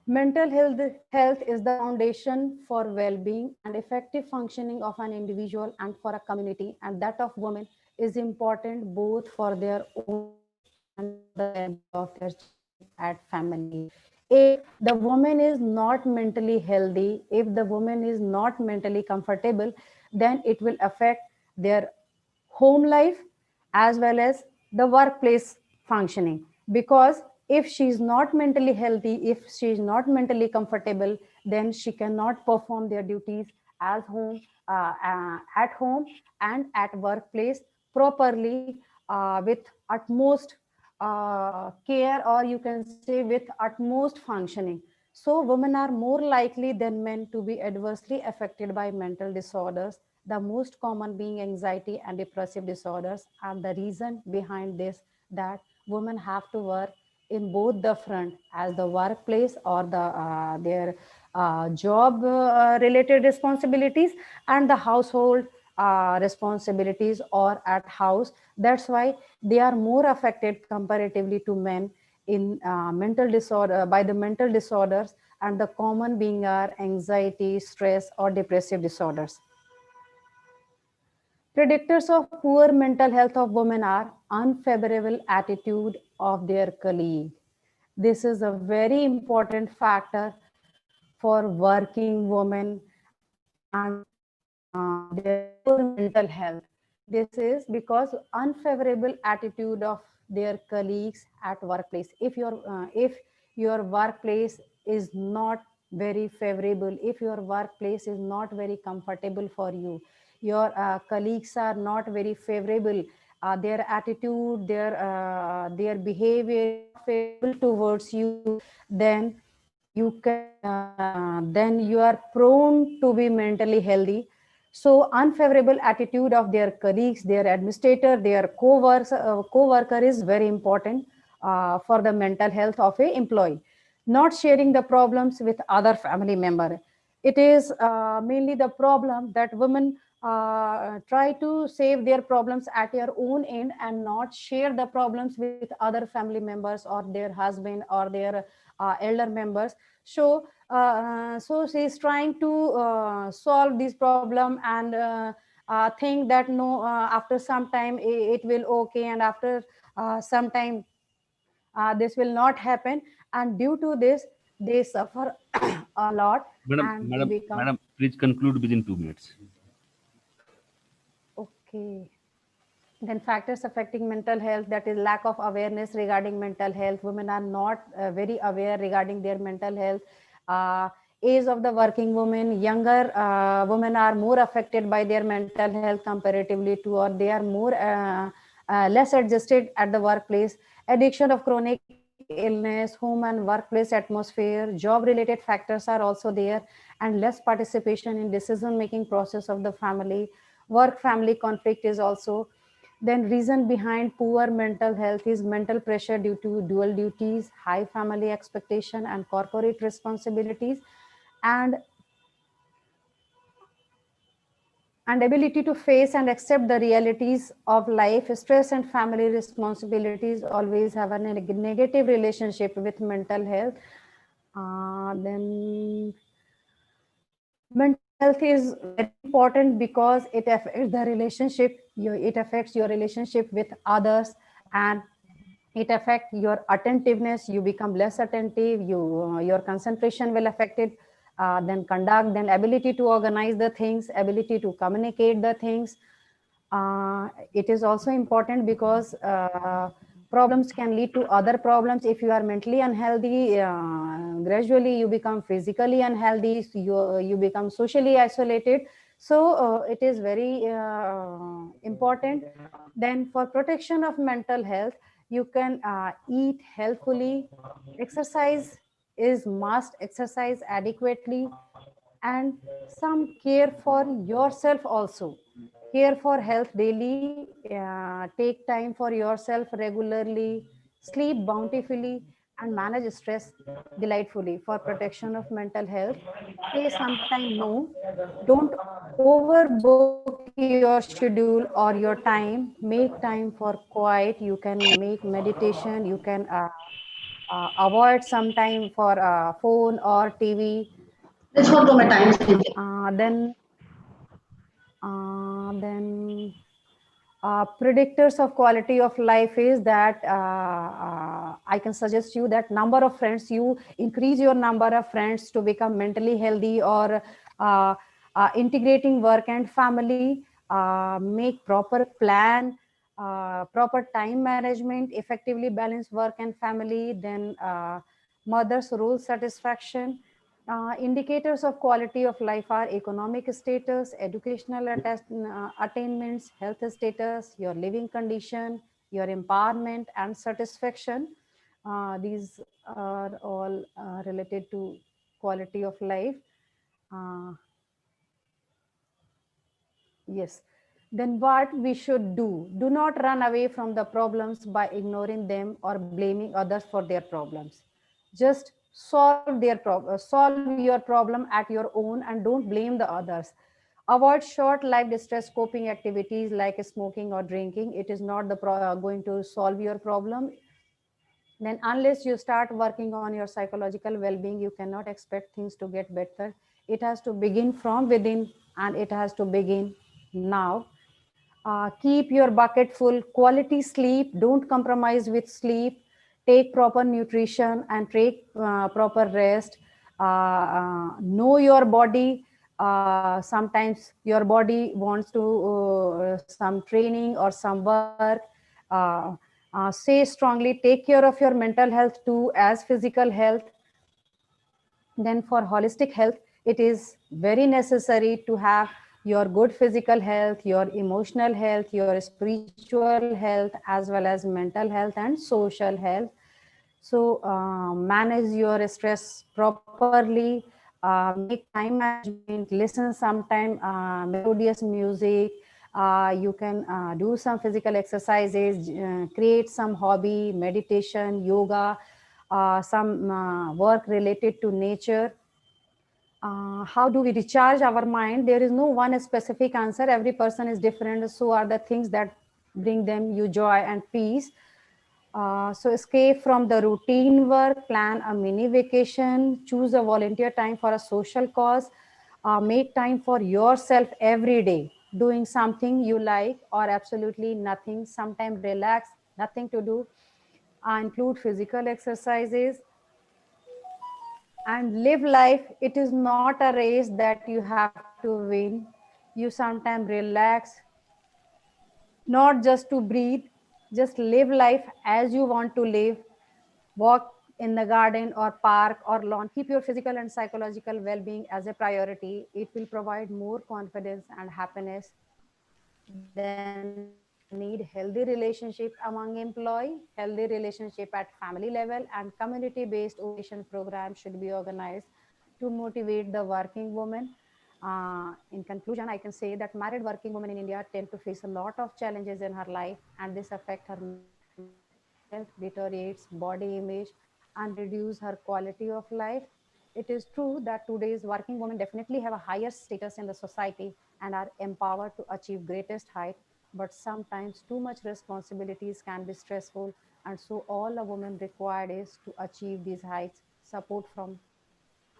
Mental health is the foundation for well-being and effective functioning of an individual and for a community, and that of women is important both for their own and the well-being of their at family. If the woman is not mentally healthy, if the woman is not mentally comfortable, then it will affect their home life as well as the workplace functioning. Because if she is not mentally healthy, if she is not mentally comfortable, then she cannot perform their duties as at home and at workplace properly, with utmost care, or you can say with utmost functioning. So women are more likely than men to be adversely affected by mental disorders, the most common being anxiety and depressive disorders. And the reason behind this, that women have to work in both the front, as the workplace or their job related responsibilities, and the household responsibilities or at house. That's why they are more affected comparatively to men in mental disorder, by the mental disorders, and the common being are anxiety, stress, or depressive disorders. Predictors of poor mental health of women are unfavorable attitude of their colleague. This is a very important factor for working women and their poor mental health. This is because unfavorable attitude of their colleagues at workplace. If your workplace is not very favorable, if your workplace is not very comfortable for you, your colleagues are not very favorable, their attitude, their behavior favorable towards you, then then you are prone to be mentally healthy. So unfavorable attitude of their colleagues, their administrator, their co-worker is very important for the mental health of a employee. Not sharing the problems with other family member. It is mainly the problem that women try to save their problems at their own end and not share the problems with other family members or their husband or their elder members. So she's trying to solve this problem and think that no, after some time it will okay, and after some time this will not happen, and due to this they suffer a lot. And they become Madam, please conclude within 2 minutes. okay. Then factors affecting mental health, that is lack of awareness regarding mental health. Women are not very aware regarding their mental health. age of the working women, younger women are more affected by their mental health comparatively to, or they are more less adjusted at the workplace. Addiction of chronic illness, home and workplace atmosphere, job related factors are also there, and less participation in decision making process of the family. Work family conflict is also. Then reason behind poor mental health is mental pressure due to dual duties, high family expectation and corporate responsibilities, and ability to face and accept the realities of life. Stress and family responsibilities always have a negative relationship with mental health. Then mental health is very important because it affects the relationship, it affects your relationship with others, and it affects your attentiveness. You become less attentive, your concentration will affect it. Then conduct, then ability to organize the things, ability to communicate the things. It is also important because problems can lead to other problems. If you are mentally unhealthy, gradually you become physically unhealthy, so you become socially isolated. So it is very important. Then for protection of mental health, you can eat healthfully, exercise is must, exercise adequately, and some care for yourself also. Care for health daily, take time for yourself regularly, sleep bountifully, and manage stress delightfully. For protection of mental health, say sometime no. Don't overbook your schedule or your time. Make time for quiet. You can make meditation. You can avoid some time for phone or TV. Then predictors of quality of life is that I can suggest you that number of friends, you increase your number of friends to become mentally healthy, or integrating work and family, make proper plan, proper time management, effectively balance work and family. Then mother's role satisfaction. Indicators of quality of life are economic status, educational attainments, health status, your living condition, your empowerment and satisfaction. These are all related to quality of life. Yes. Then what we should do? Do not run away from the problems by ignoring them or blaming others for their problems. Just solve your problem at your own and don't blame the others. Avoid short-lived distress coping activities like smoking or drinking. It is not going to solve your problem. Then unless you start working on your psychological well-being, you cannot expect things to get better. It has to begin from within, and it has to begin now. Keep your bucket full. Quality sleep. Don't compromise with sleep. Take proper nutrition and take proper rest. Know your body. Sometimes your body wants to some training or some work. Say strongly, take care of your mental health too as physical health. Then for holistic health, it is very necessary to have your good physical health, your emotional health, your spiritual health, as well as mental health and social health. So manage your stress properly, make time management, listen sometime melodious music. You can do some physical exercises, create some hobby, meditation, yoga, some work related to nature. How do we recharge our mind? There is no one specific answer. Every person is different. So are the things that bring them you joy and peace. So escape from the routine work, plan a mini vacation, choose a volunteer time for a social cause, make time for yourself every day, doing something you like or absolutely nothing, sometimes relax, nothing to do, include physical exercises, and live life. It is not a race that you have to win. You sometimes relax, not just to breathe, just live life as you want to live. Walk in the garden or park or lawn. Keep your physical and psychological well-being as a priority. It will provide more confidence and happiness. Then need healthy relationship among employee, healthy relationship at family level, and community-based orientation program should be organized to motivate the working woman. In conclusion, I can say that married working women in India tend to face a lot of challenges in her life, and this affect her health, deteriorates body image, and reduce her quality of life. It is true that today's working women definitely have a higher status in the society and are empowered to achieve greatest height, but sometimes too much responsibilities can be stressful, and so all a woman required is to achieve these heights, support from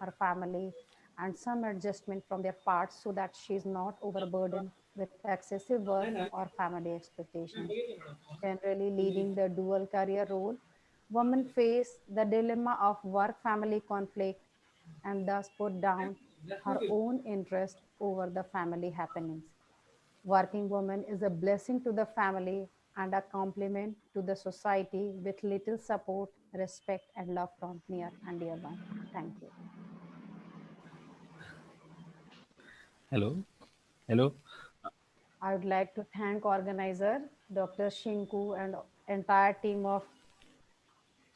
her family, and some adjustment from their parts so that she is not overburdened with excessive work or family expectations. Generally, leading the dual career role, women face the dilemma of work-family conflict and thus put down her own interest over the family happenings. Working woman is a blessing to the family and a compliment to the society with little support, respect, and love from near and dear one. Thank you. Hello. I would like to thank organizer, Dr. Shinku, and entire team of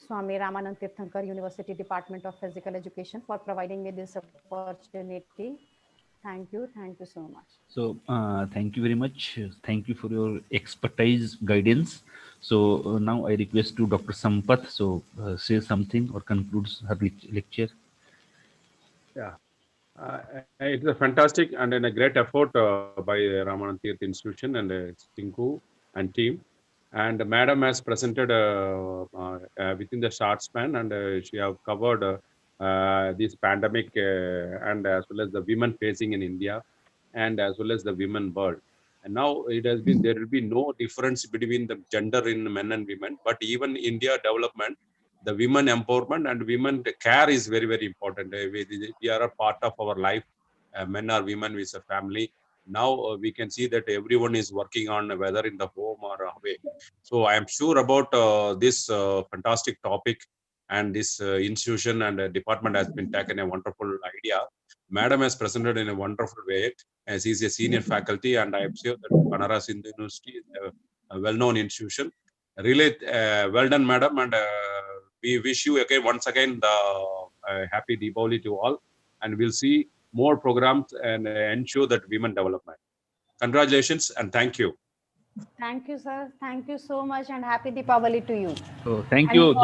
Swami Ramanand Tirthankar University Department of Physical Education for providing me this opportunity. Thank you so much. So thank you very much. Thank you for your expertise guidance. So now I request to Dr. Sampath, so say something or concludes her lecture. Yeah. It's a fantastic and a great effort by Ramanand Tirth Institution and Sinku and team. And Madam has presented within the short span, and she have covered this pandemic and as well as the women facing in India, and as well as the women world. And now it has been, there will be no difference between the gender in men and women, but even India development, the women empowerment and women care is very, very important. We are a part of our life. Men or women with a family. Now we can see that everyone is working on whether in the home or away. So I am sure about this fantastic topic, and this institution and department has been taken a wonderful idea. Madam has presented in a wonderful way, as he is a senior faculty, and I am sure that Banaras Hindu University is a well-known institution. Really well done, Madam, and we wish you again, once again, the happy Deepavali to all, and we'll see more programs and ensure that women development. Congratulations and thank you. Thank you, sir. Thank you so much and happy Deepavali to you. So thank you.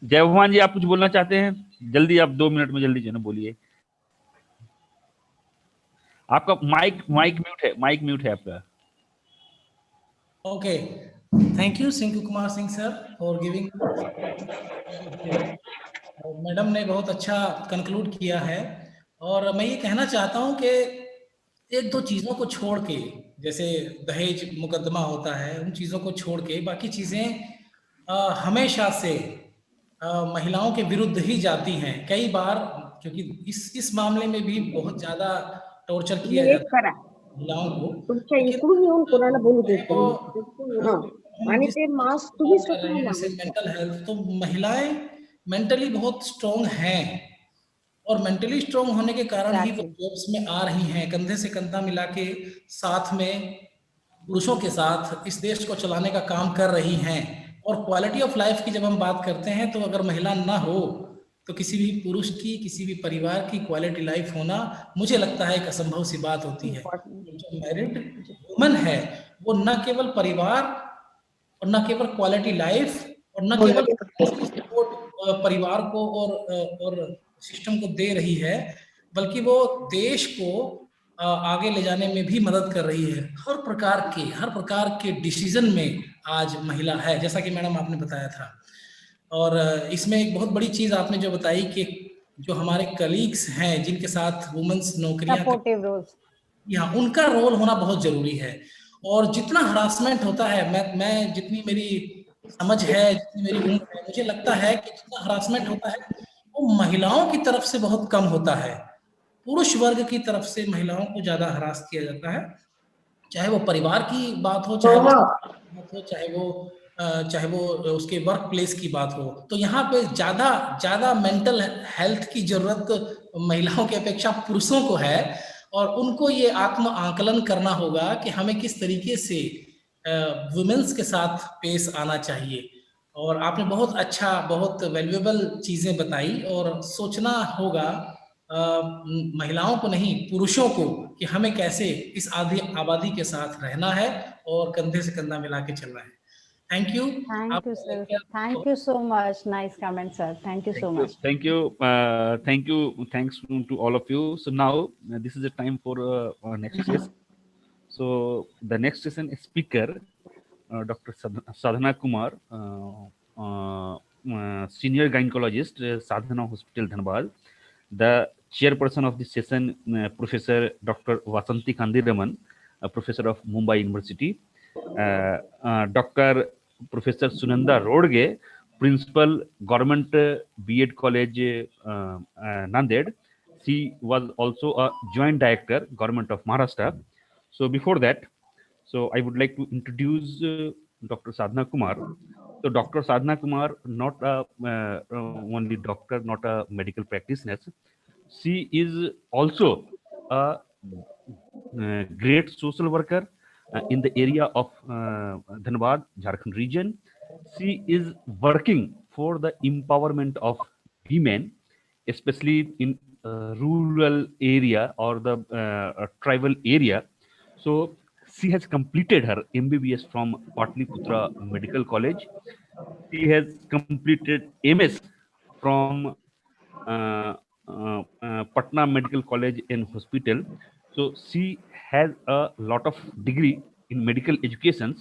जय भगवान जी, आप कुछ बोलना चाहते हैं? जल्दी आप 2 minute में जल्दी जो ना बोलिए. आपका माइक म्यूट है आपका. Okay. Thank you, Sinku Kumar Singh sir, for giving. Madam ने बहुत अच्छा कंक्लूड किया है, और मैं ये कहना चाहता हूँ कि एक दो चीज़ों को छोड़ के, जैसे दहेज मुकदमा होता है, उन चीज़ों को छोड़ के बाकी चीज़ें हमेशा से महिलाओं के विरुद्ध ही जाती हैं. कई बार, क्योंकि इस मामले में भी बहुत ज़्यादा टॉर्चर किया जाता है महिलाओं को. मेंटल हेल्थ, तो महिलाएं मेंटली बहुत स्ट्रॉन्ग हैं, और मेंटली स्ट्रॉन्ग होने के कारण ही वो जॉब्स में आ रही हैं, कंधे से कंधा मिला के साथ में पुरुषों के साथ इस देश को चलाने का काम कर रही हैं. और क्वालिटी ऑफ लाइफ की जब हम बात करते हैं, तो अगर महिला ना हो तो किसी भी पुरुष की, किसी भी परिवार की क्वालिटी लाइफ होना, मुझे लगता है एक असंभव सी बात होती है. जो मैरिड वुमन है, वो न केवल परिवार और न केवल क्वालिटी लाइफ और न केवल सपोर्ट परिवार को और सिस्टम को दे रही है, बल्कि वो देश को आगे ले जाने में भी मदद कर रही है. हर प्रकार के डिसीजन में आज महिला है, जैसा कि मैडम आपने बताया था. और इसमें एक बहुत बड़ी चीज आपने जो बताई कि जो हमारे कलीग्स हैं जिनके साथ वुमेन्स नौकरियां, यहाँ उनका रोल होना बहुत जरूरी है. और जितना हरासमेंट होता है, मैं जितनी मेरी समझ है, जितनी मेरी उम्र है, मुझे लगता है कि जितना हरासमेंट होता है वो महिलाओं की तरफ से बहुत कम होता है. पुरुष वर्ग की तरफ से महिलाओं को ज्यादा हरास किया जाता है, चाहे वो परिवार की बात हो, चाहे वो चाहे वो उसके वर्क प्लेस की बात हो, तो यहाँ पे ज्यादा मेंटल हेल्थ की जरूरत महिलाओं की अपेक्षा पुरुषों को है, और उनको ये आत्म आकलन करना होगा कि हमें किस तरीके से वुमेन्स के साथ पेश आना चाहिए। और आपने बहुत अच्छा, बहुत वैल्यूएबल चीजें बताई, और सोचना होगा महिलाओं को नहीं, पुरुषों को, कि हमें कैसे इस आबादी के साथ रहना है और कंधे से कंधा मिला के चलना है। Thank you. Thank you, sir. Thank you so much. Nice comment, sir. Thank you so much. Thank you. Thanks to all of you. So now this is the time for our next session. So the next session speaker, Dr. Sadhana Kumar, senior gynecologist, Sadhana Hospital, Dhanbad. The chairperson of this session, Professor Dr. Vasanti Kandiraman, professor of Mumbai University. Dr. Professor Sunanda Rodge, principal, Government B.Ed College, Nanded. She was also a joint director, Government of Maharashtra. So before that, so I would like to introduce Dr. Sadhana Kumar. So Dr. Sadhana Kumar, not only doctor, not a medical practitioner. She is also a great social worker in the area of Dhanbad, Jharkhand region. She is working for the empowerment of women, especially in rural area or the tribal area. So she has completed her MBBS from Patliputra Medical College. She has completed MS from Patna Medical College and Hospital. So she has a lot of degree in medical education.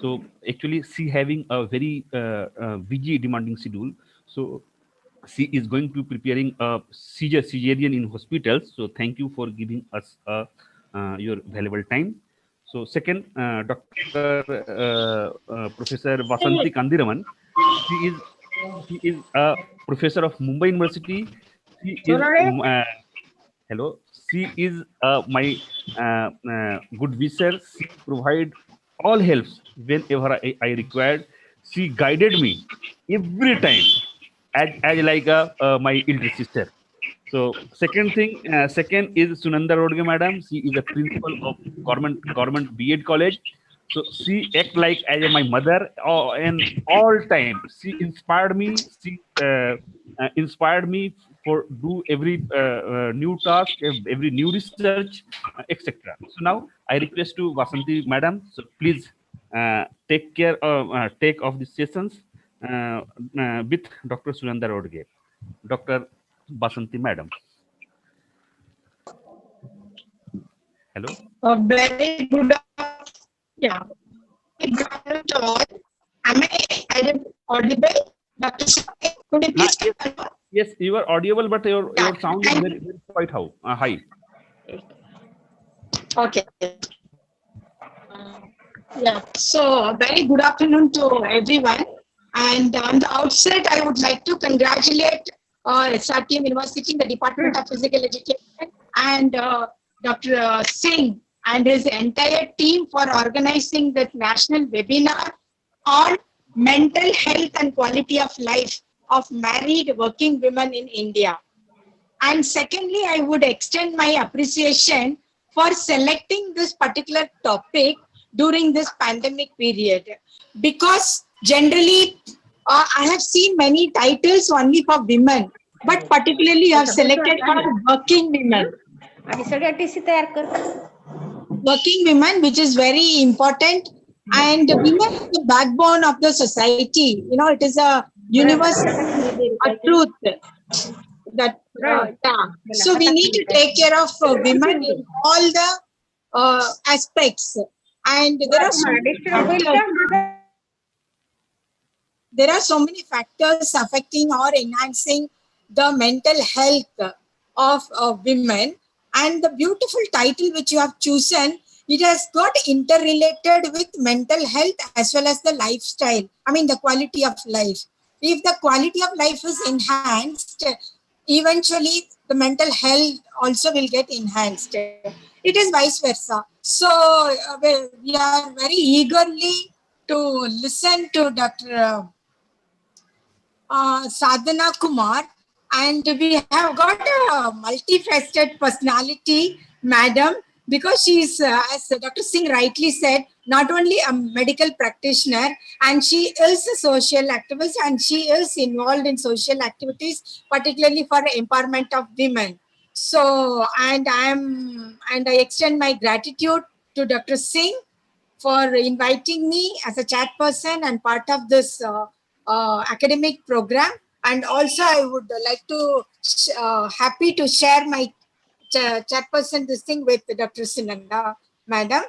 So actually she having a very busy demanding schedule. So she is going to preparing a cesarean in hospitals. So thank you for giving us your valuable time. So second, Dr. Professor Vasanti Kandiraman. She is a professor of Mumbai University. She is hello. She is my good wisher. She provide all helps whenever I required. She guided me every time as like my elder sister. So second is Sunanda Rodge madam. She is a principal of government B.Ed college. So she act like as my mother, and all time she inspired me. She inspired me for do every new task, every new research, etc. So now I request to Vasanti madam. So please take of the sessions with Dr. Sunanda Rodge. Dr. Vasanti madam. Hello. Very good. Yeah. Good afternoon to all. Am I audible? Dr. Shakti, could you please Yes, you are audible, but your sound is very quite high. Okay. Yeah. So very good afternoon to everyone. And on the outset, I would like to congratulate SRTM University, the Department of Physical Education, and Dr. Singh and his entire team for organizing that national webinar on mental health and quality of life of married working women in India. And secondly, I would extend my appreciation for selecting this particular topic during this pandemic period, because generally I have seen many titles only for women, but particularly you have selected for working women. Working women, which is very important, and women are the backbone of the society. You know, it is a universal truth that so we need to take care of women in all the aspects, and there are so many factors affecting or enhancing the mental health of women. And the beautiful title which you have chosen, it has got interrelated with mental health as well as the lifestyle. I mean, the quality of life. If the quality of life is enhanced, eventually the mental health also will get enhanced. It is vice versa. So we are very eagerly to listen to Dr. Sadhana Kumar, and we have got a multifaceted personality, madam, because she's, as Dr. Singh rightly said, not only a medical practitioner, and she is a social activist, and she is involved in social activities, particularly for empowerment of women. So, and I extend my gratitude to Dr. Singh for inviting me as a chairperson and part of this academic program. And also I would like to happy to share my chairperson this thing with Dr. Sinanda, madam.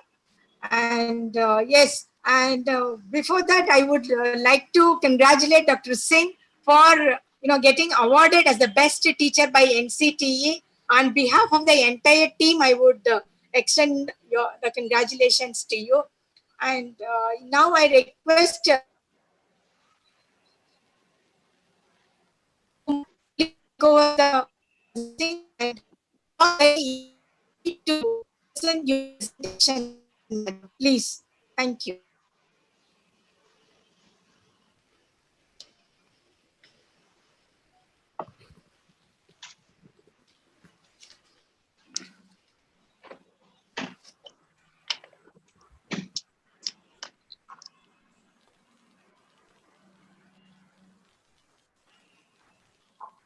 And yes, and before that, I would like to congratulate Dr. Singh for getting awarded as the best teacher by NCTE. On behalf of the entire team, I would extend the congratulations to you. And now I request go the thing and to listen your presentation, please. Thank you.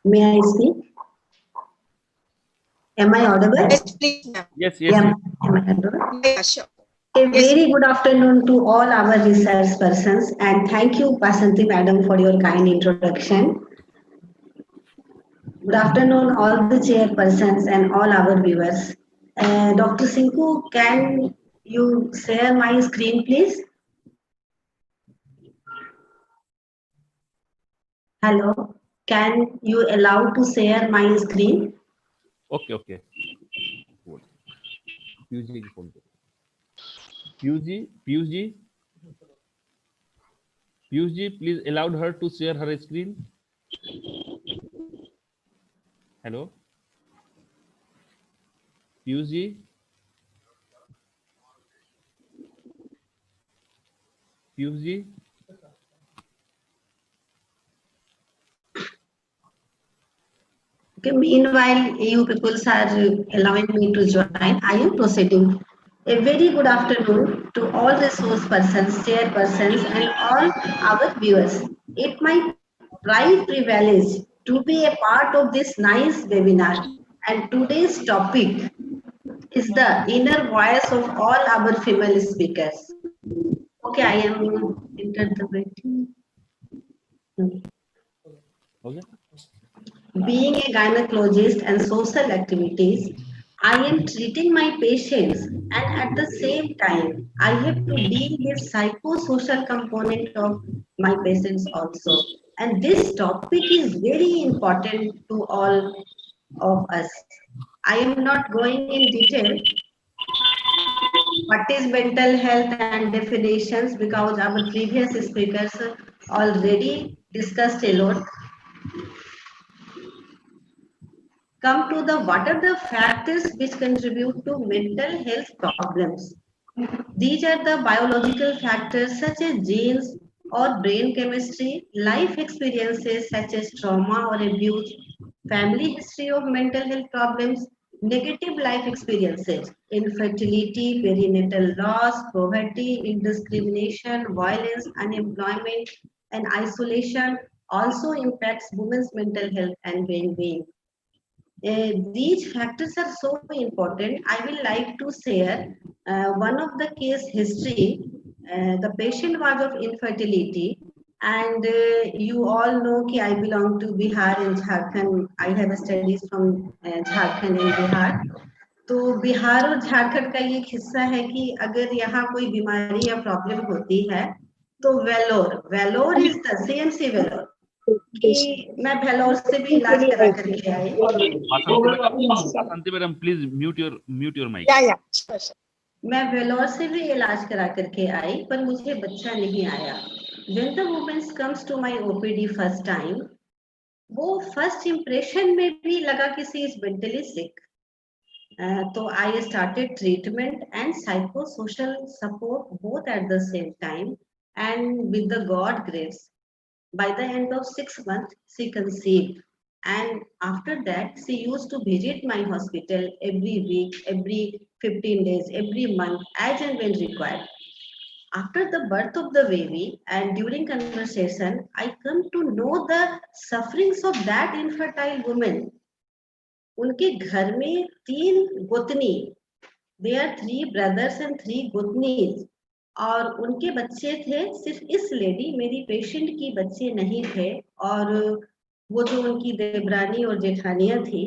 May I speak? Am I audible? Yes, please, ma'am. Yes, Yeah, am I audible? Yeah, sure. A very good afternoon to all our research persons, and thank you, Basanti madam, for your kind introduction. Good afternoon, all the chairpersons and all our viewers. Dr. Sinku, can you share my screen, please? Hello, can you allow to share my screen? Okay, okay. Piyush ji phone karo. Piyush ji, please allow her to share her screen. Hello. Piyush ji. Piyush ji. Okay, meanwhile, you people are allowing me to join. I am proceeding. A very good afternoon to all resource persons, chairpersons, and all our viewers. It's my pride privilege to be a part of this nice webinar. And today's topic is the inner voice of all our female speakers. Okay, I am interpreting. Okay. Being a gynecologist and social activities, I am treating my patients, and at the same time, I have to deal with psychosocial component of my patients also. And this topic is very important to all of us. I am not going in detail what is mental health and definitions because our previous speakers already discussed a lot. Come to the what are the factors which contribute to mental health problems. These are the biological factors such as genes or brain chemistry, life experiences such as trauma or abuse, family history of mental health problems, negative life experiences, infertility, perinatal loss, poverty, indiscrimination, violence, unemployment, and isolation also impacts women's mental health and well-being. These factors are so important. I will like to share one of the case history. The patient was of infertility, and you all know that I belong to Bihar and Jharkhand. I have studies from Jharkhand and Bihar. तो बिहार और झारखंड का ये हिस्सा है कि अगर यहाँ कोई बीमारी या प्रॉब्लम होती है तो Vellore is the CMC Vellore कि मैं वेलोर से भी इलाज करा करके आई। Basanti madam, please mute your mic. Yeah, sure. मैं वेलोर से भी इलाज करा करके आई पर मुझे बच्चा नहीं आया। When the woman comes to my OPD first time, वो first impression में भी लगा कि she is mentally sick. So I started treatment and psychosocial support both at the same time. and with the God grace, by the end of 6 months, she conceived. And after that, she used to visit my hospital every week, every 15 days, every month, as and when required. After the birth of the baby and during conversation, I come to know the sufferings of that infertile woman. उनके घर में 3 गोतनी, there are 3 brothers and 3 गोतनीज, और उनके बच्चे थे। सिर्फ इस लेडी मेरी पेशेंट की बच्चे नहीं थे, और वो जो उनकी देवरानी और जेठानियां थी,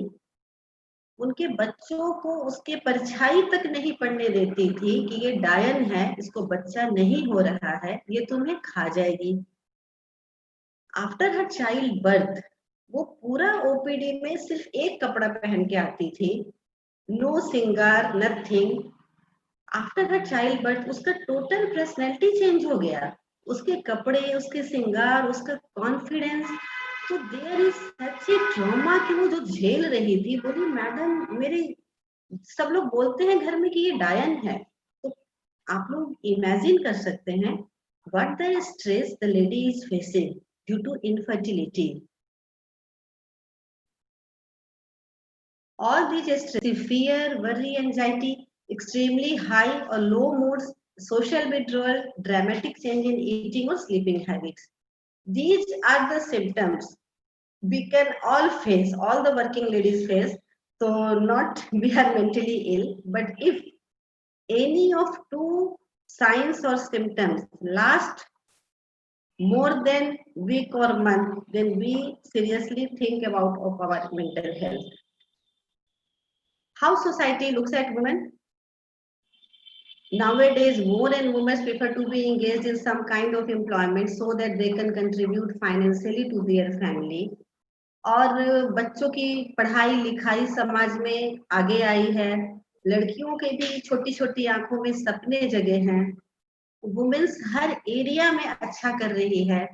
उनके बच्चों को उसके परछाई तक नहीं पड़ने देती थी कि ये डायन है, इसको बच्चा नहीं हो रहा है, ये तुम्हें खा जाएगी। आफ्टर हर चाइल्ड बर्थ वो पूरा ओपीडी में सिर्फ एक कपड़ा पहन के आती थी, नो सिंगार, nothing. After her child birth उसका टोटल पर्सनैलिटी चेंज हो गया, उसके कपड़े, उसके सिंगार, उसका कॉन्फिडेंस। तो there is such a trauma कि वो जो झेल रही थी, बोली मैडम मेरे सब लोग बोलते हैं घर में कि ये डायन है। तो आप लोग इमेजिन कर सकते हैं what the stress the lady is facing due to infertility. All these stress, fear, worry, anxiety, extremely high or low moods, social withdrawal, dramatic change in eating or sleeping habits. These are the symptoms we can all face, all the working ladies face. So not we are mentally ill, but if any of 2 signs or symptoms last more than week or month, then we seriously think about of our mental health. How society looks at women? Nowadays, more and women prefer to be engaged in some kind of employment so that they can contribute financially to their family. और बच्चों की पढ़ाई लिखाई समाज में आगे आई है, लड़कियों के भी छोटी छोटी आंखों में सपने जगे हैं, वुमेन्स हर एरिया में अच्छा कर रही है,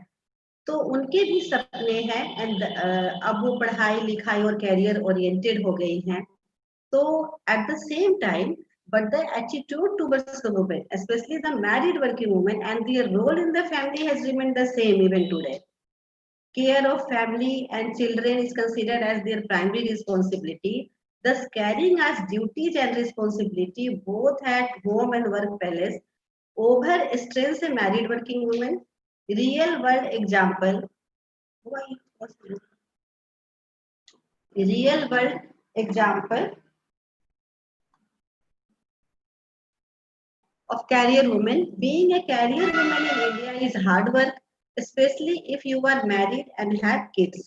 तो उनके भी सपने हैं। एंड अब वो पढ़ाई लिखाई और कैरियर ओरिएंटेड हो गई हैं। So at the same time, but the attitude towards the women, especially the married working women, and their role in the family has remained the same even today. Care of family and children is considered as their primary responsibility, thus carrying as duties and responsibility both at home and workplace over strengths a married working women. Real world example. Real world example of career women. Being a career woman in India is hard work, especially if you are married and have kids.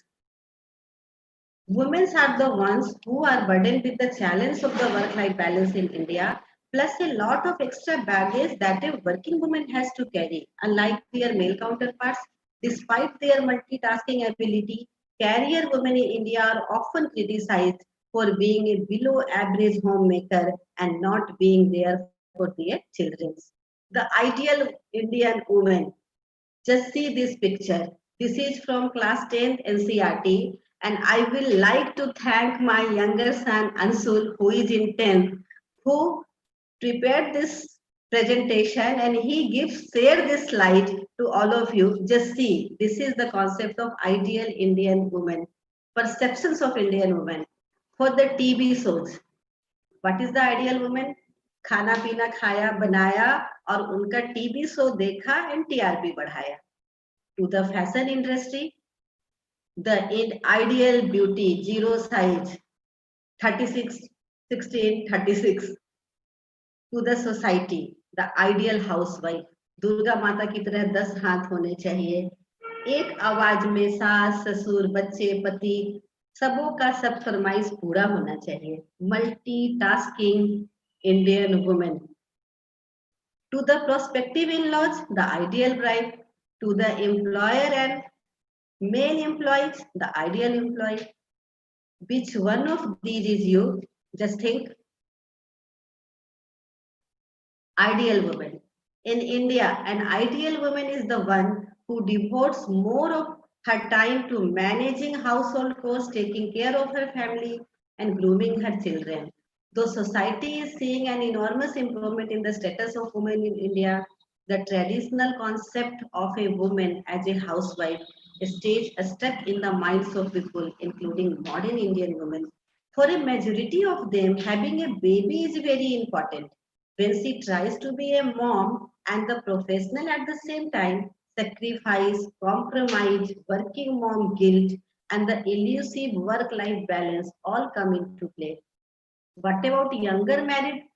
Women are the ones who are burdened with the challenge of the work-life balance in India, plus a lot of extra baggage that a working woman has to carry. Unlike their male counterparts, despite their multitasking ability, career women in India are often criticized for being a below average homemaker and not being there for their children. The ideal Indian woman. Just see this picture. This is from class 10th NCERT, and I will like to thank my younger son Ansul, who is in 10th, who prepared this presentation, and he share this slide to all of you. Just see, this is the concept of ideal Indian woman, perceptions of Indian woman. For the TV shows, what is the ideal woman? खाना पीना खाया बनाया और उनका TV show देखा and TRP बढ़ाया. To the fashion industry, the ideal beauty, 0 size, 36, 16, 36. To the society, the ideal housewife, Durga माता की तरह 10 हाथ होने चाहिए, एक आवाज में सास ससुर बच्चे पति सबों का सब फरमाइश पूरा होना चाहिए. Multitasking Indian woman. To the prospective in-laws, the ideal bride. To the employer and male employees, the ideal employee. Which one of these is you? Just think. Ideal woman. In India, an ideal woman is the one who devotes more of her time to managing household chores, taking care of her family, and grooming her children. Though society is seeing an enormous improvement in the status of women in India, The traditional concept of a woman as a housewife stays stuck in the minds of people, including modern Indian women. For a majority of them, having a baby is very important. When she tries to be a mom and the professional at the same time, sacrifice, compromise, working mom guilt, and the elusive work-life balance all come into play. What about younger married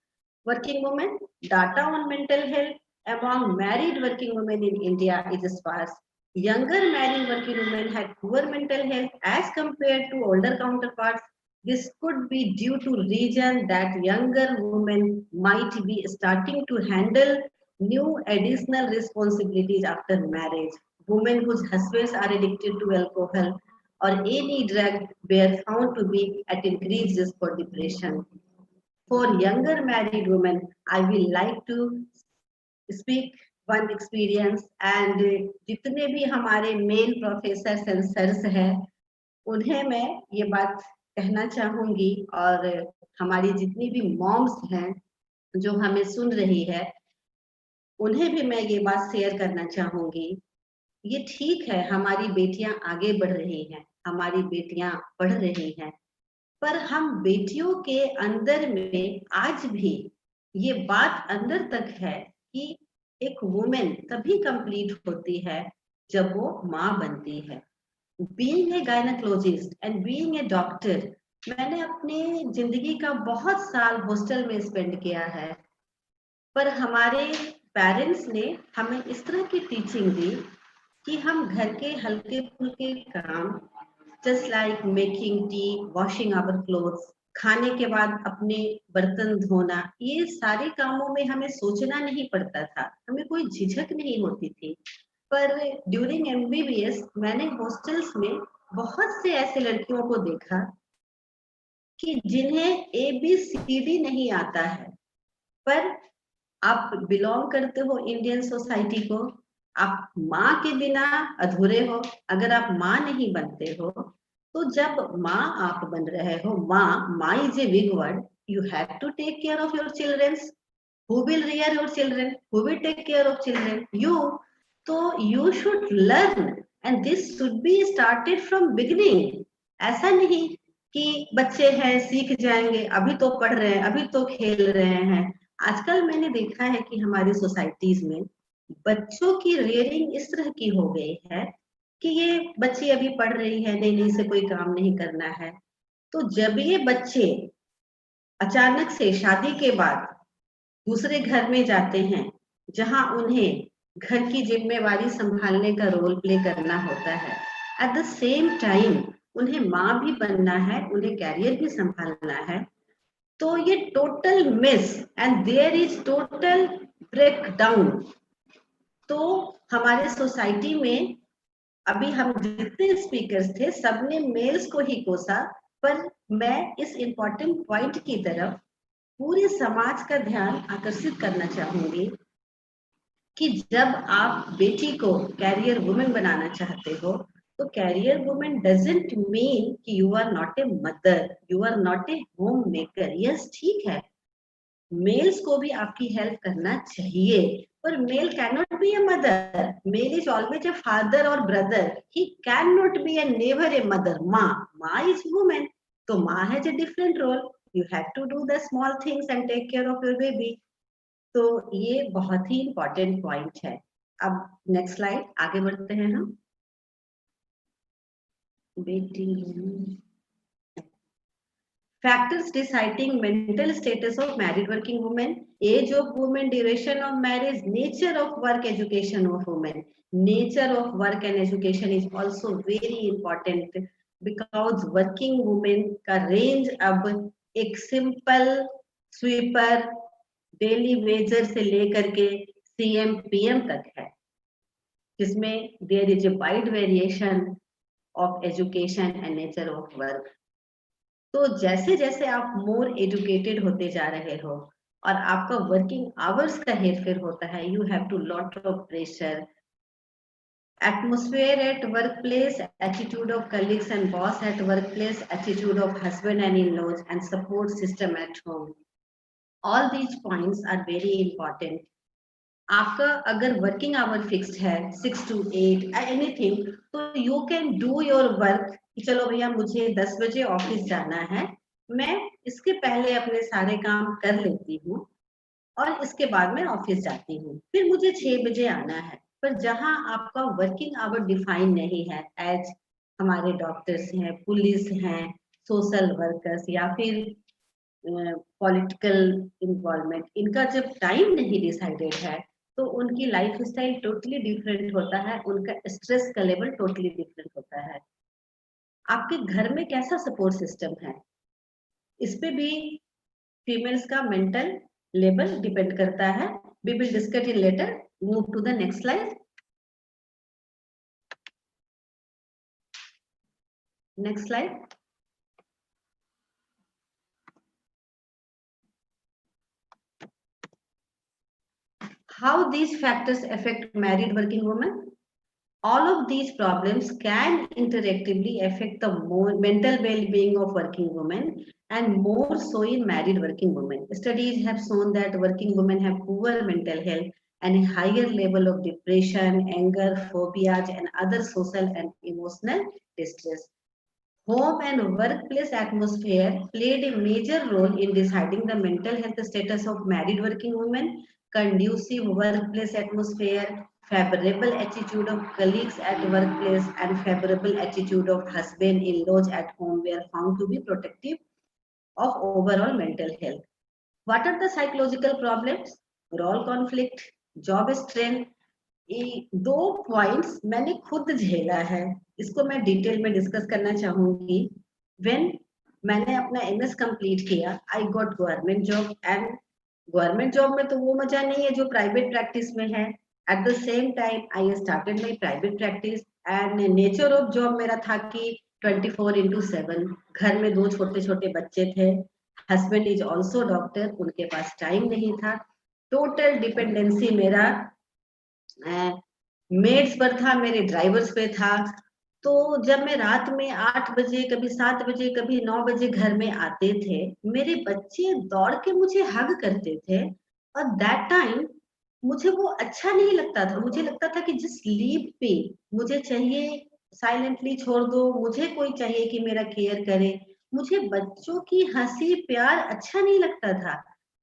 working women? Data on mental health among married working women in India is sparse. Younger married working women had poor mental health as compared to older counterparts. This could be due to reason that younger women might be starting to handle new additional responsibilities after marriage. Women whose husbands are addicted to alcohol or any drug were found to be at increased risk for depression. For younger married women, I will like to speak one experience and जितने भी हमारे mail professor and sirs हैं उन्हें मैं ये बात कहना चाहूंगी और हमारी जितनी भी मॉम्स हैं जो हमें सुन रही है उन्हें भी मैं ये बात शेयर करना चाहूंगी। ये ठीक है, हमारी बेटियां आगे बढ़ रही हैं, हमारी बेटियां पढ़ रही हैं, पर हम बेटियों के अंदर में आज भी ये बात अंदर तक है कि एक वुमेन तभी कंप्लीट होती है जब वो माँ बनती है। Being a gynaecologist and being a doctor, मैंने अपने जिंदगी का बहुत साल हॉस्टल में स्पेंड किया है, पर हमारे पेरेंट्स ने हमें इस तरह की टीचिंग दी कि हम घर के हल्के फुल्के काम just like making tea, washing our clothes, खाने के बाद अपने बर्तन धोना, ये सारे कामों में हमें सोचना नहीं पड़ता था, हमें कोई झिझक नहीं होती थी। पर ड्यूरिंग MBBS मैंने हॉस्टल्स में बहुत से ऐसे लड़कियों को देखा कि जिन्हें ABCD नहीं आता है, पर आप बिलोंग करते हो इंडियन सोसाइटी को, आप माँ के बिना अधूरे हो। अगर आप माँ नहीं बनते हो तो जब माँ आप बन रहे हो, माँ is a big word, you have to take care of your childrens. Who will rear your children? Who will take care of children? You. तो you should learn and this should be started from beginning. ऐसा नहीं कि बच्चे हैं सीख जाएंगे, अभी तो पढ़ रहे हैं, अभी तो खेल रहे हैं। आजकल मैंने देखा है कि हमारी सोसाइटीज में बच्चों की रियरिंग इस तरह की हो गई है कि ये बच्ची अभी पढ़ रही है, नहीं इसे कोई काम नहीं करना है। तो जब ये बच्चे अचानक से शादी के बाद दूसरे घर में जाते हैं जहां उन्हें घर की जिम्मेवारी संभालने का रोल प्ले करना होता है, एट द सेम टाइम उन्हें माँ भी बनना है, उन्हें कैरियर भी संभालना है, तो ये total mess and there is total breakdown. तो हमारे सोसाइटी में अभी हम जितने स्पीकर्स थे सबने मेल्स को ही कोसा, पर मैं इस इम्पोर्टेंट पॉइंट की तरफ पूरे समाज का ध्यान आकर्षित करना चाहूंगी कि जब आप बेटी को कैरियर वुमेन बनाना चाहते हो तो कैरियर वुमेन डजंट मीन कि you are not a mother, you are not a homemaker. Yes, ठीक है, मेल्स को भी आपकी हेल्प करना चाहिए, पर mail cannot be a mother. Male is always a father or brother. He cannot be a never a mother. Ma is woman. So ma has a different role. You have to do the small things and take care of your baby. तो ये बहुत ही important point है। अब next slide आगे बढ़ते हैं हम। Factors deciding mental status of married working women: age of women, duration of marriage, nature of work, education of women. Nature of work and education is also very important because working women का range अब एक simple sweeper, daily wager से लेकर के CM PM तक है, जिसमें there is a wide variation of education and nature of work. तो जैसे जैसे आप मोर एजुकेटेड होते जा रहे हो और आपका वर्किंग आवर्स का हेरफेर होता है, you have to lot of pressure, atmosphere at workplace, attitude of colleagues and boss at workplace, attitude of husband and in-laws and support system at home. All these points are very important. आपका अगर working hour fixed है 6 to 8 anything, तो you can do your work. चलो भैया मुझे 10 बजे office जाना है, मैं इसके पहले अपने सारे काम कर लेती हूँ और इसके बाद में ऑफिस जाती हूँ, फिर मुझे 6 बजे आना है। पर जहां आपका वर्किंग आवर डिफाइन नहीं है, एज हमारे डॉक्टर्स हैं, पुलिस हैं, सोशल वर्कर्स या फिर पॉलिटिकल इन्वॉल्वमेंट, इनका जब टाइम नहीं डिसाइडेड है तो उनकी लाइफ स्टाइल टोटली डिफरेंट होता है, उनका स्ट्रेस का लेवल टोटली डिफरेंट होता है। आपके घर में कैसा सपोर्ट सिस्टम है, इस पे भी फीमेल्स का मेंटल लेवल डिपेंड करता है। We will discuss in later. Move to the next slide. Next slide. How these factors affect married working women? All of these problems can interactively affect the mental well-being of working women, and more so in married working women. Studies have shown that working women have poor mental health and a higher level of depression, anger, phobias, and other social and emotional distress. Home and workplace atmosphere played a major role in deciding the mental health status of married working women. Conducive workplace atmosphere, favorable attitude of colleagues at workplace, and favorable attitude of husband-in-laws at home were found to be protective of overall mental health. What are the psychological problems? Role conflict, job strain. ये 2 points मैंने खुद झेला है, इसको मैं detail में discuss करना चाहूंगी। व्हेन मैंने अपना एमएस कंप्लीट किया, I got government job, and government job में तो वो मजा नहीं है जो प्राइवेट प्रैक्टिस में है। At the same time I started my private practice, and nature of job मेरा था कि 24/7 घर में 2 छोटे छोटे बच्चे थे, हस्बैंड इज ऑल्सो डॉक्टर, उनके पास टाइम नहीं था, टोटल डिपेंडेंसी मेरा मेड्स पर था, मेरे ड्राइवर्स पे था। तो जब मैं रात में 8 बजे, कभी 7 बजे, कभी 9 बजे घर में आते थे, मेरे बच्चे दौड़ के मुझे हग करते थे, और दैट टाइम मुझे वो अच्छा नहीं लगता था। मुझे लगता था कि जस्ट लीव पे, मुझे चाहिए साइलेंटली छोड़ दो, मुझे कोई चाहिए कि मेरा केयर करे। मुझे बच्चों की हंसी प्यार अच्छा नहीं लगता था।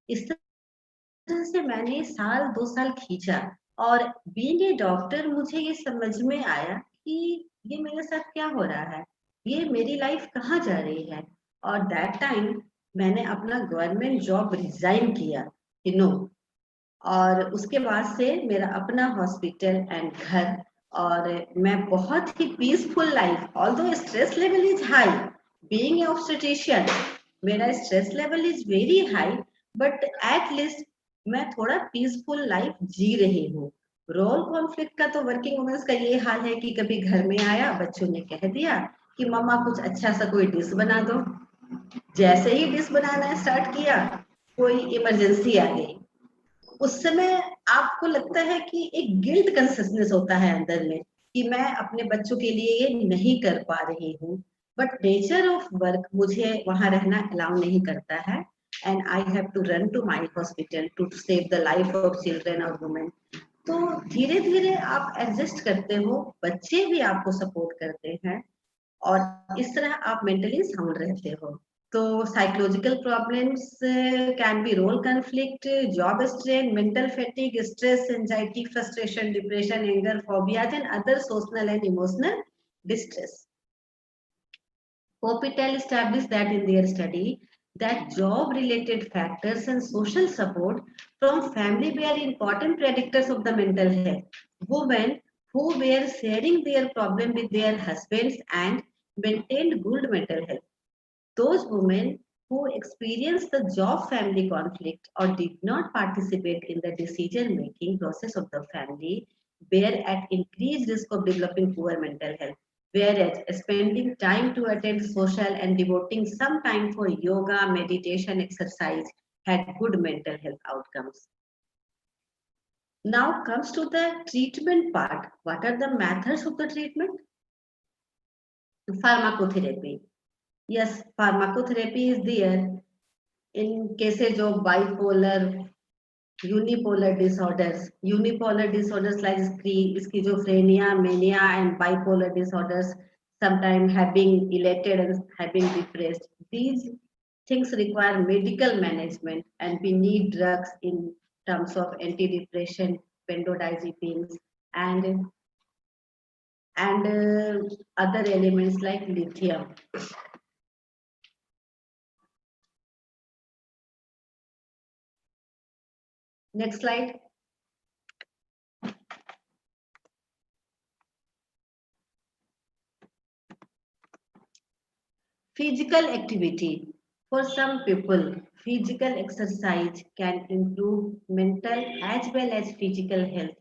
इस तरह से मैंने साल 2 साल खींचा, और बीइंग ए डॉक्टर मुझे ये समझ में आया कि ये मेरे साथ क्या हो रहा है, ये मेरी लाइफ कहाँ जा रही है। और दैट टाइम मैंने अपना गवर्नमेंट जॉब रिजाइन किया, यू नो, और उसके बाद से मेरा अपना हॉस्पिटल एंड घर, और मैं बहुत ही peaceful life, although stress level is high, being a obstetrician मेरा stress level is very high, but at least मैं थोड़ा पीसफुल लाइफ जी रही हूँ। रोल कॉन्फ्लिक्ट का तो वर्किंग वुमेन्स का ये हाल है कि कभी घर में आया, बच्चों ने कह दिया कि मम्मा कुछ अच्छा सा कोई डिश बना दो, जैसे ही डिश बनाना स्टार्ट किया कोई इमरजेंसी आ गई। उस समय आपको लगता है कि एक गिल्ट कॉन्शियसनेस होता है अंदर में कि मैं अपने बच्चों के लिए ये नहीं कर पा रही हूँ, बट नेचर ऑफ वर्क मुझे वहां रहना अलाउ नहीं करता है, and I have to run to my hospital to save the life of children or women. तो धीरे धीरे आप एडजस्ट करते हो, बच्चे भी आपको सपोर्ट करते हैं, और इस तरह आप मेंटली साउंड रहते हो। तो psychological problems can be role conflict, job strain, mental fatigue, stress, anxiety, frustration, depression, anger, phobias and other social and emotional distress. Hospital established that in their study that job-related factors and social support from family were important predictors of the mental health. Women who were sharing their problem with their husbands and maintained good mental health. Those women who experienced the job-family conflict or did not participate in the decision-making process of the family were at increased risk of developing poor mental health. Whereas spending time to attend social and devoting some time for yoga, meditation, exercise had good mental health outcomes. Now comes to the treatment part. What are the methods of the treatment? Pharmacotherapy. Yes, pharmacotherapy is there in cases of bipolar unipolar disorders like schizophrenia, mania, and bipolar disorders, sometimes having elated and having depressed. These things require medical management, and we need drugs in terms of antidepressant, benzodiazepines, and other elements like lithium. Next slide. Physical activity. For some people, physical exercise can improve mental as well as physical health.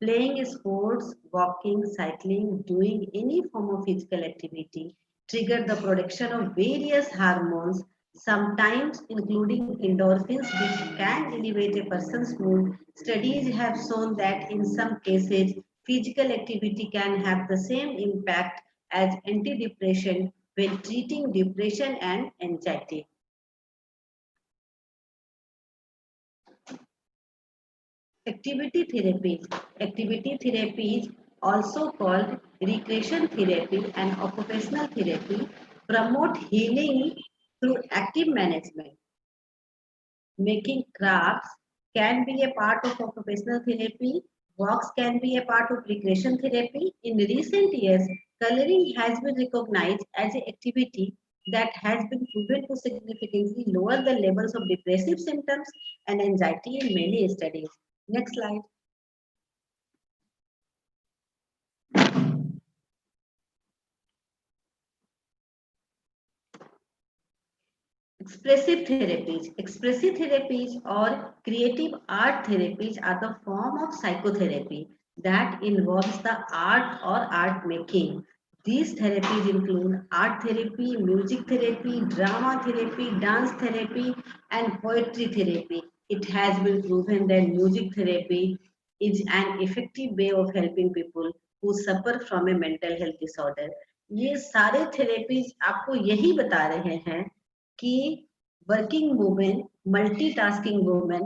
Playing sports, walking, cycling, doing any form of physical activity trigger the production of various hormones, sometimes including endorphins, which can elevate a person's mood. Studies have shown that in some cases, physical activity can have the same impact as antidepressant when treating depression and anxiety. Activity therapies, also called recreation therapy and occupational therapy, promote healing through active management. Making crafts can be a part of occupational therapy. Walks can be a part of recreation therapy. In recent years, coloring has been recognized as an activity that has been proven to significantly lower the levels of depressive symptoms and anxiety in many studies. Next slide. Expressive therapies or creative art therapies are the form of psychotherapy that involves the art or art making. These therapies include art therapy, music therapy, drama therapy, dance therapy, and poetry therapy. It has been proven that music therapy is an effective way of helping people who suffer from a mental health disorder. ये सारे therapies आपको यही बता रहे हैं कि working women, multitasking women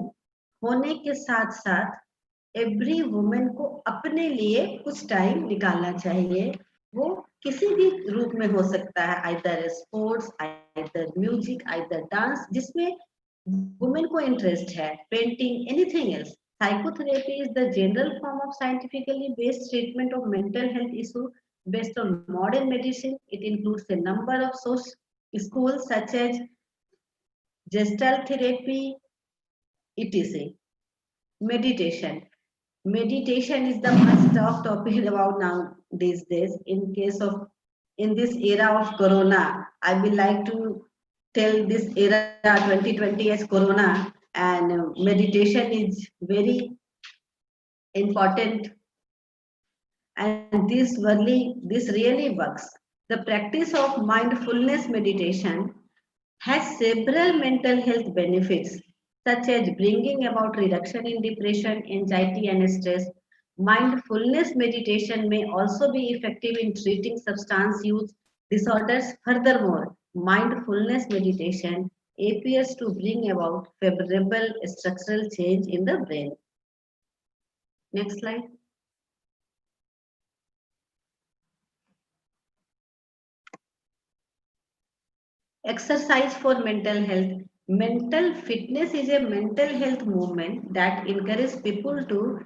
होने के साथ साथ एवरी वुमेन को अपने लिए कुछ टाइम निकालना चाहिए। वो किसी भी रूप में हो सकता है, either sports, either music, either dance, जिसमें वुमेन को इंटरेस्ट है, painting, anything else. Psychotherapy is the general form of scientifically based treatment of mental health issues based on modern medicine. It includes a number of schools such as Gestalt therapy, etc. Meditation. Meditation is the must talk topic about now these days. In this era of Corona, I would like to tell this era 2020 as Corona, and meditation is very important. And this really works. The practice of mindfulness meditation has several mental health benefits, such as bringing about reduction in depression, anxiety, and stress. Mindfulness meditation may also be effective in treating substance use disorders. Furthermore, mindfulness meditation appears to bring about favorable structural change in the brain. Next slide. Exercise for mental health. Mental fitness is a mental health movement that encourages people to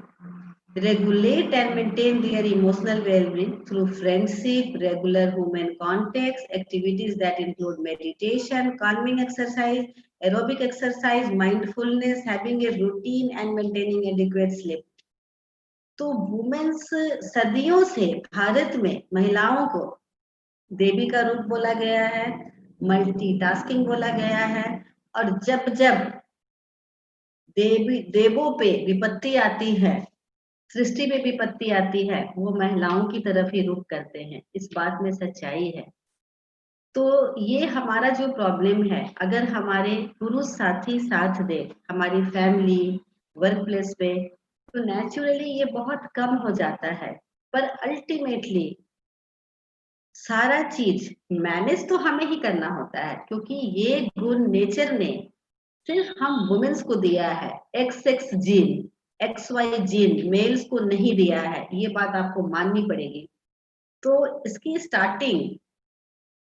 regulate and maintain their emotional well-being through friendship, regular human contacts, activities that include meditation, calming exercise, aerobic exercise, mindfulness, having a routine, and maintaining adequate sleep. तो women's सदियों से भारत में महिलाओं को देवी का रूप बोला गया है, मल्टीटास्किंग बोला गया है, और जब जब देवों पे विपत्ति आती है, सृष्टि में विपत्ति आती है, वो महिलाओं की तरफ ही रुख करते हैं। इस बात में सच्चाई है। तो ये हमारा जो प्रॉब्लम है, अगर हमारे पुरुष साथी साथ दे, हमारी फैमिली, वर्क प्लेस पे, तो नेचुरली ये बहुत कम हो जाता है। पर अल्टीमेटली सारा चीज मैनेज तो हमें ही करना होता है, क्योंकि ये गुण नेचर ने सिर्फ हम वुमेन्स को दिया है, XX gene, XY gene males को नहीं दिया है, ये बात आपको माननी पड़ेगी। तो इसकी स्टार्टिंग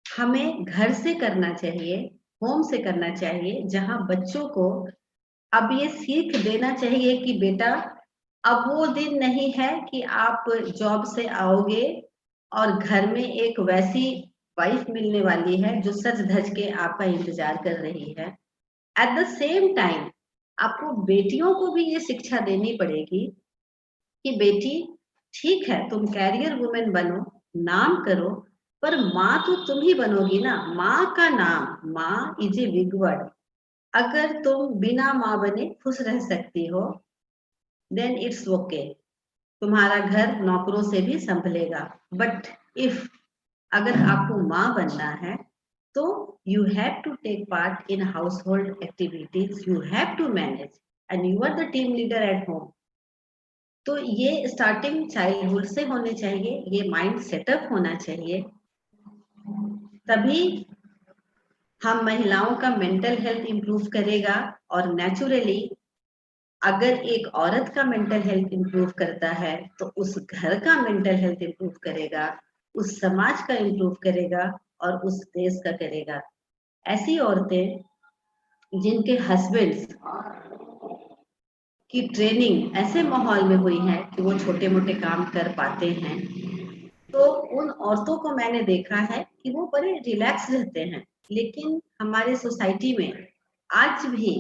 हमें घर से करना चाहिए, होम से करना चाहिए, जहां बच्चों को अब ये सीख देना चाहिए कि बेटा अब वो दिन नहीं है कि आप जॉब से आओगे और घर में एक वैसी वाइफ मिलने वाली है जो सज धज के आपका इंतजार कर रही है। एट द सेम टाइम आपको बेटियों को भी ये शिक्षा देनी पड़ेगी कि बेटी ठीक है, तुम कैरियर वुमेन बनो, नाम करो, पर माँ तो तुम ही बनोगी ना। माँ का नाम, माँ इज ए बिग वर्ड। अगर तुम बिना माँ बने खुश रह सकती हो देन इट्स ओके, तुम्हारा घर नौकरों से भी संभलेगा। बट इफ अगर आपको माँ बनना है तो you have to take part in household activities, you have to manage and you are the team leader at home. तो ये स्टार्टिंग चाइल्डहुड से होने चाहिए, ये माइंड सेटअप होना चाहिए, तभी हम महिलाओं का मेंटल हेल्थ इंप्रूव करेगा। और नेचुरली अगर एक औरत का मेंटल हेल्थ इंप्रूव करता है तो उस घर का मेंटल हेल्थ इंप्रूव करेगा, उस समाज का इंप्रूव करेगा और उस देश का करेगा। ऐसी औरतें जिनके हस्बैंड्स की ट्रेनिंग ऐसे माहौल में हुई है कि वो छोटे मोटे काम कर पाते हैं, तो उन औरतों को मैंने देखा है कि वो बड़े रिलैक्स रहते हैं। लेकिन हमारे सोसाइटी में आज भी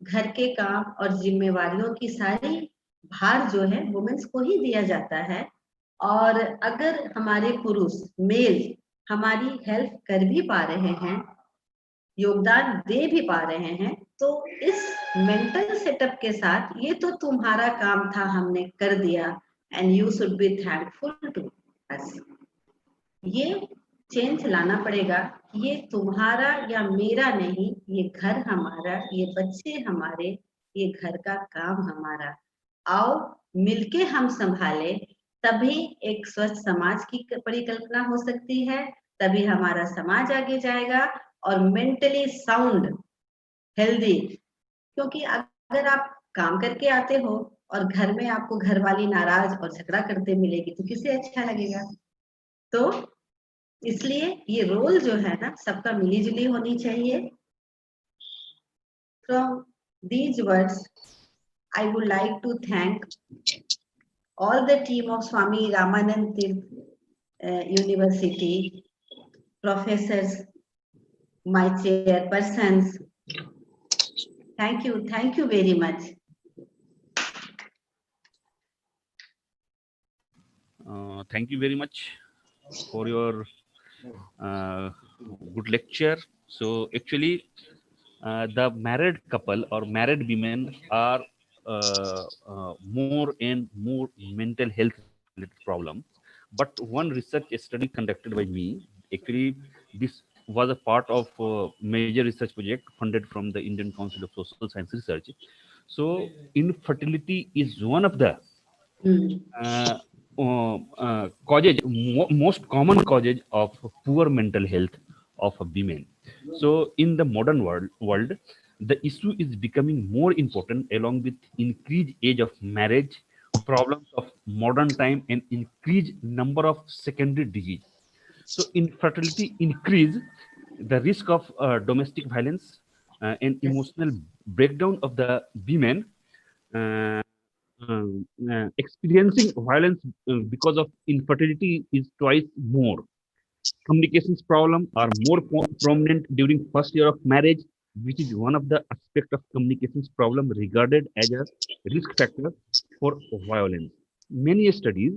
घर के काम और जिम्मेवारियों की सारी भार जो है वुमेन्स को ही दिया जाता है। और अगर हमारे पुरुष मेल हमारी हेल्प कर भी पा रहे हैं, योगदान दे भी पा रहे हैं, तो इस मेंटल सेटअप के साथ ये तो तुम्हारा काम था, हमने कर दिया and you should be thankful to us. ये चेंज लाना पड़ेगा। ये तुम्हारा या मेरा नहीं, ये घर हमारा, ये बच्चे हमारे, ये घर का काम हमारा। आओ मिलके हम संभाले, तभी एक स्वस्थ समाज की परिकल्पना हो सकती है, तभी हमारा समाज आगे जाएगा और मेंटली साउंड हेल्दी। क्योंकि अगर आप काम करके आते हो और घर में आपको घरवाली नाराज और झगड़ा करते मिलेगी तो किसे अच्छा लगेगा। तो इसलिए ये रोल जो है ना सबका मिलीजुली होनी चाहिए। From these words I would like to thank all the team of Swami Ramanand Tirth University, professors, my chairpersons. Thank you very much. Thank you very much for your good lecture. So actually, the married couple or married women are more and more mental health related problems. But one research study conducted by me, actually this was a part of a major research project funded from the Indian Council of Social Science Research. So infertility is one of the causes, most common causes of poor mental health of women. So in the modern world, the issue is becoming more important along with increased age of marriage, problems of modern time, and increased number of secondary disease. So infertility increase the risk of domestic violence and emotional breakdown of the women. Experiencing violence because of infertility is twice more. Communications problem are more prominent during first year of marriage, which is one of the aspect of communications problem regarded as a risk factor for violence. Many studies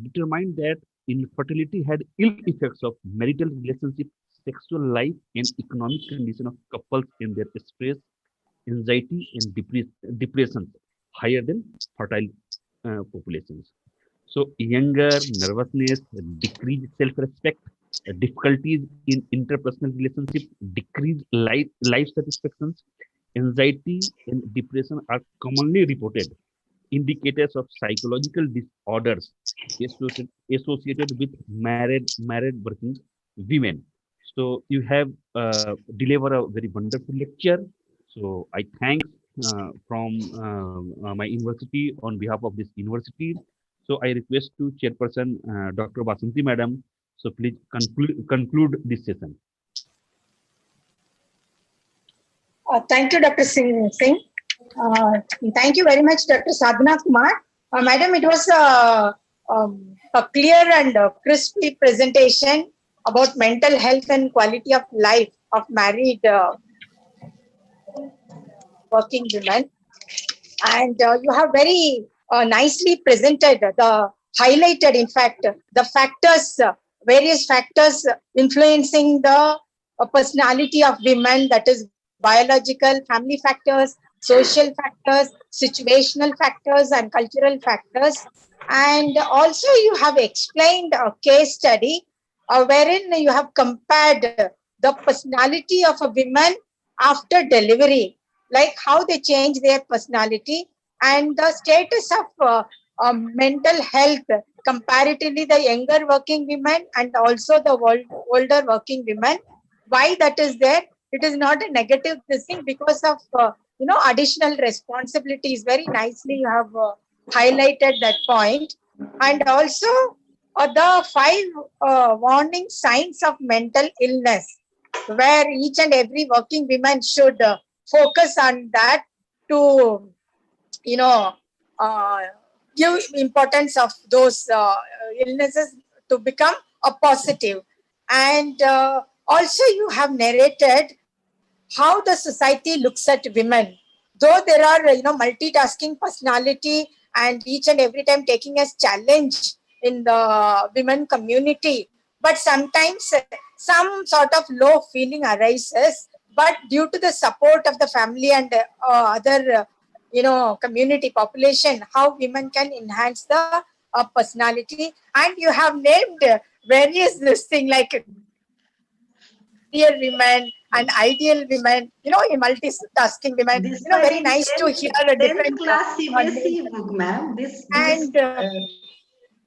determined that infertility had ill effects of marital relationship, sexual life, and economic condition of couples in their stress, anxiety, and depression higher than fertile populations. So younger, nervousness, decreased self-respect, difficulties in interpersonal relationships, decreased life satisfactions, anxiety, and depression are commonly reported indicators of psychological disorders associated with married working women. So you have delivered a very wonderful lecture. So I thank from my university on behalf of this university. So I request to Chairperson Dr. Basanti Madam. So please conclude this session. Thank you, Dr. Singh. Thank you very much, Dr. Sadhana Kumar. Madam, it was a clear and crispy presentation about mental health and quality of life of married working women. And you have very nicely presented highlighted, in fact, the factors, various factors influencing the personality of women, that is biological, family factors, social factors, situational factors, and cultural factors. And also you have explained a case study wherein you have compared the personality of a woman after delivery, like how they change their personality, and the status of mental health comparatively the younger working women and also the older working women. Why that is there? It is not a negative thing because of additional responsibilities. Very nicely you have highlighted that point. And also the 5 warning signs of mental illness, where each and every working woman should focus on that to give importance of those illnesses to become a positive. And also you have narrated how the society looks at women, though there are multitasking personality and each and every time taking as challenge in the women community, but sometimes some sort of low feeling arises, but due to the support of the family and other community population, how women can enhance the personality. And you have named various this thing like ideal women and ideal women, in multitasking women. This Very nice to hear a different class CBSE book, ma'am. This and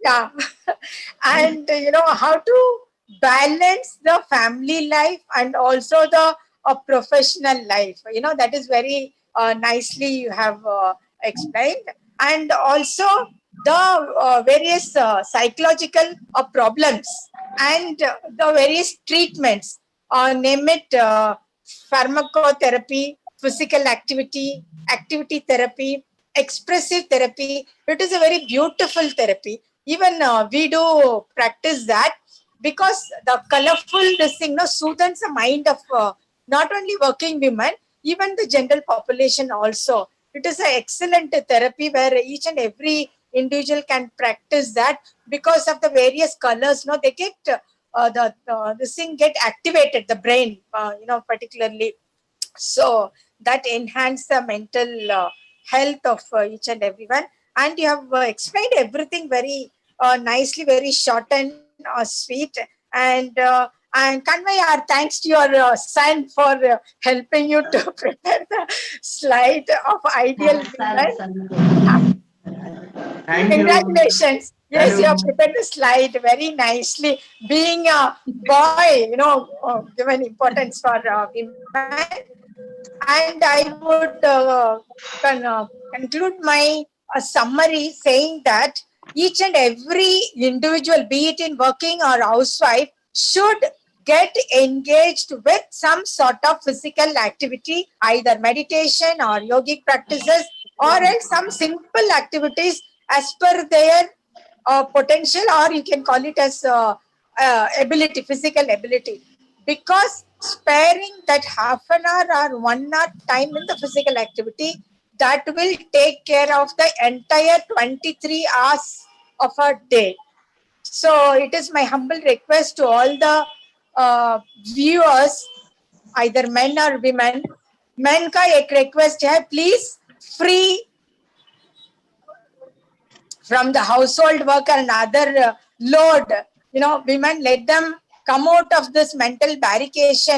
yeah, and how to balance the family life and also the professional life. That is very nicely you have explained. And also the various psychological problems and the various treatments, name it pharmacotherapy, physical activity, activity therapy, expressive therapy. It is a very beautiful therapy. Even we do practice that, because the colorful this thing soothes the mind of not only working women, even the general population also. It is an excellent therapy where each and every individual can practice that, because of the various colors. They get this thing get activated, the brain, particularly. So that enhance the mental health of each and everyone. And you have explained everything very nicely, very short and sweet. And convey our thanks to your son for helping you to prepare the slide of ideal women. Congratulations. Yes, you have prepared the slide very nicely. Being a boy, given importance for women. And I would conclude my summary saying that each and every individual, be it in working or housewife, should get engaged with some sort of physical activity, either meditation or yogic practices, or else some simple activities as per their potential, or you can call it as ability, physical ability. Because sparing that half an hour or 1 hour time in the physical activity, that will take care of the entire 23 hours of a day. So it is my humble request to all the viewers, either men or women. Men का एक request है, please free from the household work and other load. Women, let them come out of this mental barricades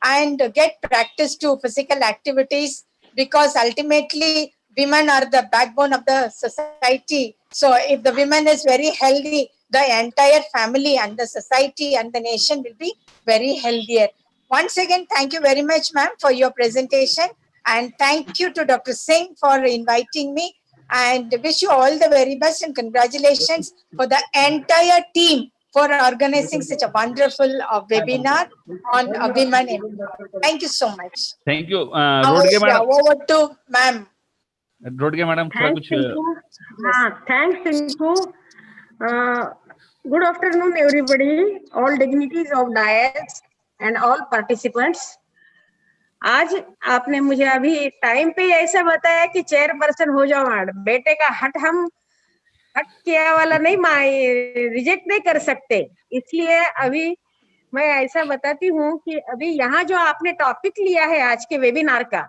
and get practice to physical activities, because ultimately women are the backbone of the society. So if the women is very healthy, the entire family and the society and the nation will be very healthier. Once again, thank you very much, ma'am, for your presentation. And thank you to Dr. Singh for inviting me, and wish you all the very best and congratulations for the entire team for organizing such a wonderful webinar on women. Thank you so much. Thank you. Now, madam. over to ma'am. Rodge madam, Thanks, Tinku. Thanks, Tinku. Good afternoon, everybody, all dignitaries of DIAS and all participants. आज आपने मुझे अभी time पे ऐसा बताया कि chairperson हो जाओ मैडम। बेटे का हम हट किया वाला नहीं, रिजेक्ट नहीं कर सकते, इसलिए अभी मैं ऐसा बताती हूँ कि अभी यहाँ जो आपने टॉपिक लिया है आज के वेबिनार का,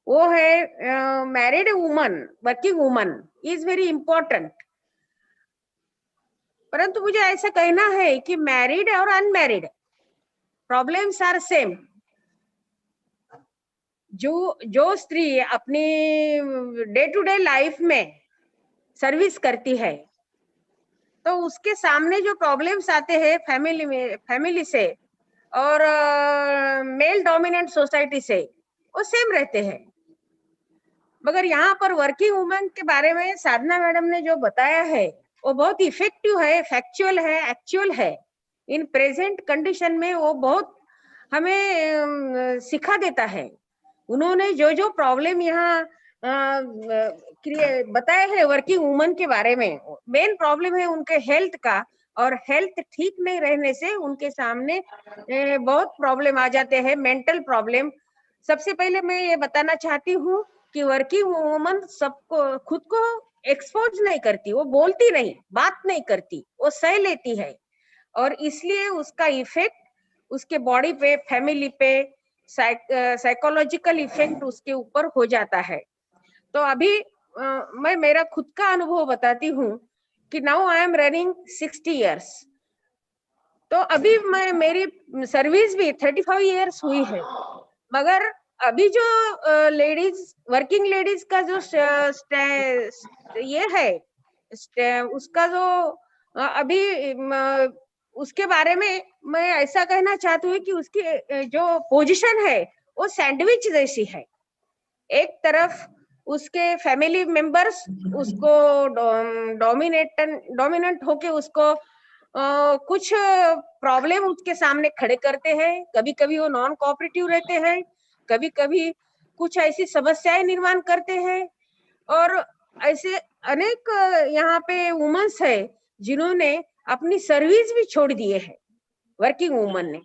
वो है married woman, working woman is very important. परंतु मुझे ऐसा कहना है कि मैरिड और अनमैरिड प्रॉब्लम्स आर सेम। जो स्त्री अपनी डे टू डे लाइफ में सर्विस करती है, तो उसके सामने जो प्रॉब्लम्स आते हैं फैमिली से और मेल डोमिनेंट सोसाइटी से, वो सेम रहते हैं। मगर यहाँ पर वर्किंग वुमेन के बारे में साधना मैडम ने जो बताया है वो बहुत इफेक्टिव है, फैक्चुअल है, एक्चुअल है। इन प्रेजेंट कंडीशन में वो बहुत हमें सिखा देता है। उन्होंने जो प्रॉब्लम यहाँ बताए हैं वर्किंग वुमन के बारे में, मेन प्रॉब्लम है उनके हेल्थ का, और हेल्थ ठीक नहीं रहने से उनके सामने बहुत प्रॉब्लम आ जाते हैं, मेंटल प्रॉब्लम। सबसे पहले मैं ये बताना चाहती हूँ कि वर्किंग वुमन सबको खुद को एक्सपोज नहीं करती, वो बोलती नहीं, बात नहीं करती, वो सह लेती है, और इसलिए उसका इफेक्ट उसके बॉडी पे, फैमिली पे, साइकोलॉजिकल इफेक्ट उसके ऊपर हो जाता है। तो अभी मैं मेरा खुद का अनुभव बताती हूँ कि now I am running 60 years. तो अभी मेरी सर्विस भी 35 इयर्स हुई है, मगर अभी जो लेडीज, वर्किंग लेडीज का जो ये है, उसका जो अभी उसके बारे में मैं ऐसा कहना चाहती हूँ कि उसकी जो पोजीशन है वो सैंडविच जैसी है। एक तरफ उसके फैमिली मेंबर्स उसको डोमिनेंट होके उसको कुछ प्रॉब्लम उसके सामने खड़े करते हैं। कभी कभी वो नॉन कोऑपरेटिव रहते हैं, कभी कभी कुछ ऐसी समस्याएं निर्माण करते हैं, और ऐसे अनेक यहाँ पे वुमेन्स है जिन्होंने अपनी सर्विस भी छोड़ दिए है वर्किंग वुमन ने,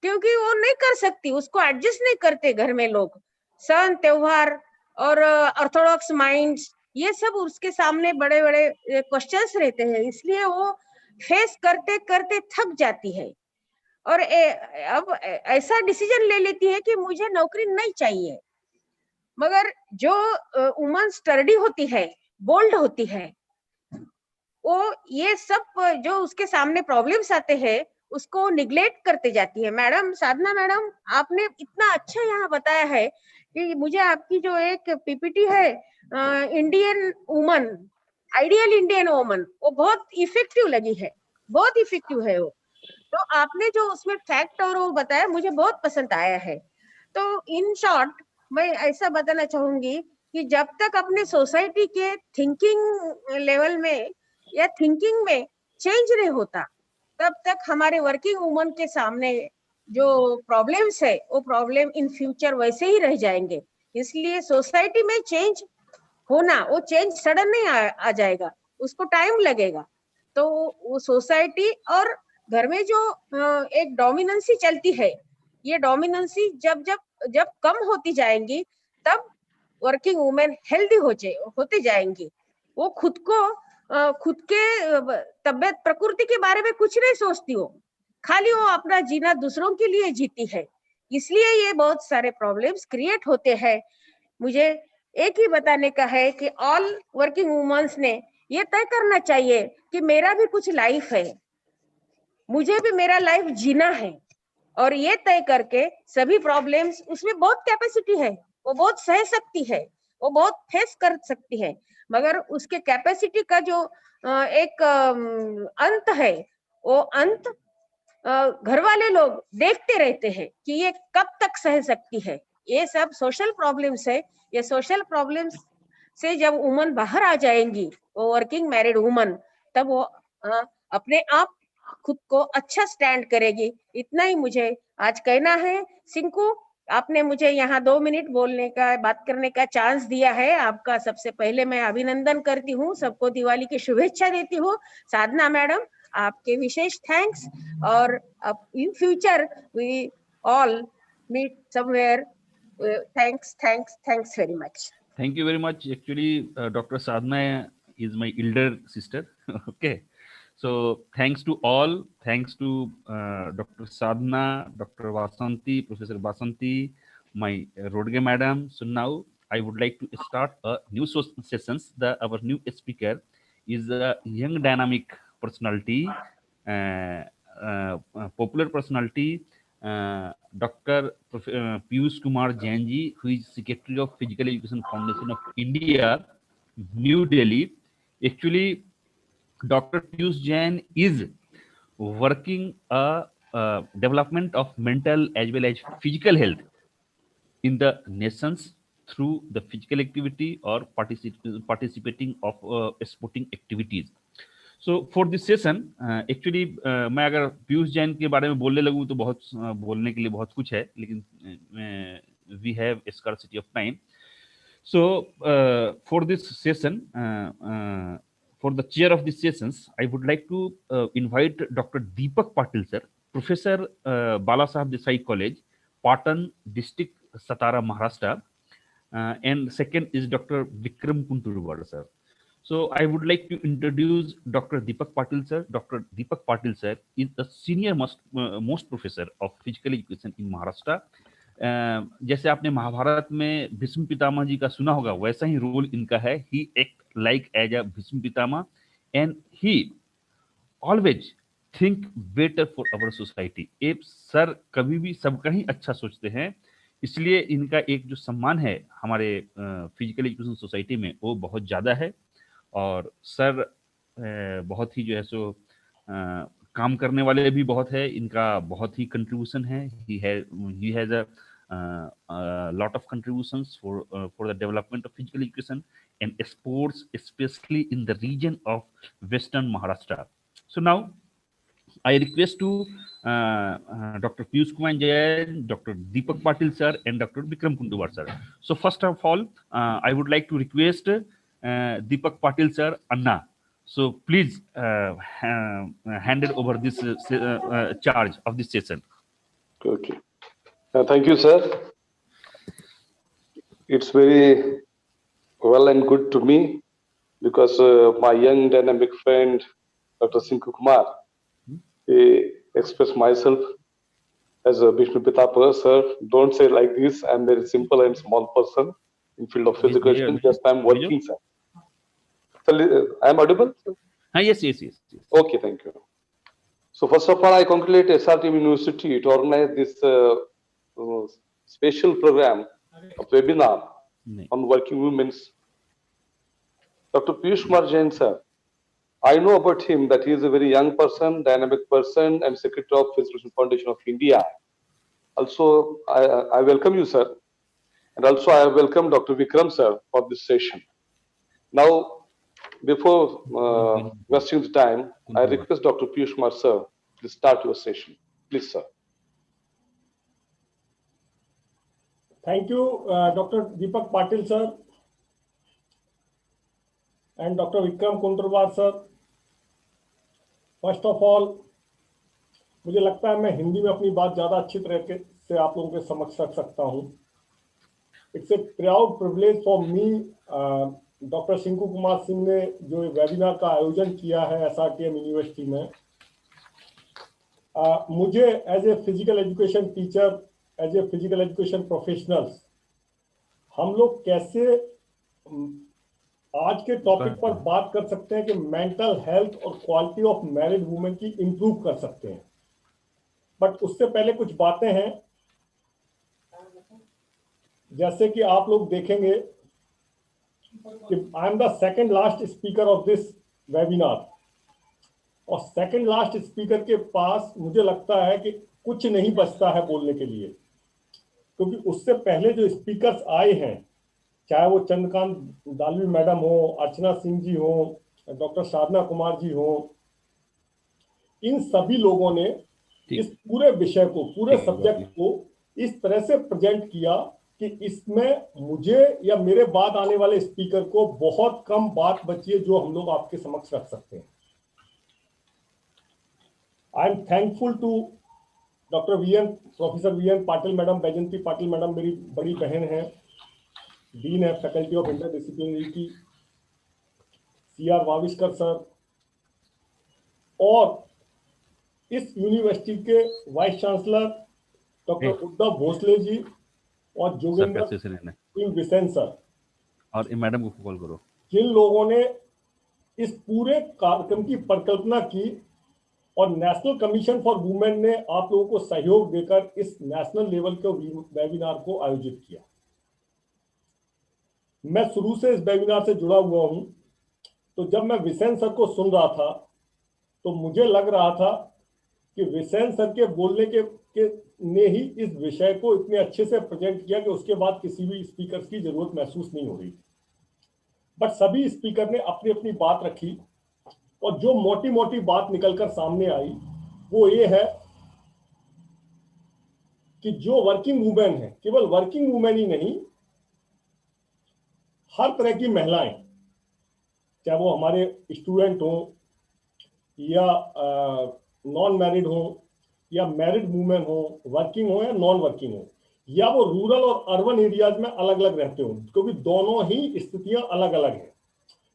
क्योंकि वो नहीं कर सकती, उसको एडजस्ट नहीं करते घर में लोग। सन त्योहार और ऑर्थोडॉक्स माइंड्स, ये सब उसके सामने बड़े बड़े क्वेश्चंस रहते हैं, इसलिए वो फेस करते करते थक जाती है और अब ऐसा डिसीजन ले लेती है कि मुझे नौकरी नहीं चाहिए। मगर जो वुमन स्टर्डी होती है, बोल्ड होती है, वो ये सब जो उसके सामने प्रॉब्लम्स आते हैं उसको निग्लेक्ट करते जाती है। मैडम साधना मैडम, आपने इतना अच्छा यहाँ बताया है कि मुझे आपकी जो एक पीपीटी है Indian woman, ideal Indian woman, वो बहुत इफेक्टिव लगी है, बहुत इफेक्टिव है वो। तो आपने जो उसमें फैक्ट और वो बताया मुझे बहुत पसंद आया है। तो इन शॉर्ट मैं ऐसा बताना चाहूंगी कि जब तक अपने सोसाइटी के थिंकिंग लेवल में या थिंकिंग में चेंज नहीं होता, तब तक हमारे वर्किंग वुमन के सामने जो प्रॉब्लम्स है वो प्रॉब्लम इन फ्यूचर वैसे ही रह जाएंगे। इसलिए सोसाइटी में चेंज होना, वो चेंज सडन नहीं आ जाएगा, उसको टाइम लगेगा। तो वो सोसाइटी और घर में जो एक डोमिनेंसी चलती है, ये डोमिनेंसी जब कम होती जाएंगी तब वर्किंग वुमेन हेल्दी होते जाएंगी। वो खुद के तबियत प्रकृति के बारे में कुछ नहीं सोचती हो, खाली वो अपना जीना दूसरों के लिए जीती है, इसलिए ये बहुत सारे प्रॉब्लम्स क्रिएट होते हैं। मुझे एक ही बताने का है कि ऑल वर्किंग वुमेन्स ने ये तय करना चाहिए कि मेरा भी कुछ लाइफ है, मुझे भी मेरा लाइफ जीना है, और ये तय करके सभी प्रॉब्लम्स, उसमें बहुत कैपेसिटी है, वो बहुत सह सकती है, वो बहुत फेस कर सकती है, मगर उसके कैपेसिटी का जो एक अंत है, वो अंत घर वाले लोग देखते रहते हैं कि ये कब तक सह सकती है, ये सब सोशल प्रॉब्लम्स है। ये सोशल प्रॉब्लम्स से जब वुमन बाहर आ जाएंगी, वो वर्किंग मैरिड वुमन, तब वो अपने आप खुद को अच्छा स्टैंड करेगी। इतना ही मुझे आज कहना है। सिंकू, आपने मुझे यहाँ 2 मिनट बोलने का, बात करने का चांस दिया है। आपका सबसे पहले मैं अभिनंदन करती हूँ, सबको दिवाली की शुभेच्छा देती हूँ। साधना मैडम, आपके विशेष थैंक्स। और in future we all meet somewhere. Thanks very much. Thank you very much. Actually, Dr. Sadhna is my elder sister. Okay. So thanks to all. Thanks to Dr. Sadhna, Dr. Vasanti, Professor Vasanti, my Rodge madam. So now I would like to start a new sessions. Our new speaker is a young dynamic personality, popular personality, Dr. Piyush Kumar Jain ji, who is Secretary of Physical Education Foundation of India, New Delhi. Actually, Dr. Piyush Jain is working development of mental as well as physical health in the nations through the physical activity or participating of sporting activities. So for this session actually मैं अगर पीयूष जैन के बारे में बोलने लगूँ तो बहुत बोलने के लिए बहुत कुछ है, लेकिन we have scarcity of time. So for this session, for the chair of this sessions, I would like to invite doctor Deepak Patil sir, professor Bala Saheb Desai college, Patan district, Satara, Maharashtra, and second is Dr. Vikram Kunturwar sir. So I would like to introduce Dr. Deepak Patil sir. Dr. Deepak Patil sir is the senior most professor of physical education in Maharashtra. जैसे आपने महाभारत में भीष्म पितामह जी का सुना होगा, वैसा ही role इनका है. He act like as a Bhishma Pitamah and he always think better for our society. ये सर कभी भी सबका ही अच्छा सोचते हैं, इसलिए इनका एक जो सम्मान है हमारे फिजिकल एजुकेशन सोसाइटी में वो बहुत ज़्यादा है. और सर बहुत ही जो है सो काम करने वाले भी बहुत है, इनका बहुत ही कंट्रीब्यूशन है. He has a lot of contributions for the development of physical education and sports, specially in the region of western Maharashtra. So now I request to Dr. Piyush Kumar Jain, Dr. Deepak Patil sir, and Dr. Vikram Kunturwar sir. So first of all, I would like to request Deepak Patil sir, Anna. So please hand it over this charge of this session. Okay. Thank you, sir. It's very well and good to me because my young dynamic friend, Dr. Sinku Kumar, express myself as a Vishnu Pitapa, sir. Don't say like this. I'm very simple and small person in field of physical education. Just I'm working, sir. So, I'm audible, sir? Yes. Okay, thank you. So first of all, I congratulate SRTM University to organize this special program of webinar on working women's. Dr. Piyush Kumar Jain, sir. I know about him that he is a very young person, dynamic person, and Secretary of Physical Education Foundation of India. Also, I welcome you, sir. And also, I welcome Dr. Vikram, sir, for this session. Now, before wasting the time, I request Dr. Piyush Kumar, sir, to start your session. Please, sir. Thank you, Dr. Deepak Patil, sir, and Dr. Vikram Kunturwar, sir. First of all, मुझे लगता है मैं हिंदी में अपनी बात ज़्यादा अच्छी तरह से आप लोगों के समक्ष रख सकता हूँ. It's a proud privilege for me. Doctor Sinku Kumar Singh ने जो वेबिनार का आयोजन किया है SRTM यूनिवर्सिटी में, मुझे as a physical education teacher, as a physical education professionals, हम लोग कैसे आज के टॉपिक पर बात कर सकते हैं कि मेंटल हेल्थ और क्वालिटी ऑफ मैरिड वुमेन की इंप्रूव कर सकते हैं. बट उससे पहले कुछ बातें हैं, जैसे कि आप लोग देखेंगे कि I am the second last speaker of this webinar, और सेकंड लास्ट स्पीकर के पास मुझे लगता है कि कुछ नहीं बचता है बोलने के लिए. क्योंकि उससे पहले जो स्पीकर्स आए हैं, चाहे वो चंद्रकांत दालवी मैडम हो, अर्चना सिंह जी हो, डॉक्टर साधना कुमार जी हो, इन सभी लोगों ने इस पूरे विषय को, पूरे सब्जेक्ट को इस तरह से प्रेजेंट किया कि इसमें मुझे या मेरे बाद आने वाले स्पीकर को बहुत कम बात बची है जो हम लोग आपके समक्ष रख सकते हैं। I am thankful to doctor professor VN Patil madam, Baijanti Patil madam मेरी बड़ी बहन है, डीन है faculty of interdisciplinary, CR Waviskar sir, और इस यूनिवर्सिटी के vice chancellor doctor Uddhav Bhosale ji और जोगेंद्र सिंह बिसेन सर, और मैडम को कॉल करो, जिन लोगों ने इस पूरे कार्यक्रम की परिकल्पना की और नेशनल कमीशन फॉर वुमेन ने आप लोगों को सहयोग देकर इस नेशनल लेवल के वेबिनार को आयोजित किया। मैं शुरू से इस वेबिनार से जुड़ा हुआ हूं, तो जब मैं विसेन सर को सुन रहा था तो मुझे लग रहा था कि विसेन सर के बोलने के ने ही इस विषय को इतने अच्छे से प्रेजेंट किया कि उसके बाद किसी भी स्पीकर की जरूरत महसूस नहीं हो रही। बट सभी स्पीकर ने अपनी अपनी बात रखी और जो मोटी मोटी बात निकलकर सामने आई वो ये है कि जो वर्किंग वुमेन है, केवल वर्किंग वुमेन ही नहीं, हर तरह की महिलाएं, चाहे वो हमारे स्टूडेंट हो या नॉन मैरिड हो या मैरिड वुमेन हो, वर्किंग हो या नॉन वर्किंग हो, या वो रूरल और अर्बन एरियाज में अलग अलग रहते हो, क्योंकि दोनों ही स्थितियां अलग अलग हैं।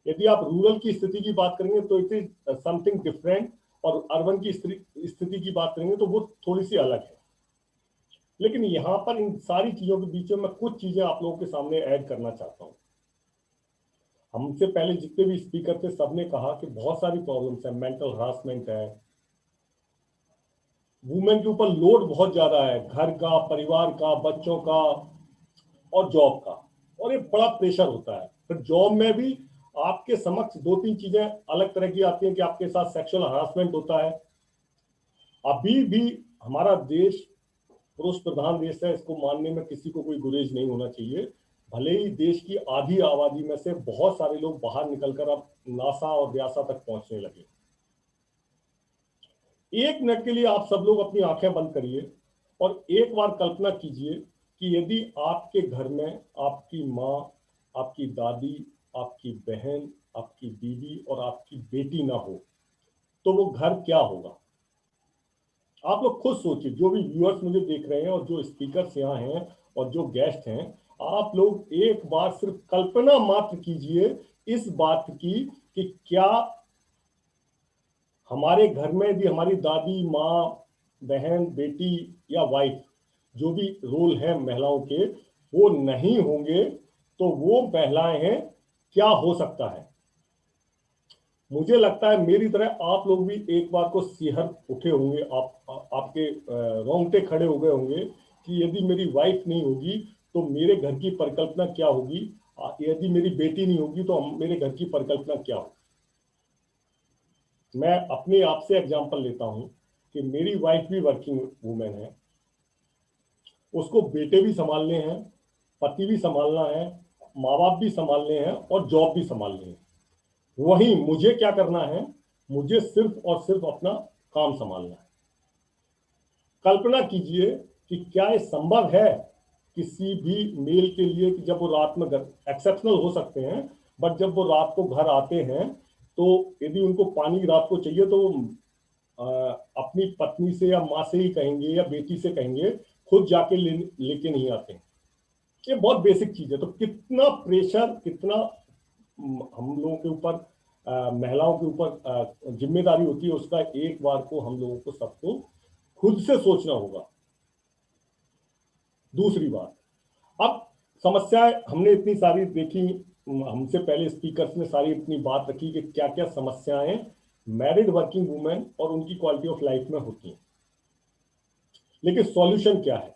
यदि आप रूरल की स्थिति की बात करेंगे तो इट इज समथिंग डिफरेंट, और अर्बन की स्थिति की बात करेंगे तो वो थोड़ी सी अलग है। लेकिन यहाँ पर इन सारी चीजों के बीच में मैं कुछ चीजें आप लोगों के सामने ऐड करना चाहता हूँ। हमसे पहले जितने भी स्पीकर थे सबने कहा कि बहुत सारी प्रॉब्लम्स है, मेंटल हरासमेंट है, वुमेन के ऊपर लोड बहुत ज्यादा है, घर का, परिवार का, बच्चों का और जॉब का, और ये बड़ा प्रेशर होता है। फिर जॉब में भी आपके समक्ष दो तीन चीजें अलग तरह की आती हैं कि आपके साथ सेक्सुअल हरासमेंट होता है। अभी भी हमारा देश पुरुष प्रधान देश है, इसको मानने में किसी को कोई गुरेज नहीं होना चाहिए। भले ही देश की आधी आबादी में से बहुत सारे लोग बाहर निकलकर अब नासा और व्यासा तक पहुंचने लगे। एक मिनट के लिए आप सब लोग अपनी आंखें बंद करिए और एक बार कल्पना कीजिए कि यदि आपके घर में आपकी माँ, आपकी दादी, आपकी बहन, आपकी बीवी और आपकी बेटी ना हो तो वो घर क्या होगा। आप लोग खुद सोचिए, जो भी व्यूअर्स मुझे देख रहे हैं और जो स्पीकर्स यहाँ हैं और जो गेस्ट हैं, आप लोग एक बार सिर्फ कल्पना मात्र कीजिए इस बात की कि क्या हमारे घर में यदि हमारी दादी, माँ, बहन, बेटी या वाइफ, जो भी रोल है महिलाओं के, वो नहीं होंगे तो वो महिलाएं हैं क्या हो सकता है। मुझे लगता है मेरी तरह आप लोग भी एक बार को सिहर उठे होंगे, आपके रोंगटे खड़े हो गए होंगे कि यदि मेरी वाइफ नहीं होगी तो मेरे घर की परिकल्पना क्या होगी, यदि मेरी बेटी नहीं होगी तो मेरे घर की परिकल्पना क्या होगी। मैं अपने आप से एग्जांपल लेता हूं कि मेरी वाइफ भी वर्किंग वुमेन है, उसको बेटे भी संभालने हैं, पति भी संभालना है, माँ बाप भी संभालने हैं और जॉब भी संभालनी है। वहीं मुझे क्या करना है, मुझे सिर्फ और सिर्फ अपना काम संभालना है। कल्पना कीजिए कि क्या ये संभव है किसी भी मेल के लिए कि जब वो रात में, एक्सेप्शनल हो सकते हैं, बट जब वो रात को घर आते हैं तो यदि उनको पानी रात को चाहिए तो अपनी पत्नी से या माँ से ही कहेंगे या बेटी से कहेंगे, खुद जाके लेके नहीं आते हैं। ये बहुत बेसिक चीज है। तो कितना प्रेशर, कितना हम लोगों के ऊपर, महिलाओं के ऊपर जिम्मेदारी होती है, उसका एक बार को हम लोगों को सबको खुद से सोचना होगा। दूसरी बात, अब समस्याएं हमने इतनी सारी देखी, हमसे पहले स्पीकर्स ने सारी इतनी बात रखी कि क्या क्या समस्याएं मैरिड वर्किंग वुमेन और उनकी क्वालिटी ऑफ लाइफ में होती हैं, लेकिन सॉल्यूशन क्या है।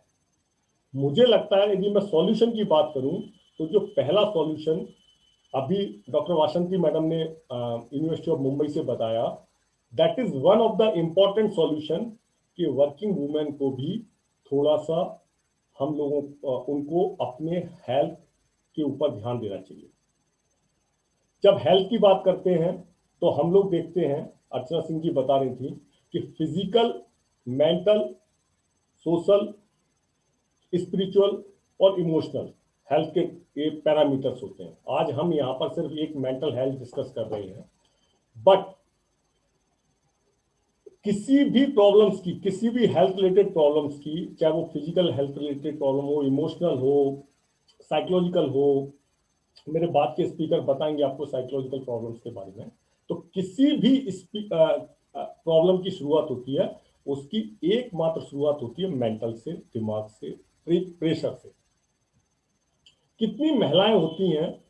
मुझे लगता है यदि मैं सॉल्यूशन की बात करूं तो जो पहला सॉल्यूशन अभी डॉक्टर वासंती मैडम ने यूनिवर्सिटी ऑफ मुंबई से बताया, that is one of the important solution कि वर्किंग वुमेन को भी थोड़ा सा हम लोगों उनको अपने हेल्थ के ऊपर ध्यान देना चाहिए। जब हेल्थ की बात करते हैं तो हम लोग देखते हैं, अर्चना सिंह जी बता रही थी कि फिजिकल, मेंटल, सोशल, स्पिरिचुअल और इमोशनल हेल्थ के ये पैरामीटर्स होते हैं। आज हम यहाँ पर सिर्फ एक मेंटल हेल्थ डिस्कस कर रहे हैं, बट किसी भी प्रॉब्लम्स की, किसी भी हेल्थ रिलेटेड प्रॉब्लम्स की, चाहे वो फिजिकल हेल्थ रिलेटेड प्रॉब्लम हो, इमोशनल हो, साइकोलॉजिकल हो, मेरे बाद के स्पीकर बताएंगे आपको साइकोलॉजिकल प्रॉब्लम्स के बारे में। तो किसी भी प्रॉब्लम की शुरुआत होती है, उसकी एकमात्र शुरुआत होती है मेंटल से, दिमाग से, प्रेशर से। कितनी महिलाएं होती हैं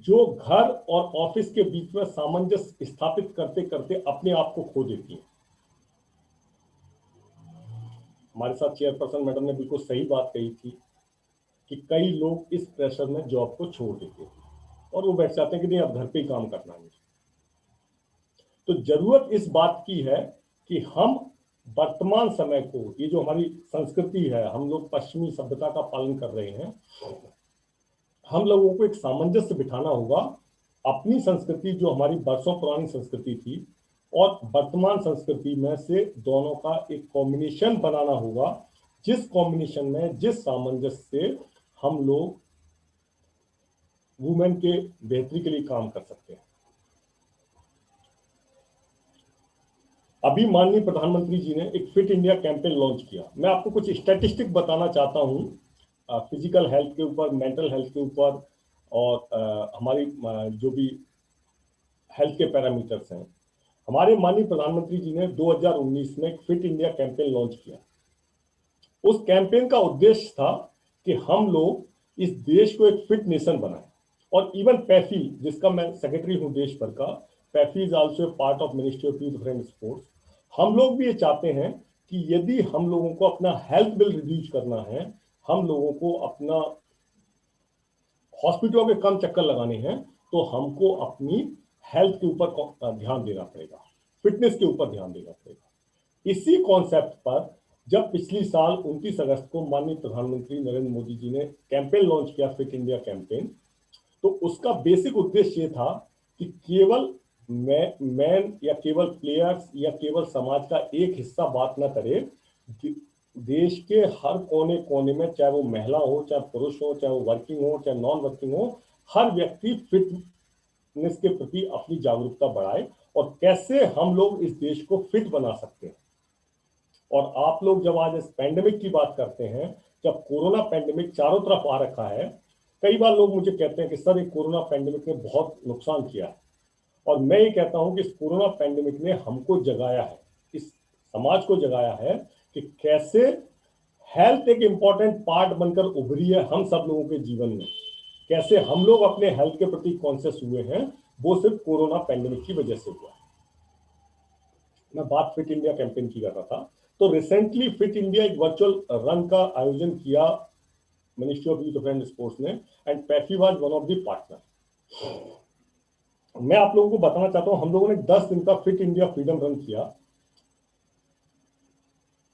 जो घर और ऑफिस के बीच में सामंजस्य स्थापित करते करते अपने आप को खो देती हैं। हमारे साथ चेयरपर्सन मैडम ने बिल्कुल सही बात कही थी कि कई लोग इस प्रेशर में जॉब को छोड़ देते हैं और वो बैठ जाते हैं कि नहीं अब घर पे ही काम करना है मुझे। तो जरूरत इस बात की है कि हम वर्तमान समय को, ये जो हमारी संस्कृति है, हम लोग पश्चिमी सभ्यता का पालन कर रहे हैं, हम लोगों को एक सामंजस्य बिठाना होगा। अपनी संस्कृति जो हमारी बरसों पुरानी संस्कृति थी और वर्तमान संस्कृति में से दोनों का एक कॉम्बिनेशन बनाना होगा, जिस कॉम्बिनेशन में, जिस सामंजस्य से हम लोग वुमेन के बेहतरी के लिए काम कर सकते हैं। अभी माननीय प्रधानमंत्री जी ने एक फिट इंडिया कैंपेन लॉन्च किया। मैं आपको कुछ स्टैटिस्टिक बताना चाहता हूं फिजिकल हेल्थ के ऊपर, मेंटल हेल्थ के ऊपर और हमारी जो भी हेल्थ के पैरामीटर्स हैं। हमारे माननीय प्रधानमंत्री जी ने 2019 में एक फिट इंडिया कैंपेन लॉन्च किया। उस कैंपेन का उद्देश्य था कि हम लोग इस देश को एक फिट नेशन बनाएं। और इवन पैफी, जिसका मैं सेक्रेटरी हूं देश भर का, PEFI is also part of ministry of youth and sports. हम लोग भी ये चाहते हैं कि यदि हम लोगों को अपना हेल्थ बिल रिड्यूस करना है, हम लोगों को अपना हॉस्पिटलों के कम चक्कर लगाने हैं, तो हमको अपनी हेल्थ के ऊपर ध्यान देना पड़ेगा, फिटनेस के ऊपर ध्यान देना पड़ेगा। इसी कॉन्सेप्ट पर जब पिछली साल 29 अगस्त को माननीय प्रधानमंत्री नरेंद्र मोदी जी ने कैंपेन लॉन्च किया, फिट इंडिया कैंपेन, तो उसका बेसिक उद्देश्य ये था कि केवल मैन या केवल प्लेयर्स या केवल समाज का एक हिस्सा बात ना करे, देश के हर कोने कोने में, चाहे वो महिला हो, चाहे पुरुष हो, चाहे वो वर्किंग हो, चाहे नॉन वर्किंग हो, हर व्यक्ति फिटनेस के प्रति अपनी जागरूकता बढ़ाए और कैसे हम लोग इस देश को फिट बना सकते हैं। और आप लोग जब आज इस पैंडेमिक की बात करते हैं, जब कोरोना पैंडेमिक चारों तरफ आ रखा है, कई बार लोग मुझे कहते हैं कि सर ये कोरोना पैंडेमिक ने बहुत नुकसान किया है, और मैं ये कहता हूं कि इस कोरोना पैंडेमिक ने हमको जगाया है, इस समाज को जगाया है कि कैसे हेल्थ एक इंपॉर्टेंट पार्ट बनकर उभरी है हम सब लोगों के जीवन में। कैसे हम लोग अपने हेल्थ के प्रति कॉन्शियस हुए हैं, वो सिर्फ कोरोना पैंडेमिक की वजह से हुआ। मैं बात फिट इंडिया कैंपेन की कर रहा था, तो रिसेंटली फिट इंडिया एक वर्चुअल रन का आयोजन किया ministry of youth and sports ने, and PEFI was one of the partner. मैं आप लोगों को बताना चाहता हूं, हम लोगों ने 10 दिन का फिट इंडिया फ्रीडम रन किया।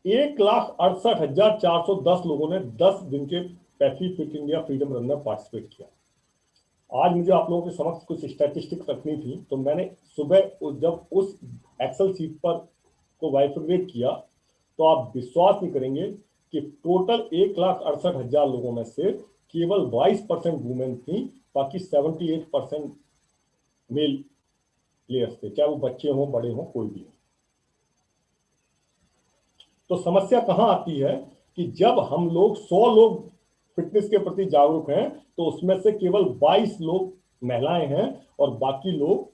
1,68,410 लोगों ने 10 दिन के पैफी फिट इंडिया फ्रीडम रन में पार्टिसिपेट किया। आज मुझे आप लोगों के समक्ष कुछ स्टैटिस्टिक्स रखनी थी, तो मैंने सुबह जब उस एक्सेल शीट पर को बाइफरकेट किया, तो आप विश्वास नहीं करेंगे कि टोटल 1,68,000 लोगों में से केवल 22% वुमेन थी, बाकी 78% मेल प्लेयर्स थे, चाहे वो बच्चे हों, बड़े हों, कोई भी हो। तो समस्या कहां आती है कि जब हम लोग 100 लोग फिटनेस के प्रति जागरूक हैं, तो उसमें से केवल 22 लोग महिलाएं हैं और बाकी लोग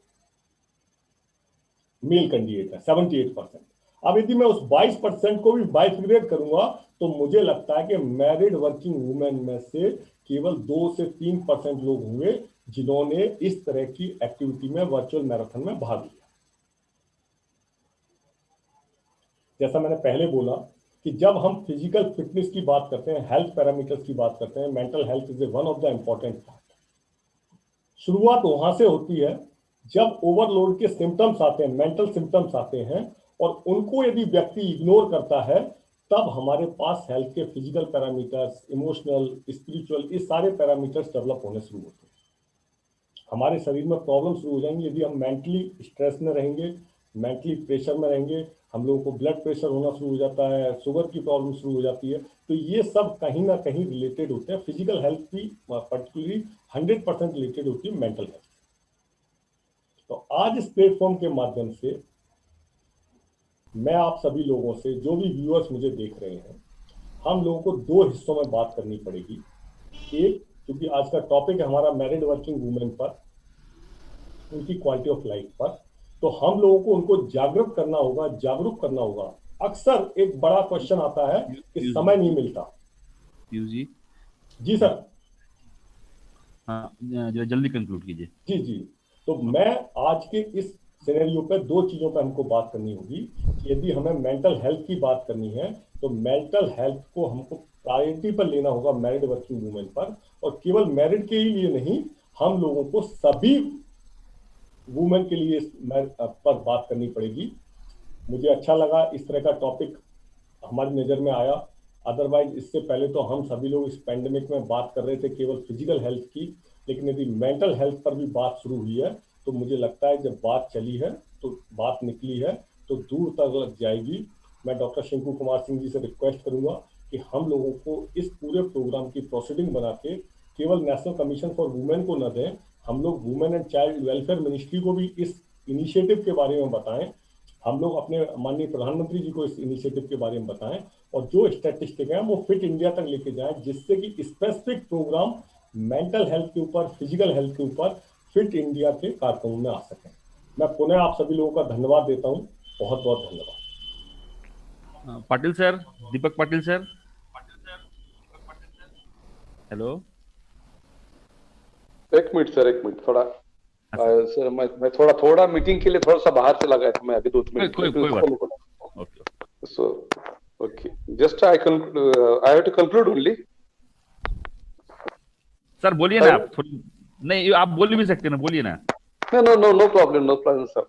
मेल कैंडिडेट है, 78%। अब यदि मैं उस 22% को भी बाइफरकेट करूंगा, तो मुझे लगता है कि मैरिड वर्किंग वुमेन में से केवल 2 से 3% लोग होंगे जिन्होंने इस तरह की एक्टिविटी में, वर्चुअल मैराथन में भाग लिया। जैसा मैंने पहले बोला कि जब हम फिजिकल फिटनेस की बात करते हैं, हेल्थ पैरामीटर्स की बात करते हैं, mental health is one of the important part. शुरुआत वहां से होती है जब ओवरलोड के सिम्टम्स आते हैं, मेंटल सिम्टम्स आते हैं, और उनको यदि व्यक्ति इग्नोर करता है, तब हमारे पास हेल्थ के फिजिकल पैरामीटर्स, इमोशनल, स्पिरिचुअल, ये सारे पैरामीटर्स डेवलप होने शुरू होते हैं। हमारे शरीर में प्रॉब्लम शुरू हो जाएंगी यदि हम मेंटली स्ट्रेस में रहेंगे, मेंटली प्रेशर में रहेंगे। हम लोगों को ब्लड प्रेशर होना शुरू हो जाता है, शुगर की प्रॉब्लम शुरू हो जाती है। तो ये सब कहीं ना कहीं रिलेटेड होते हैं। फिजिकल हेल्थ भी पर्टिकुलरली 100% रिलेटेड होती है मेंटल हेल्थ। तो आज इस प्लेटफॉर्म के माध्यम से मैं आप सभी लोगों से, जो भी व्यूअर्स मुझे देख रहे हैं, हम लोगों को दो हिस्सों में बात करनी पड़ेगी। एक, क्योंकि आज का टॉपिक है हमारा मैरिड वर्किंग वुमेन पर, उनकी क्वालिटी ऑफ लाइफ पर, तो हम लोगों को उनको जागरूक करना होगा। अक्सर एक बड़ा क्वेश्चन आता है कि समय नहीं मिलता। जी सर। हाँ, जल्दी कंक्लूड कीजिए। जी। तो मैं आज के इस सिनेरियो पे दो चीजों पर हमको बात करनी होगी। यदि हमें मेंटल हेल्थ की बात करनी है तो मेंटल हेल्थ को हमको प्रायोरिटी पर लेना होगा मैरिड वर्किंग वुमेन पर, और केवल मैरिड के ही लिए नहीं, हम लोगों को सभी वुमेन के लिए पर बात करनी पड़ेगी। मुझे अच्छा लगा इस तरह का टॉपिक हमारी नजर में आया। अदरवाइज इससे पहले तो हम सभी लोग इस पैंडेमिक में बात कर रहे थे केवल फिजिकल हेल्थ की, लेकिन यदि मेंटल हेल्थ पर भी बात शुरू हुई है तो मुझे लगता है जब बात चली है तो बात निकली है तो दूर तक लग जाएगी। मैं डॉक्टर शिंकू कुमार सिंह जी से रिक्वेस्ट करूंगा कि हम लोगों को इस पूरे प्रोग्राम की प्रोसीडिंग बना के केवल नेशनल कमीशन फॉर वुमेन को न दें, हम लोग women and child welfare ministry को भी इस इनिशिएटिव के बारे में बताएं। हम लोग अपने माननीय प्रधानमंत्री जी को इस इनिशिएटिव के बारे में बताएं, और जो स्टैटिस्टिक है वो फिट इंडिया तक लेके जाएं, जिससे कि स्पेसिफिक प्रोग्राम मेंटल हेल्थ के ऊपर, फिजिकल हेल्थ के ऊपर फिट इंडिया के कार्यक्रमों में आ सकें। मैं पुनः आप सभी लोगों का धन्यवाद देता हूं। बहुत बहुत धन्यवाद। Patil sir, Deepak Patil sir, hello. एक मिनट सर, थोड़ा सर मैं थोड़ा मीटिंग के लिए थोड़ा सा बाहर चला गया था। मैं अभी 2 मिनट कोई बात। So okay, just I have to conclude only. Sir बोलिए ना आप। नहीं, आप बोल भी सकते हैं ना, बोलिए ना। नो प्रॉब्लम सर,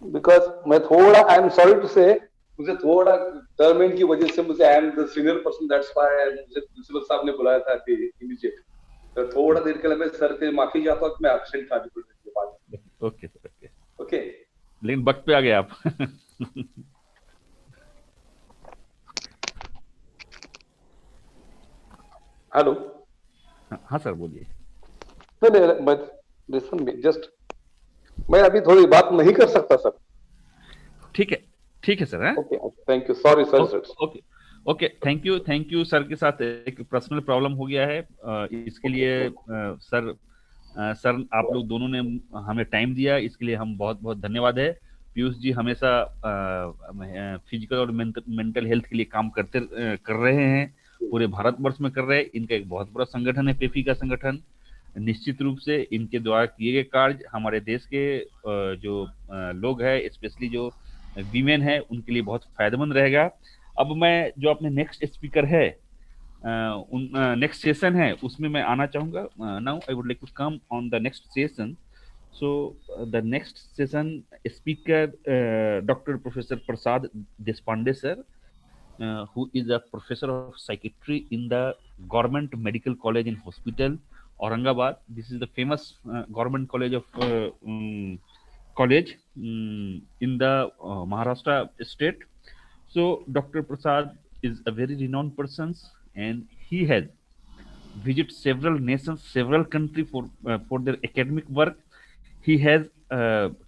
बिकॉज मैं थोड़ा, आई एम सॉरी टू से, मुझे थोड़ा टर्मिंग की वजह से, मुझे I am the senior person, that's why मुझे प्रिंसिपल साहब ने बुलाया था कि इमीडिएट, तो थोड़ा देर के लिए मैं सर से माफी चाहता हूँ कि मैं एब्सेंट था अभी के बाद। ओके सर, ओके, लेकिन वक्त पे आ गए आप। हेलो। हाँ सर बोलिए। जस्ट मैं अभी थोड़ी बात नहीं कर सकता सर। ठीक है sir. Okay, thank you, sorry sir. Okay, thank you sir. के साथ एक पर्सनल प्रॉब्लम हो गया है, इसके लिए सर आप लोग दोनों ने हमें टाइम दिया, इसके लिए हम बहुत बहुत धन्यवाद है। पीयूष जी हमेशा फिजिकल और मेंटल हेल्थ के लिए काम कर रहे हैं, पूरे भारतवर्ष में कर रहे हैं। इनका एक बहुत बड़ा संगठन है पेफी का संगठन। निश्चित रूप से इनके द्वारा किए गए कार्य हमारे देश के जो लोग हैं, स्पेशली जो वीमेन है, उनके लिए बहुत फायदेमंद रहेगा। अब मैं जो अपने नेक्स्ट स्पीकर है, नेक्स्ट सेशन है, उसमें मैं आना चाहूंगा। Now I would like to come on the next session. So the next session speaker doctor professor Prasad Deshpande sir, who is a professor of psychiatry in the Government Medical College and Hospital, Aurangabad. This is the famous government college of in the Maharashtra state. So Dr. Prasad is a very renowned person, and he has visited several nations, several countries for their academic work. He has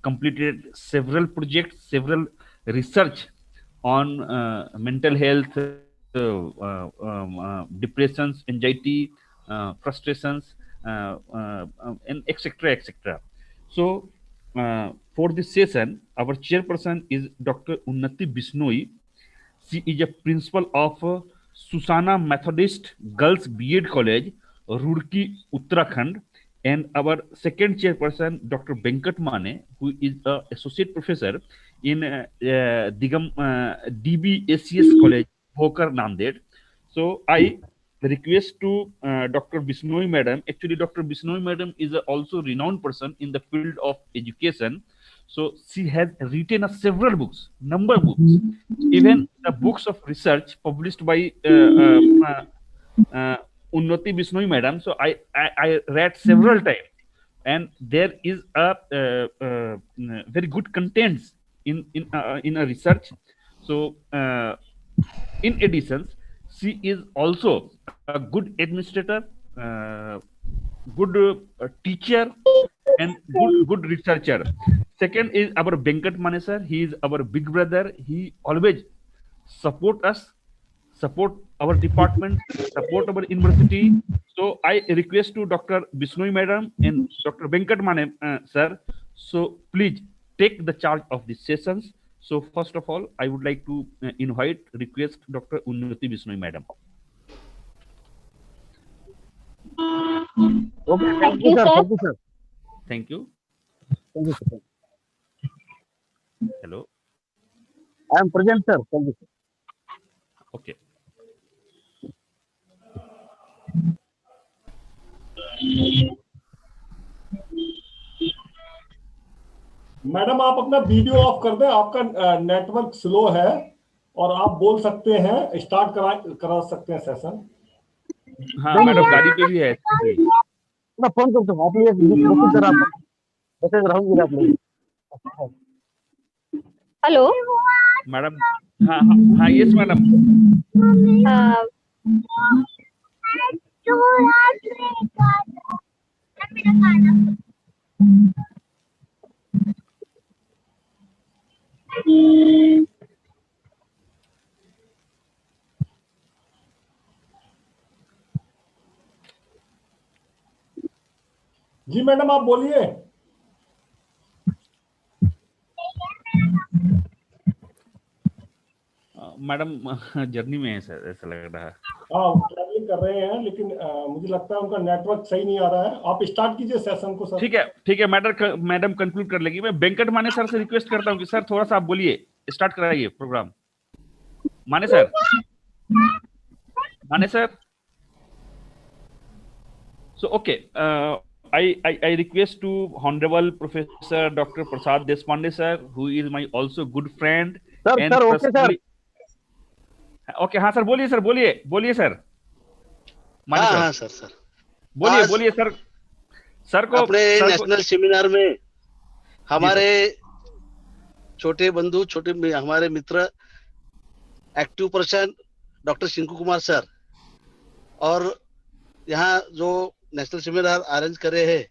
completed several projects, several research on mental health, depressions, anxiety, frustrations, and etc. So for this session, our chairperson is Dr. Unnati Bisnoi. She is a principal of Susana Methodist Girls B.Ed College, Roorkee, Uttarakhand. And our second chairperson, Dr. Venkat Mane, who is an associate professor in DBACS College, Bhokar, Nanded. So I request to Dr. Bisnoi Madam. Actually, Dr. Bisnoi Madam is also renowned person in the field of education. So she has written several books, number of books, even the books of research published by Unnati Bishnoi madam. So I read several times, and there is a very good contents in a research. So in addition, she is also a good administrator, good teacher, and good researcher. Second is our Venkat Mane sir. He is our big brother. He always support us, support our department, support our university. So I request to Dr. Bishnoi madam and Dr. Venkat Mane sir. So please take the charge of these sessions. So first of all, I would like to request Dr. Unnati Bishnoi madam. Okay, thank you, sir. Thank you, sir. Thank you. Thank you, sir. Hello. I am present, sir. Thank you, sir. Okay. Madam आप अपना video of कर दें, आपका network slow है और आप बोल सकते हैं, स्टार्ट करा सकते हैं सेशन। हाँ मैडम गाड़ी पे भी है। मैं फोन करता हूँ, आप लोग सर आप मैसेज रहूंगी आप लोग। Hello madam. हाँ हाँ हाँ यस मैडम। जी मैडम आप बोलिए। मैडम जर्नी में है सर, ऐसा लग रहा है। हाँ ट्रैवलिंग कर रहे हैं, लेकिन मुझे लगता है उनका नेटवर्क सही नहीं आ रहा है। आप स्टार्ट कीजिए सेशन को सर। ठीक है मैडम कंक्लूड कर लेगी। मैं वेंकट माने सर से रिक्वेस्ट करता हूँ कि सर थोड़ा सा आप बोलिए, स्टार्ट कराइए प्रोग्राम। माने sir. So okay, I request to Honorable Professor Dr. Prasad Deshpande sir, who is my also good friend. Sir, okay sir. Okay, हाँ सर बोलिए सर। हाँ सर बोलिए सर को अपने नेशनल सेमिनार में हमारे छोटे बंधु हमारे मित्र active person doctor Sinku Kumar sir और यहाँ जो नेशनल सेमिनार अरेंज करे हैं,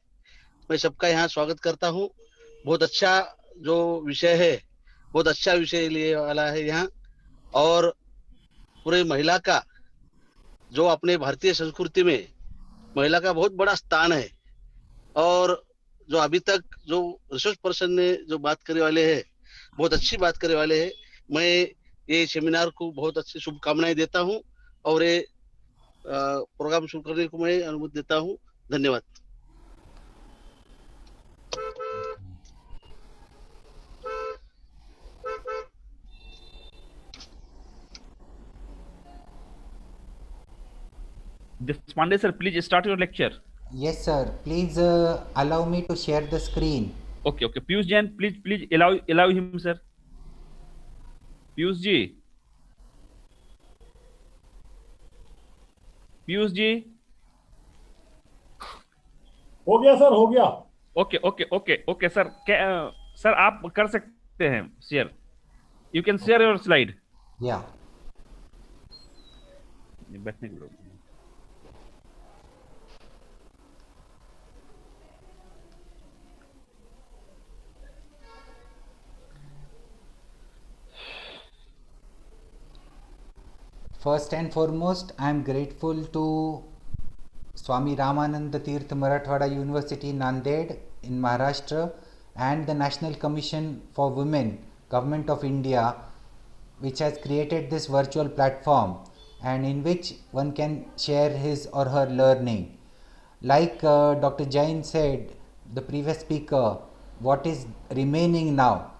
मैं सबका यहाँ स्वागत करता हूँ। बहुत अच्छा जो विषय है, बहुत अच्छा विषय लिए वाला है यहाँ, और पूरे महिला का जो अपने भारतीय संस्कृति में महिला का बहुत बड़ा स्थान है, और जो अभी तक जो रिसर्च पर्सन ने जो बात करने वाले हैं, बहुत अच्छी बात करने वाले हैं। मैं ये सेमिनार को बहुत अच्छी शुभकामनाएं देता हूँ और ये प्रोग्राम शुरू करने को मैं अनुमति देता हूँ। धन्यवाद। Deshpande sir, please start your lecture. Yes, sir. Please allow me to share the screen. Okay. Piyush Jain, please allow him, sir. Piyush ji. हो गया सर, हो गया। Okay sir. सर आप कर सकते हैं share. You can share your slide. या बैठने के लिए। First and foremost, I am grateful to Swami Ramananda Tirth Marathwada University, Nanded in Maharashtra, and the National Commission for Women, Government of India, which has created this virtual platform and in which one can share his or her learning. Like Dr. Jain said, the previous speaker, what is remaining now?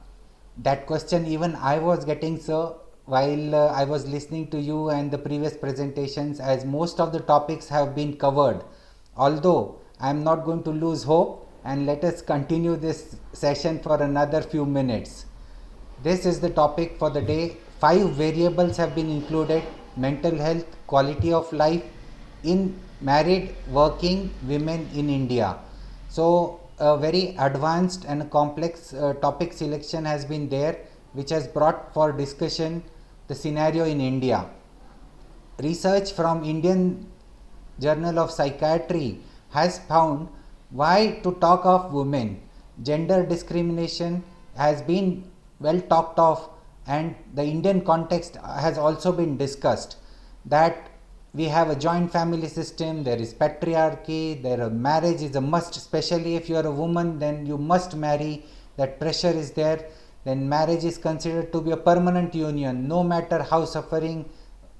That question even I was getting, sir, while I was listening to you and the previous presentations, as most of the topics have been covered. Although I am not going to lose hope, and let us continue this session for another few minutes. This is the topic for the day. 5 variables have been included: mental health, quality of life in married working women in India. So a very advanced and complex topic selection has been there, which has brought for discussion the scenario in India. Research from Indian Journal of Psychiatry has found why to talk of women. Gender discrimination has been well talked of, and the Indian context has also been discussed, that we have a joint family system, there is patriarchy, marriage is a must, especially if you are a woman, then you must marry, that pressure is there. Then marriage is considered to be a permanent union, no matter how suffering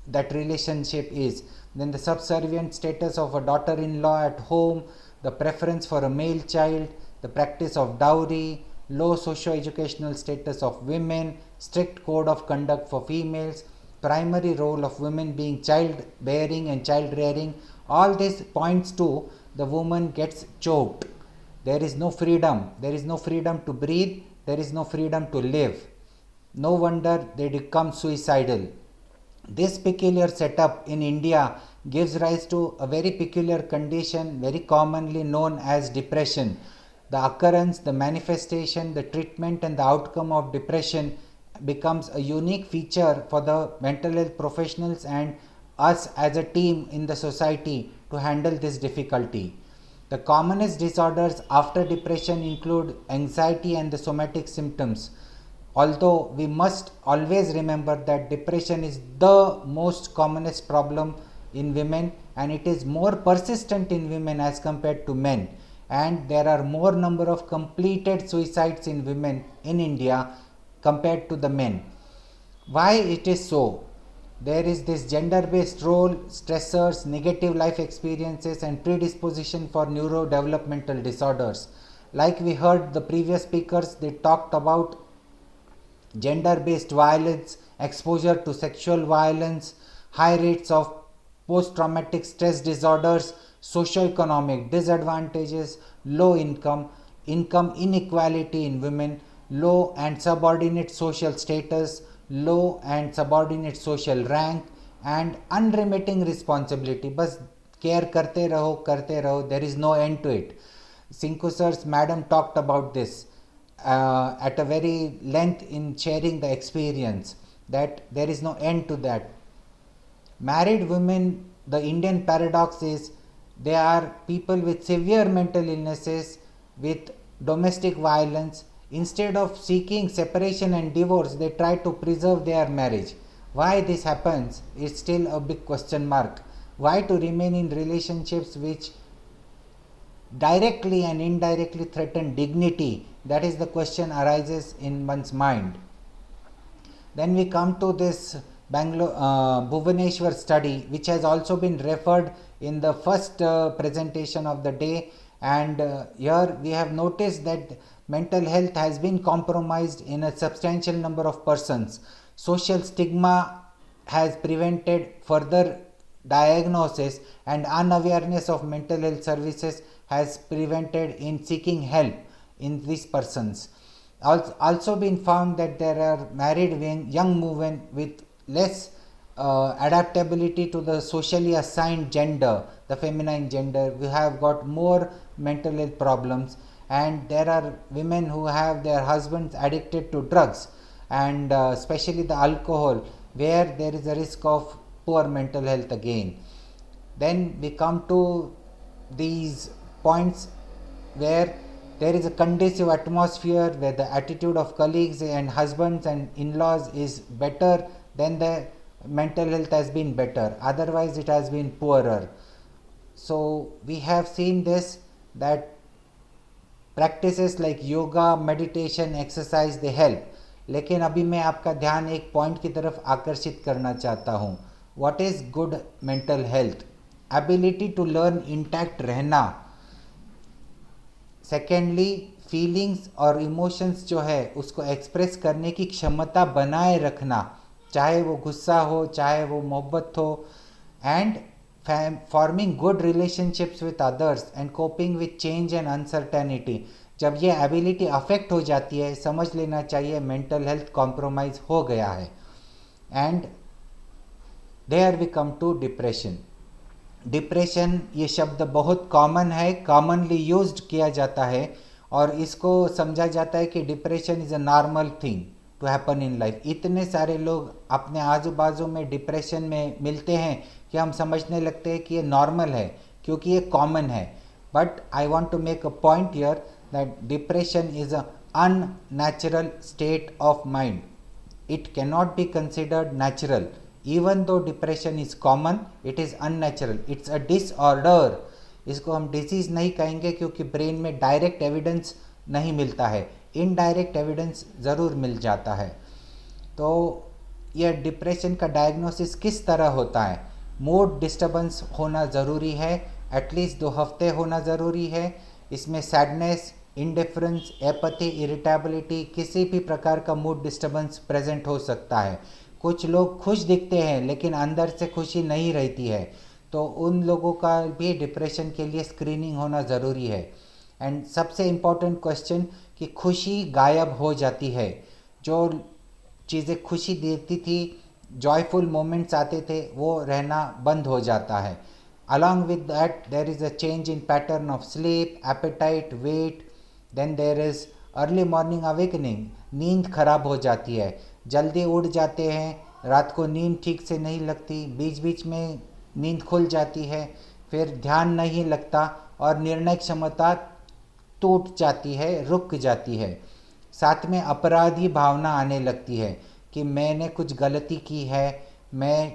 that relationship is. Then the subservient status of a daughter-in-law at home, the preference for a male child, the practice of dowry, low socio-educational status of women, strict code of conduct for females, primary role of women being child-bearing and child-rearing, all this points to the woman gets choked. There is no freedom. There is no freedom to breathe. There is no freedom to live. No wonder they become suicidal. This peculiar setup in India gives rise to a very peculiar condition, very commonly known as depression. The occurrence, the manifestation, the treatment and the outcome of depression becomes a unique feature for the mental health professionals and us as a team in the society to handle this difficulty. The commonest disorders after depression include anxiety and the somatic symptoms. Although we must always remember that depression is the most commonest problem in women, and it is more persistent in women as compared to men, and there are more number of completed suicides in women in India compared to the men. Why it is so? There is this gender-based role, stressors, negative life experiences and predisposition for neurodevelopmental disorders. Like we heard the previous speakers, they talked about gender-based violence, exposure to sexual violence, high rates of post-traumatic stress disorders, socio-economic disadvantages, low income, income inequality in women, low and subordinate social status, low and subordinate social rank, and unremitting responsibility. Bas care karte raho, there is no end to it. Sinku sir's madam talked about this at a very length in sharing the experience, that there is no end to that. Married women, the Indian paradox is they are people with severe mental illnesses, with domestic violence. Instead of seeking separation and divorce, they try to preserve their marriage. Why this happens is still a big question mark. Why to remain in relationships which directly and indirectly threaten dignity? That is the question arises in one's mind. Then we come to this Bhubaneswar study, which has also been referred in the first presentation of the day, and here we have noticed that mental health has been compromised in a substantial number of persons. Social stigma has prevented further diagnosis, and unawareness of mental health services has prevented in seeking help in these persons. Also been found that there are married young women with less adaptability to the socially assigned gender, the feminine gender. We have got more mental health problems, and there are women who have their husbands addicted to drugs, and especially the alcohol, where there is a risk of poor mental health again. Then we come to these points where there is a conducive atmosphere, where the attitude of colleagues and husbands and in-laws is better, then the mental health has been better. Otherwise it has been poorer. So we have seen this, that practices like yoga, meditation, exercise, they help. लेकिन अभी मैं आपका ध्यान एक point की तरफ आकर्षित करना चाहता हूँ. What is good mental health? Ability to learn intact रहना. Secondly, feelings और emotions जो है उसको express करने की क्षमता बनाए रखना, चाहे वो गुस्सा हो, चाहे वो मोहब्बत हो, and forming good relationships with others and coping with change and uncertainty. जब ये एबिलिटी अफेक्ट हो जाती है, समझ लेना चाहिए मेंटल हेल्थ कॉम्प्रोमाइज हो गया है. And there we come to depression. Depression ये शब्द बहुत कॉमन है, कॉमनली यूज्ड किया जाता है और इसको समझा जाता है कि depression is a normal thing to happen in life. इतने सारे लोग अपने आजू बाजू में डिप्रेशन में मिलते हैं कि हम समझने लगते हैं कि ये नॉर्मल है क्योंकि ये कॉमन है. But I want to make a point here that depression is a unnatural state of mind. It cannot be considered natural. Even though depression is common, it is unnatural. It's a disorder. इसको हम disease नहीं कहेंगे क्योंकि brain में direct evidence नहीं मिलता है, indirect evidence ज़रूर मिल जाता है. तो यह डिप्रेशन का डायग्नोसिस किस तरह होता है? मूड डिस्टर्बेंस होना ज़रूरी है, एटलीस्ट 2 हफ्ते होना ज़रूरी है. इसमें सैडनेस, इंडिफरेंस, एपैथी, इरिटेबिलिटी, किसी भी प्रकार का मूड डिस्टर्बेंस प्रेजेंट हो सकता है. कुछ लोग खुश दिखते हैं लेकिन अंदर से खुशी नहीं रहती है, तो उन लोगों का भी डिप्रेशन के लिए स्क्रीनिंग होना ज़रूरी है. एंड सबसे इम्पॉर्टेंट क्वेश्चन कि खुशी गायब हो जाती है. जो चीज़ें खुशी देती थी, जॉयफुल मोमेंट्स आते थे, वो रहना बंद हो जाता है. Along with that, there is a change in pattern of sleep, appetite, weight. Then there is early morning awakening. नींद खराब हो जाती है, जल्दी उठ जाते हैं, रात को नींद ठीक से नहीं लगती, बीच बीच में नींद खुल जाती है, फिर ध्यान नहीं लगता और निर्णय क्षमता टूट जाती है, रुक जाती है. साथ में अपराधी भावना आने लगती है कि मैंने कुछ गलती की है, मैं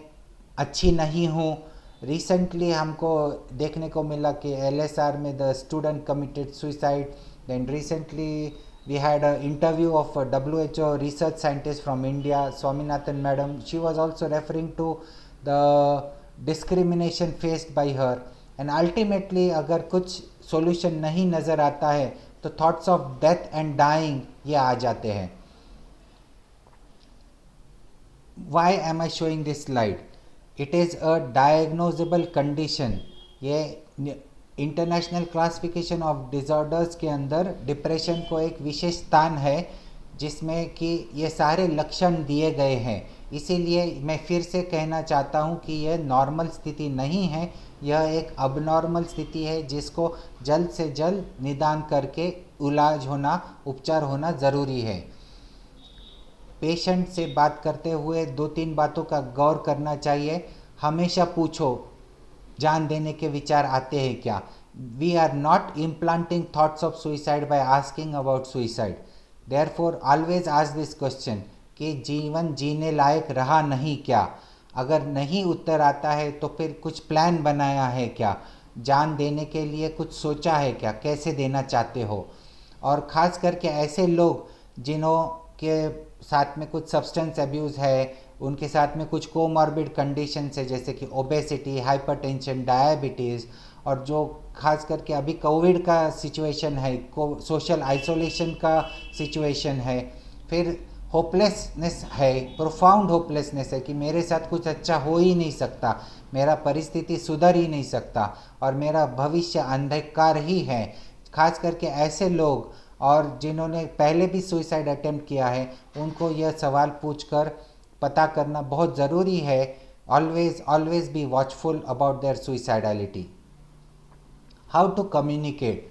अच्छी नहीं हूँ. रिसेंटली हमको देखने को मिला कि LSR में the student committed suicide. Then recently we had an interview of a WHO research scientist from India, Swaminathan madam. She was also referring to the discrimination faced by her. And ultimately अगर कुछ solution नहीं नज़र आता है तो thoughts of death and dying ये आ जाते हैं. Why am I showing this slide? It is a diagnosable condition. ये इंटरनेशनल क्लासिफिकेशन ऑफ डिसऑर्डर्स के अंदर डिप्रेशन को एक विशेष स्थान है जिसमें कि ये सारे लक्षण दिए गए हैं. इसीलिए मैं फिर से कहना चाहता हूँ कि यह नॉर्मल स्थिति नहीं है, यह एक अबनॉर्मल स्थिति है जिसको जल्द से जल्द निदान करके इलाज होना, उपचार होना ज़रूरी है. पेशेंट से बात करते हुए 2-3 बातों का गौर करना चाहिए. हमेशा पूछो, जान देने के विचार आते हैं क्या? We are not implanting thoughts of suicide by asking about suicide. Therefore always ask this question कि जीवन जीने लायक रहा नहीं क्या? अगर नहीं उत्तर आता है तो फिर कुछ प्लान बनाया है क्या? जान देने के लिए कुछ सोचा है क्या? कैसे देना चाहते हो? और ख़ास करके ऐसे लोग जिन्हों के साथ में कुछ सब्सटेंस अब्यूज़ है, उनके साथ में कुछ कोमॉर्बिड कंडीशंस है जैसे कि ओबेसिटी, हाइपरटेंशन, डायबिटीज़, और जो खास करके अभी कोविड का सिचुएशन है, सोशल आइसोलेशन का सिचुएशन है, फिर होपलेसनेस है, प्रोफाउंड होपलेसनेस है कि मेरे साथ कुछ अच्छा हो ही नहीं सकता, मेरा परिस्थिति सुधर ही नहीं सकता और मेरा भविष्य अंधकार ही है. खास करके ऐसे लोग और जिन्होंने पहले भी सुसाइड अटेम्प्ट किया है, उनको यह सवाल पूछकर पता करना बहुत ज़रूरी है. Always be watchful about their suicidality. How to communicate?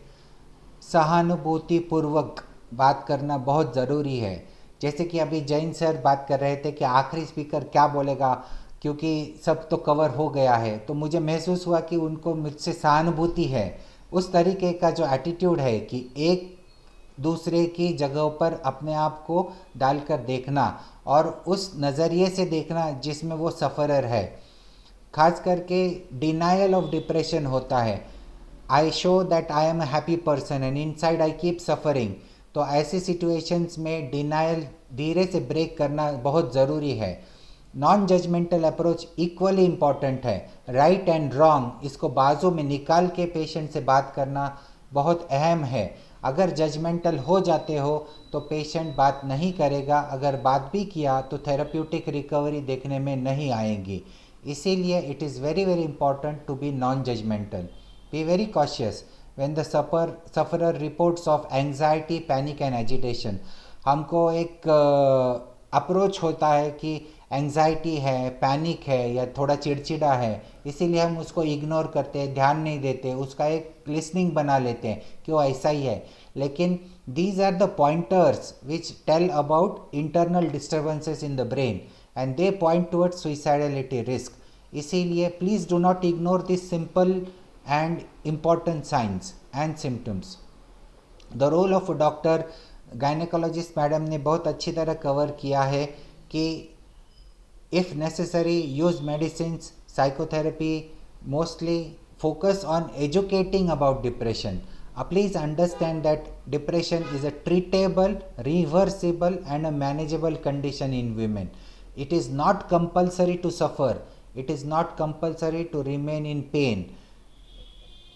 सहानुभूतिपूर्वक बात करना बहुत ज़रूरी है. जैसे कि अभी जैन सर बात कर रहे थे कि आखिरी स्पीकर क्या बोलेगा, क्योंकि सब तो कवर हो गया है, तो मुझे महसूस हुआ कि उनको मुझसे सहानुभूति है. उस तरीके का जो एटीट्यूड है कि एक दूसरे की जगहों पर अपने आप को डालकर देखना और उस नज़रिए से देखना जिसमें वो सफ़रर है. खास करके डिनायल ऑफ डिप्रेशन होता है. I show that I am a happy person and inside I keep suffering. तो ऐसी सिचुएशंस में डिनायल धीरे से ब्रेक करना बहुत ज़रूरी है. Non judgmental approach equally important है. राइट एंड रॉन्ग इसको बाजू में निकाल के पेशेंट से बात करना बहुत अहम है. अगर जजमेंटल हो जाते हो तो पेशेंट बात नहीं करेगा, अगर बात भी किया तो थेरेप्यूटिक रिकवरी देखने में नहीं आएगी. इसीलिए it is very very important to be non-judgmental. Be very cautious when the sufferer reports of anxiety, panic and agitation. हमको एक अप्रोच होता है कि एंजाइटी है, पैनिक है या थोड़ा चिड़चिड़ा है, इसीलिए हम उसको इग्नोर करते हैं, ध्यान नहीं देते, उसका एक लिसनिंग बना लेते हैं कि वो ऐसा ही है. लेकिन these are the pointers which tell about internal disturbances in the brain and they point towards suicidality risk. इसीलिए please do not ignore these simple and important signs and symptoms. The role of a doctor, gynecologist madam ने बहुत अच्छी तरह cover किया है कि if necessary use medicines, psychotherapy, mostly focus on educating about depression. Please understand that depression is a treatable, reversible and a manageable condition in women. It is not compulsory to suffer. It is not compulsory to remain in pain.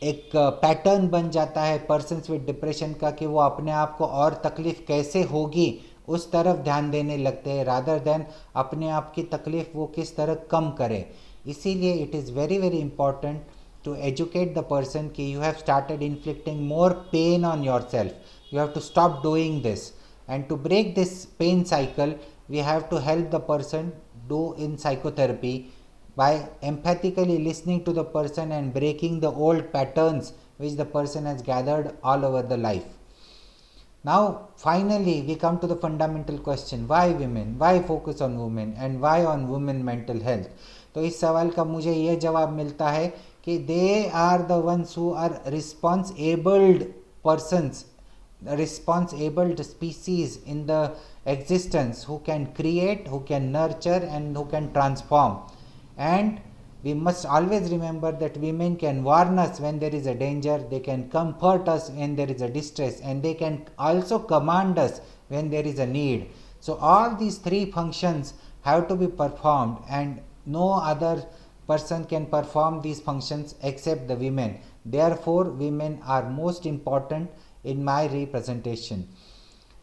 एक pattern बन जाता है persons with depression का कि वो अपने आप को और तकलीफ कैसे होगी उस तरफ ध्यान देने लगते हैं रादर देन अपने आप की तकलीफ वो किस तरह कम करे. इसीलिए it is very very important to educate the person कि you have started inflicting more pain on yourself. You have to stop doing this, and to break this pain cycle we have to help the person do in psychotherapy by empathically listening to the person and breaking the old patterns which the person has gathered all over the life. Now finally we come to the fundamental question, why women, why focus on women and why on women mental health. तो इस सवाल का मुझे ये जवाब मिलता है कि they are the ones who are response-abled persons, response-abled species in the existence, who can create, who can nurture and who can transform. And we must always remember that women can warn us when there is a danger, they can comfort us when there is a distress, and they can also command us when there is a need. So all these three functions have to be performed, and no other person can perform these functions except the women. Therefore women are most important in my representation,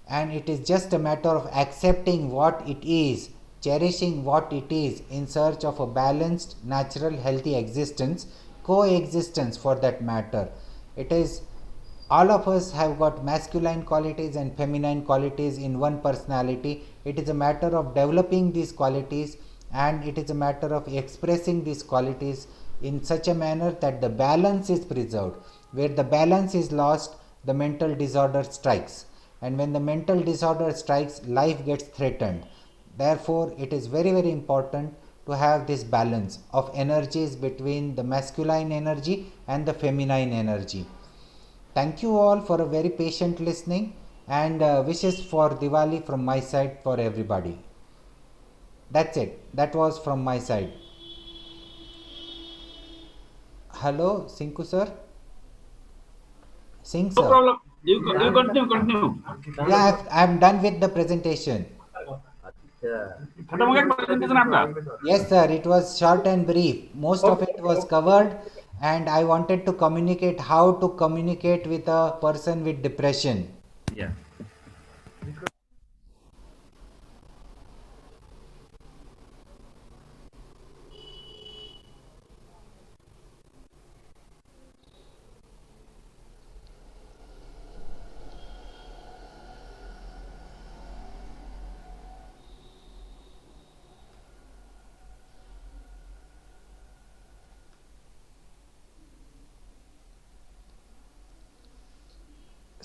and it is just a matter of accepting what it is, cherishing what it is in search of a balanced, natural, healthy existence, coexistence for that matter. It is all of us have got masculine qualities and feminine qualities in one personality. It is a matter of developing these qualities, and it is a matter of expressing these qualities in such a manner that the balance is preserved. Where the balance is lost, the mental disorder strikes, and when the mental disorder strikes, life gets threatened. Therefore it is very very important to have this balance of energies between the masculine energy and the feminine energy. Thank you all for a very patient listening, and wishes for Diwali from my side for everybody. That's it. That was from my side. Hello, Sinku sir. Singh sir. No problem. You continue. Yeah, I'm done with the presentation. Yes sir, it was short and brief. Most of it was covered, and I wanted to communicate how to communicate with a person with depression. Yeah.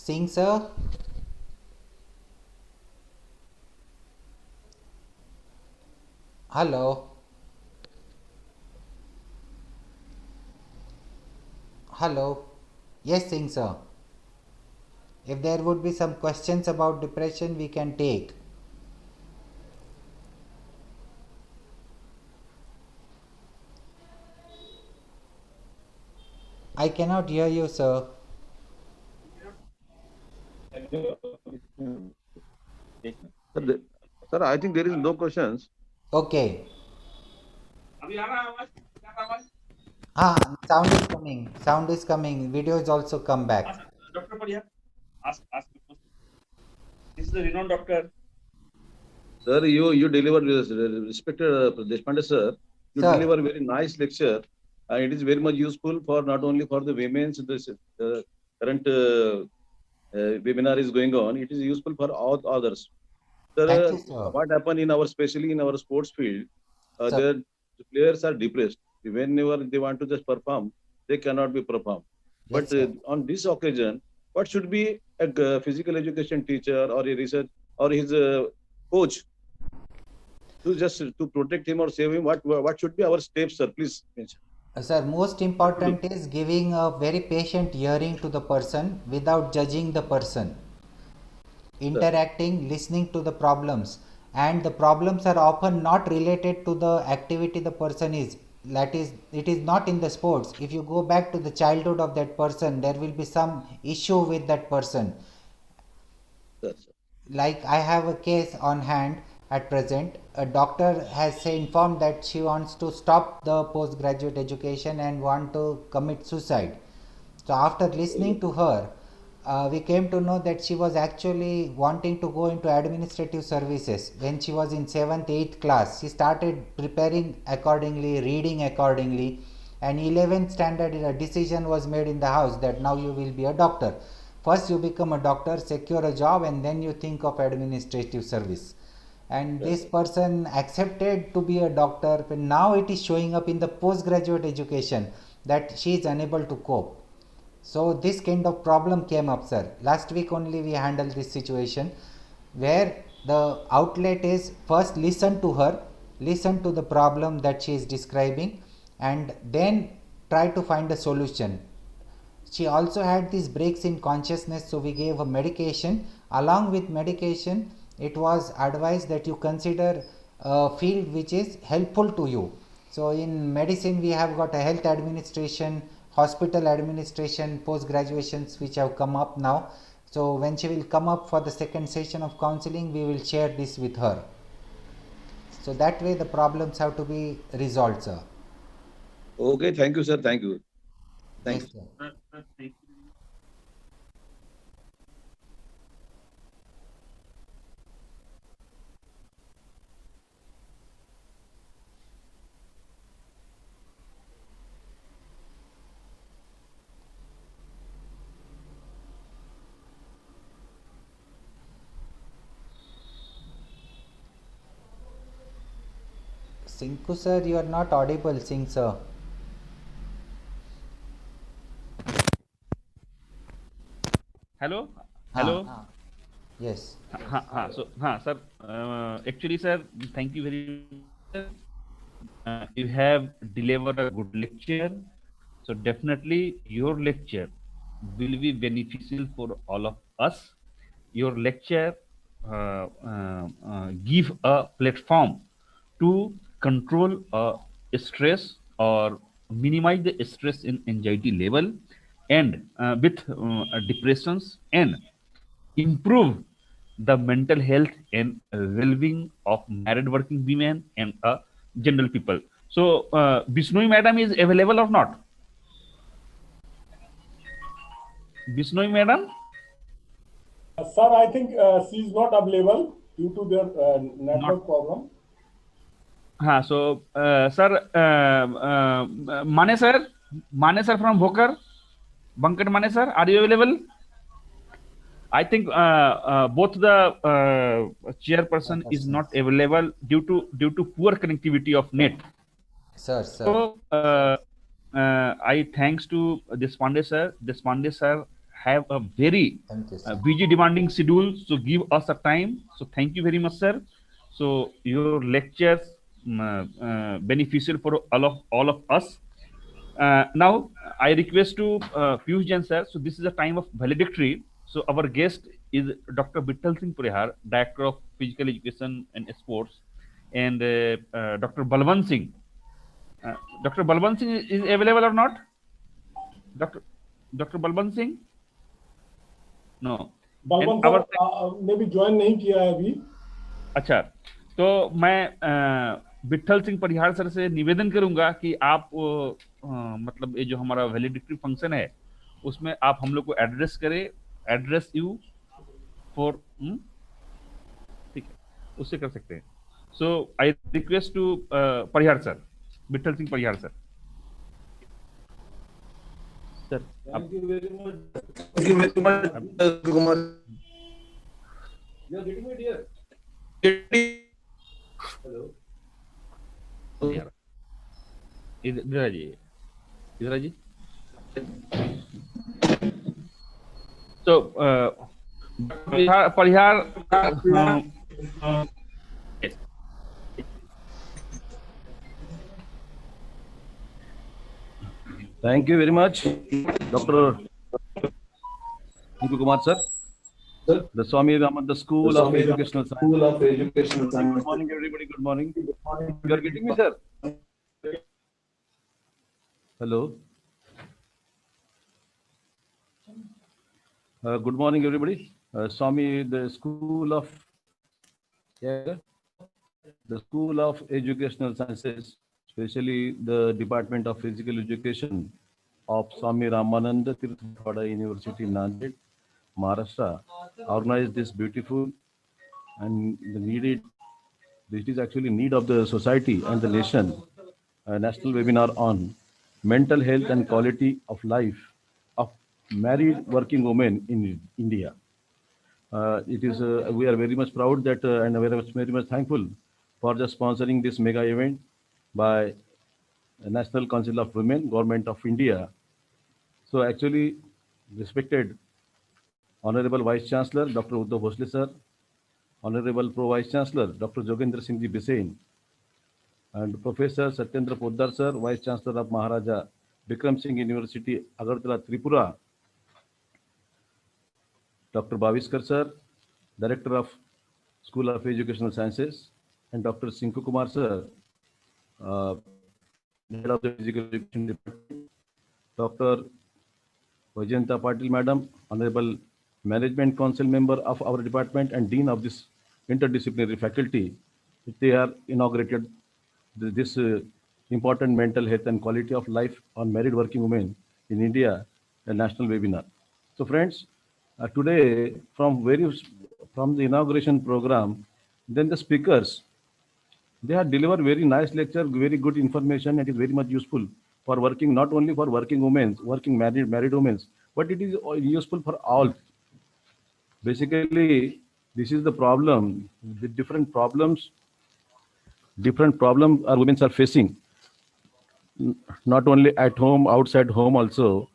Singh sir. Hello. Hello. Yes, Singh sir. If there would be some questions about depression, we can take. I cannot hear you, sir. Sir, I think there is no questions. Okay. Sound is coming. Sound is coming. Video is also come back. Dr. Padia, ask the question. This is the renowned doctor. Sir, you delivered with respected Deshpande sir. You Sir. deliver very nice lecture. It is very much useful for not only for the women. The current webinar is going on. It is useful for all others. Thank you, sir. What happened in our, especially in our sports field, Sir. the players are depressed. Whenever they want to just perform, they cannot be performed. Yes, But on this occasion, what should be a physical education teacher or a research or his coach to just to protect him or save him? What should be our steps, sir? Please mention. Sir, most important is giving a very patient hearing to the person without judging the person. Interacting, listening to the problems, and the problems are often not related to the activity the person is. That is, it is not in the sports. If you go back to the childhood of that person, there will be some issue with that person. Like I have a case on hand at present. A doctor has informed that she wants to stop the postgraduate education and want to commit suicide. So after listening to her, we came to know that she was actually wanting to go into administrative services. When she was in 7th, 8th class, she started preparing accordingly, reading accordingly, and 11th standard a decision was made in the house that now you will be a doctor. First you become a doctor, secure a job, and then you think of administrative service. And this person accepted to be a doctor, but now it is showing up in the postgraduate education that she is unable to cope. So this kind of problem came up, sir. Last week only we handled this situation where the outlet is first listen to her, listen to the problem that she is describing, and then try to find a solution. She also had these breaks in consciousness, so we gave her medication. Along with medication, it was advised that you consider a field which is helpful to you. So in medicine we have got a health administration, hospital administration, post graduations which have come up now. So when she will come up for the second session of counseling, we will share this with her. So that way the problems have to be resolved, sir. Okay, thank you, sir. Thank you. Thank you. Sinku sir, you are not audible, Singh sir. Hello. Hello. Yes. So, sir. Actually, sir, thank you very much. You have delivered a good lecture. So definitely your lecture will be beneficial for all of us. Your lecture give a platform to control stress or minimize the stress and anxiety level, and with depressions, and improve the mental health and well-being of married working women and general people. So Bishnoi madam is available or not? Bishnoi madam? Sir, I think she is not available due to their network problem. So sir, Mane sir from Bhokar, Bankat Mane sir, are you available? I think both the chairperson is not available due to poor connectivity of net. Sir. So I thanks to Deshpande sir. Deshpande sir have a very busy, demanding schedule, so give us a time. So thank you very much, sir. So your lectures beneficial for all of us. Now I request to Piyush Jain sir. So this is a time of valedictory. So our guest is Dr. Vittal Singh Purihar, Director of Physical Education and Sports, and Dr. Balwant Singh. Dr. Balwant Singh is available or not? Dr. Balwant Singh? No. Balwant sir ने भी join नहीं किया है अभी. अच्छा, तो मैं Vitthal Singh Parihar sir से निवेदन करूंगा कि आप मतलब ये जो हमारा वैलिडिटी फंक्शन है उसमें आप हम लोग को एड्रेस करें, एड्रेस यू फॉर, ठीक है, उससे कर सकते हैं. So I request to Parihar sir, Vittal Singh Parihar, sir. Sir, Thank you very much. Thank you very much, Dr. Kumar. You are getting it here. Hello. इधर आइए, इधर आइए. So, Parihar, Thank you very much, Dr. Sinku Kumar, sir. The Swami Ramananda School of Educational Science. Good morning, everybody. Good morning. You are getting me, sir? Hello. Good morning, everybody. Swami, the School of Educational Sciences, especially the Department of Physical Education of Swami Ramananda Tirth Marathoda University, Nanded, Maharashtra, organized this beautiful and the needed. This is actually need of the society and the nation. A national webinar on mental health and quality of life of married working women in India. It is we are very much proud that and very much thankful for just sponsoring this mega event by National Council of Women, Government of India. So actually, respected Honorable Vice Chancellor Dr. Uddhav Bhosle sir, Honorable Pro Vice Chancellor Dr. Jogendra Singh Ji Bisain, and Professor Satyendra Poddar sir, Vice Chancellor of Maharaja Bikram Singh University, Agartala, Tripura, Dr. Bhaviskar sir, Director of School of Educational Sciences, and Dr. Sinku Kumar sir, Head of the Physical Education Department, Dr. Vajanta Patil Madam, Honorable Management Council Member of our department and Dean of this interdisciplinary faculty. They are inaugurated this important mental health and quality of life on married working women in India, a national webinar. So friends, today from the inauguration program, then the speakers, they have delivered very nice lecture, very good information, and it is very much useful for working, not only for working women, working married women, but it is useful for all. Basically, this is the problem. The different problems our women are facing, not only at home, outside home also.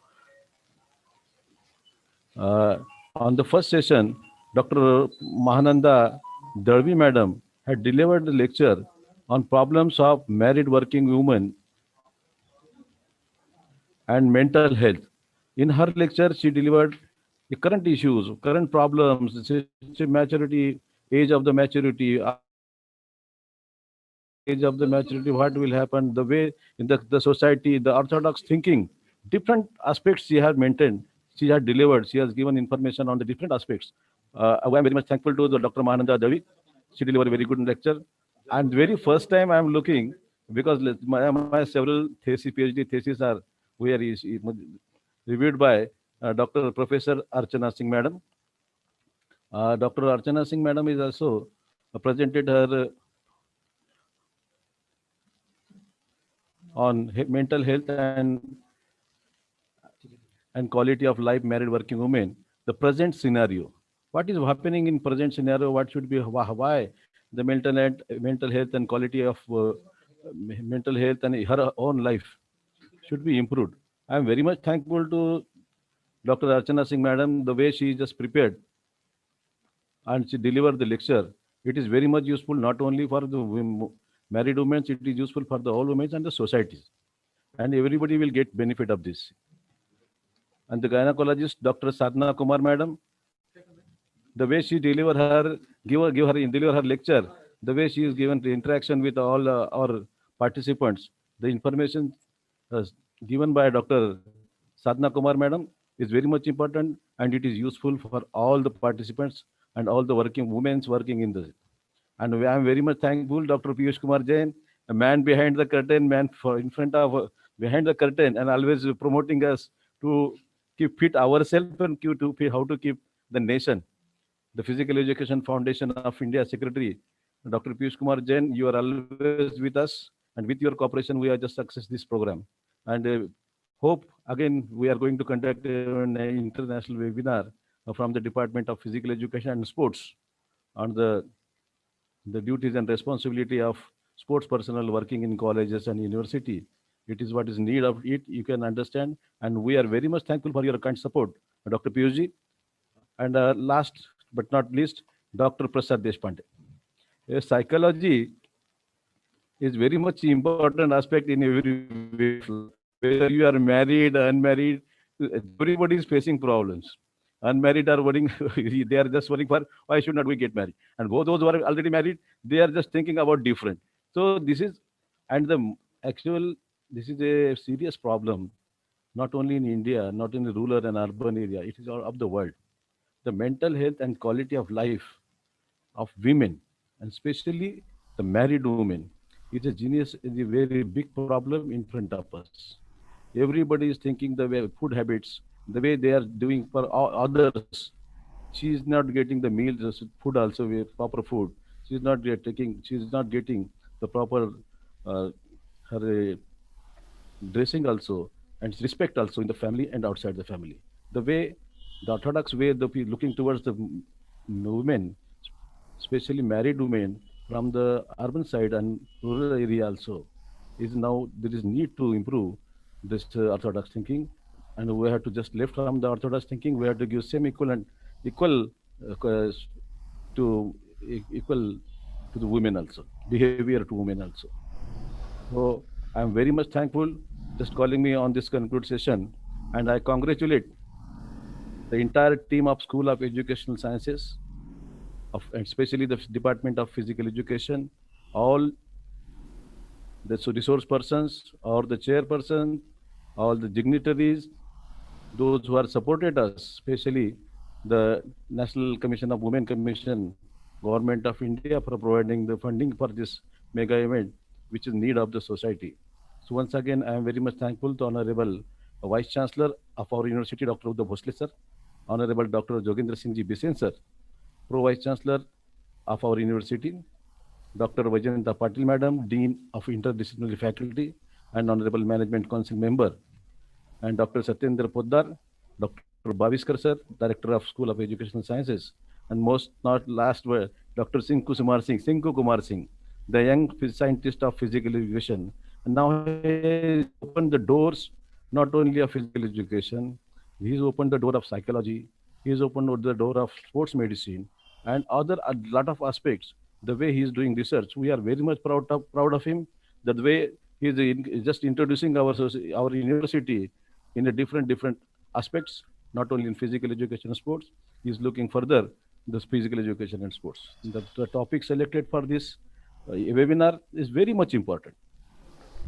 On the first session, Dr. Mahananda Dalvi Madam had delivered the lecture on problems of married working women and mental health. In her lecture, she delivered the current issues, current problems, maturity, age of the maturity, what will happen, the way in the society, the orthodox thinking, different aspects she has maintained, she has delivered, she has given information on the different aspects. I am very much thankful to the Dr. Mahananda Dalvi. She delivered a very good lecture. And very first time I am looking, because my several thesis, PhD theses are where is reviewed by Dr. Professor Archana Singh Madam. Dr. Archana Singh Madam is also presented her on mental health and quality of life married working women, the present scenario. What is happening in present scenario? What should be, why the mental health and quality of mental health and her own life should be improved. I am very much thankful to Dr. Archana Singh Madam, the way she just prepared and she delivered the lecture. It is very much useful, not only for the married women, it is useful for the all women and the societies. And everybody will get benefit of this. And the gynecologist, Dr. Sadhna Kumar Madam, the way she deliver her lecture, the way she is given the interaction with all our participants, the information given by Dr. Sadhna Kumar Madam is very much important, and it is useful for all the participants and all the working women working in this. And I am very much thankful, Dr. Piyush Kumar Jain, a man behind the curtain, behind the curtain, and always promoting us to keep fit ourselves and how to keep the nation. The Physical Education Foundation of India Secretary, Dr. Piyush Kumar Jain, you are always with us, And with your cooperation, we are just success this program. And hope again we are going to conduct an international webinar from the Department of Physical Education and Sports on the duties and responsibility of sports personnel working in colleges and university. It is what is need of it, you can understand. And we are very much thankful for your kind support, Dr. Piyush. And last but not least, Dr. Prasad Deshpande. Psychology is very much important aspect in every way. Whether you are married, unmarried, everybody is facing problems. Unmarried are worrying, they are just worrying for why should not we get married? And both those who are already married, they are just thinking about different. So this is, and the actual, this is a serious problem, not only in India, not in the rural and urban area, it is all of the world. The mental health and quality of life of women, and especially the married women, is a very big problem in front of us. Everybody is thinking the way food habits, the way they are doing for others. She is not getting the meals, food also, proper food. She is not getting the proper her dressing also, and respect also in the family and outside the family. The way, the orthodox way, looking towards the women, especially married women from the urban side and rural area also, is now there is need to improve this orthodox thinking, and we have to just lift from the orthodox thinking. We have to give same equal to the women also, behavior to women also. So I am very much thankful just calling me on this conclude session, and I congratulate the entire team of School of Educational Sciences, especially the Department of Physical Education, all the resource persons or the chairperson, all the dignitaries, those who have supported us, especially the National Commission of Women Commission, Government of India, for providing the funding for this mega event, which is need of the society. So once again, I am very much thankful to Honorable Vice Chancellor of our university, Dr. Uddhav Bhosle sir, Honorable Dr. Jogendra Singh Ji Bisen sir, Pro Vice Chancellor of our university, Dr. Vaijayanta Patil Madam, Dean of Interdisciplinary Faculty and Honorable Management Council Member, and Dr. Satyendra Poddar, Dr. Bhaviskar sir, Director of School of Educational Sciences, and most not last word, Dr. Sinku Kumar Singh, the young scientist of physical education. And now he opened the doors not only of physical education, he's opened the door of psychology, he's opened the door of sports medicine, and other a lot of aspects. The way he's doing research, we are very much proud of him. That way he's just introducing our university in a different aspects, not only in physical education and sports. He's looking further this physical education and sports. The topic selected for this webinar is very much important.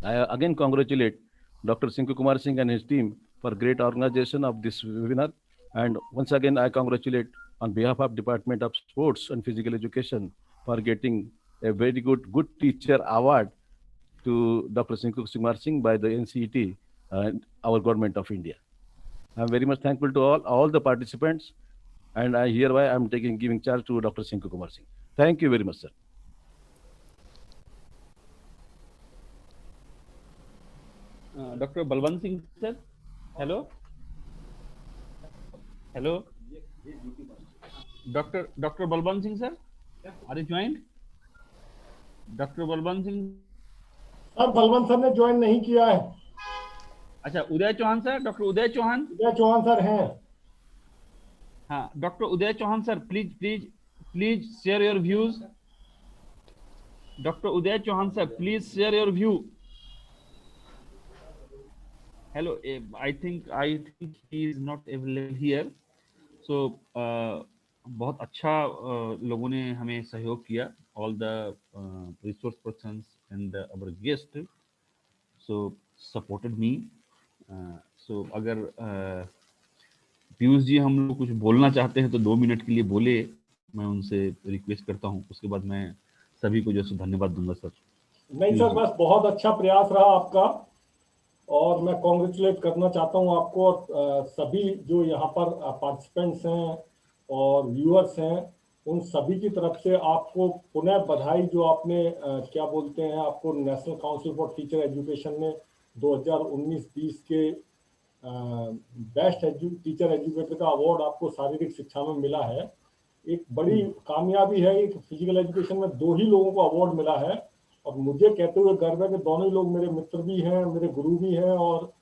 I again congratulate Dr. Sinku Kumar Singh and his team for great organization of this webinar. And once again, I congratulate on behalf of Department of Sports and Physical Education for getting a very good teacher award to Dr. Sinku Kumar Singh by the NCET and our government of India. I'm very much thankful to all the participants, and I hereby I'm giving charge to Dr. Sinku Kumar Singh. Thank you very much, sir. Dr. Balwant Singh sir, hello. Dr. Balwant Singh sir, are you joined? Dr. Balwant Singh sir Balwant sir ने join नहीं किया है। अच्छा, Uday Chauhan sir, doctor Uday Chauhan sir हैं। हाँ, doctor Uday Chauhan sir, please share your views. Doctor Uday Chauhan sir, please share your view. Hello, I think he is not available here. So बहुत अच्छा लोगों ने हमें सहयोग किया, all the resource persons and our guest so supported me. So अगर पीयूष जी हम लोग कुछ बोलना चाहते हैं तो 2 मिनट के लिए बोले, मैं उनसे रिक्वेस्ट करता हूं, उसके बाद मैं सभी को जो है धन्यवाद दूंगा सर। नहीं सर, बस बहुत अच्छा प्रयास रहा आपका, और मैं कॉन्ग्रेचुलेट करना चाहता हूं आपको और सभी जो यहाँ पर पार्टिसिपेंट्स हैं और व्यूअर्स हैं उन सभी की तरफ से आपको पुनः बधाई, जो आपने क्या बोलते हैं, आपको national council for teacher education ने 2019-20 के बेस्ट टीचर एजुकेटर का अवार्ड आपको शारीरिक शिक्षा में मिला है। एक बड़ी कामयाबी है। एक फिजिकल एजुकेशन में 2 ही लोगों को अवार्ड मिला है, और मुझे कहते हुए गर्व है कि दोनों ही लोग मेरे मित्र भी हैं, मेरे गुरु भी हैं, और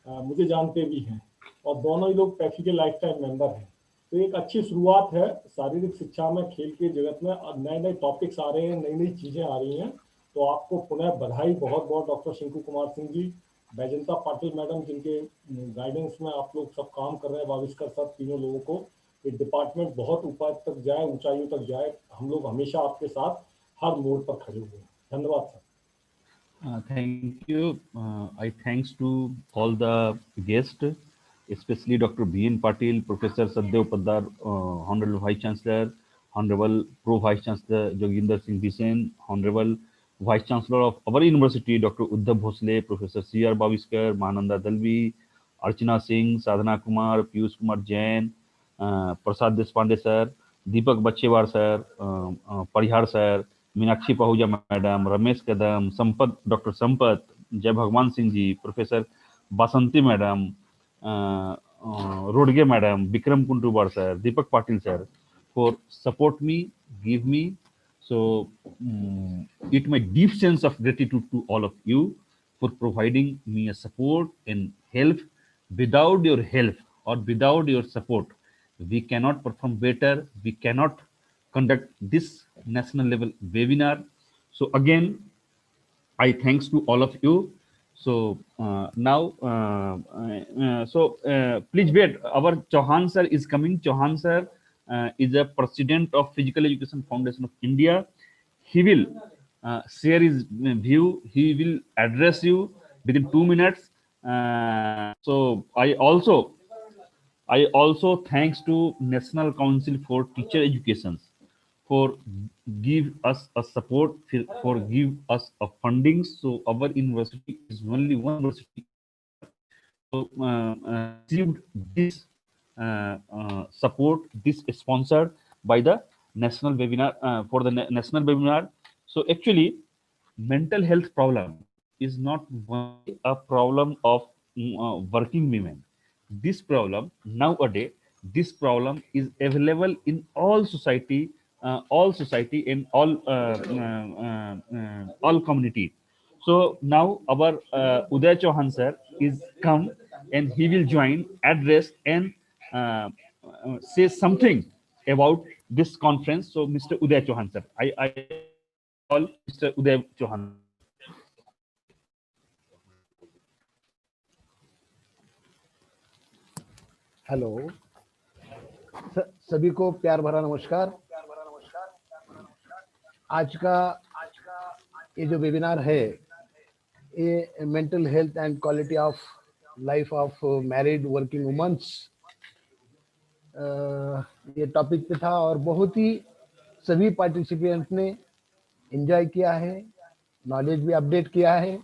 मुझे जानते भी हैं, और दोनों ही लोग पैफी के लाइफ टाइम मेंबर हैं। तो एक अच्छी शुरुआत है शारीरिक शिक्षा में, खेल के जगत में। और नए नए टॉपिक्स आ रहे हैं, नई नई चीजें आ रही हैं। तो आपको पुनः बधाई बहुत बहुत, डॉक्टर सिंकू कुमार सिंह जी, बैजंता पाटिल मैडम, जिनके गाइडेंस में आप लोग सब काम कर रहे हैं, वाविस्कर सर, तीनों लोगों को ये डिपार्टमेंट बहुत ऊपर तक जाए, ऊंचाइयों तक जाए। हम लोग हमेशा आपके साथ हर मोड़ पर खड़े हुए हैं। धन्यवाद sir. Thank you. I thanks to all the guests, especially Dr. B.N. Patil, Professor Saddev Poddar, Honorable Vice Chancellor, Honorable Pro Vice Chancellor Joginder Singh Bisen, Honorable Vice Chancellor of our university, Dr. Uddhav Bhosle, Professor C.R. Baviskar, Mahananda Dalvi, Archana Singh, Sadhana Kumar, Piyush Kumar Jain, Prasad Deshpande sir, Deepak Bachewar sir, Parihar sir, Meenakshi Pahuja madam, Ramesh Kadam, Sampat, doctor Sampat, Jai Bhagwan Singh ji, professor Basanti madam, Rodge madam, Vikram Kuntubar sir, Deepak Patil sir, for support me, give me. So it my deep sense of gratitude to all of you for providing me a support and help. Without your help or without your support, we cannot perform better. We cannot conduct this national level webinar. So again, I thanks to all of you. So now, please wait. Our Chauhan sir is coming. Chauhan sir is a president of Physical Education Foundation of India. He will share his view. He will address you within 2 minutes. So I also thanks to National Council for Teacher Education for give us a support, for give us a funding. So our university is only one university received this support, this sponsored by the national webinar for the national webinar. So actually, mental health problem is not only a problem of working women. This problem nowadays, this problem is available in all society and all community. So now our Uday Chauhan sir is come and he will join, address and say something about this conference. So Mr. Uday Chauhan sir, I call Mr. Uday Chauhan. Hello, सभी को प्यार भरा नमस्कार। आज का ये जो webinar है, ये mental health and quality of life of married working womens, ये टॉपिक पे था और बहुत ही सभी पार्टिसिपेंट ने एंजॉय किया है, नॉलेज भी अपडेट किया है,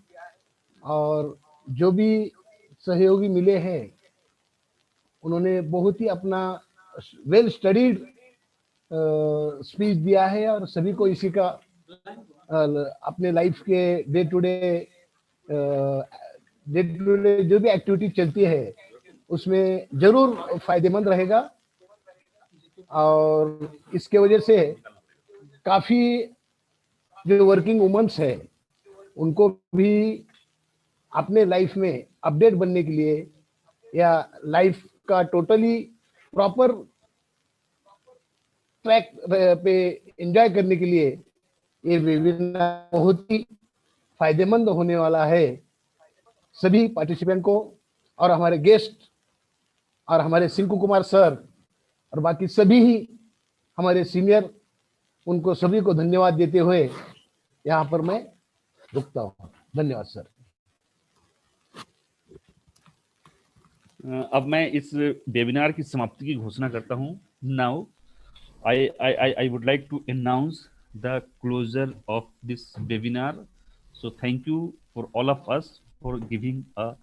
और जो भी सहयोगी मिले हैं उन्होंने बहुत ही अपना वेल स्टडीड स्पीच दिया है, और सभी को इसी का अपने लाइफ के डे टू डे जो भी एक्टिविटी चलती है उसमें जरूर फायदेमंद रहेगा। और इसके वजह से काफी जो वर्किंग वुमेन्स है उनको भी अपने लाइफ में अपडेट बनने के लिए या लाइफ का टोटली प्रॉपर ट्रैक पे एंजॉय करने के लिए ये वेबिनार बहुत ही फायदेमंद होने वाला है सभी पार्टिसिपेंट को, और हमारे गेस्ट और हमारे सिंकू कुमार सर और बाकी सभी ही हमारे सीनियर, उनको सभी को धन्यवाद देते हुए यहाँ पर मैं रुकता हूँ। धन्यवाद सर। अब मैं इस वेबिनार की समाप्ति की घोषणा करता हूं। Now I would like to announce the closure of this webinar. So thank you for all of us for giving a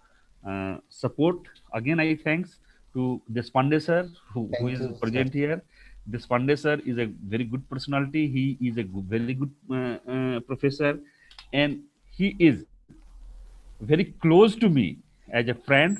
support. Again, I thanks to Deshpande sir who is present here. This Pandey sir is a very good personality. He is a very good professor, and he is very close to me as a friend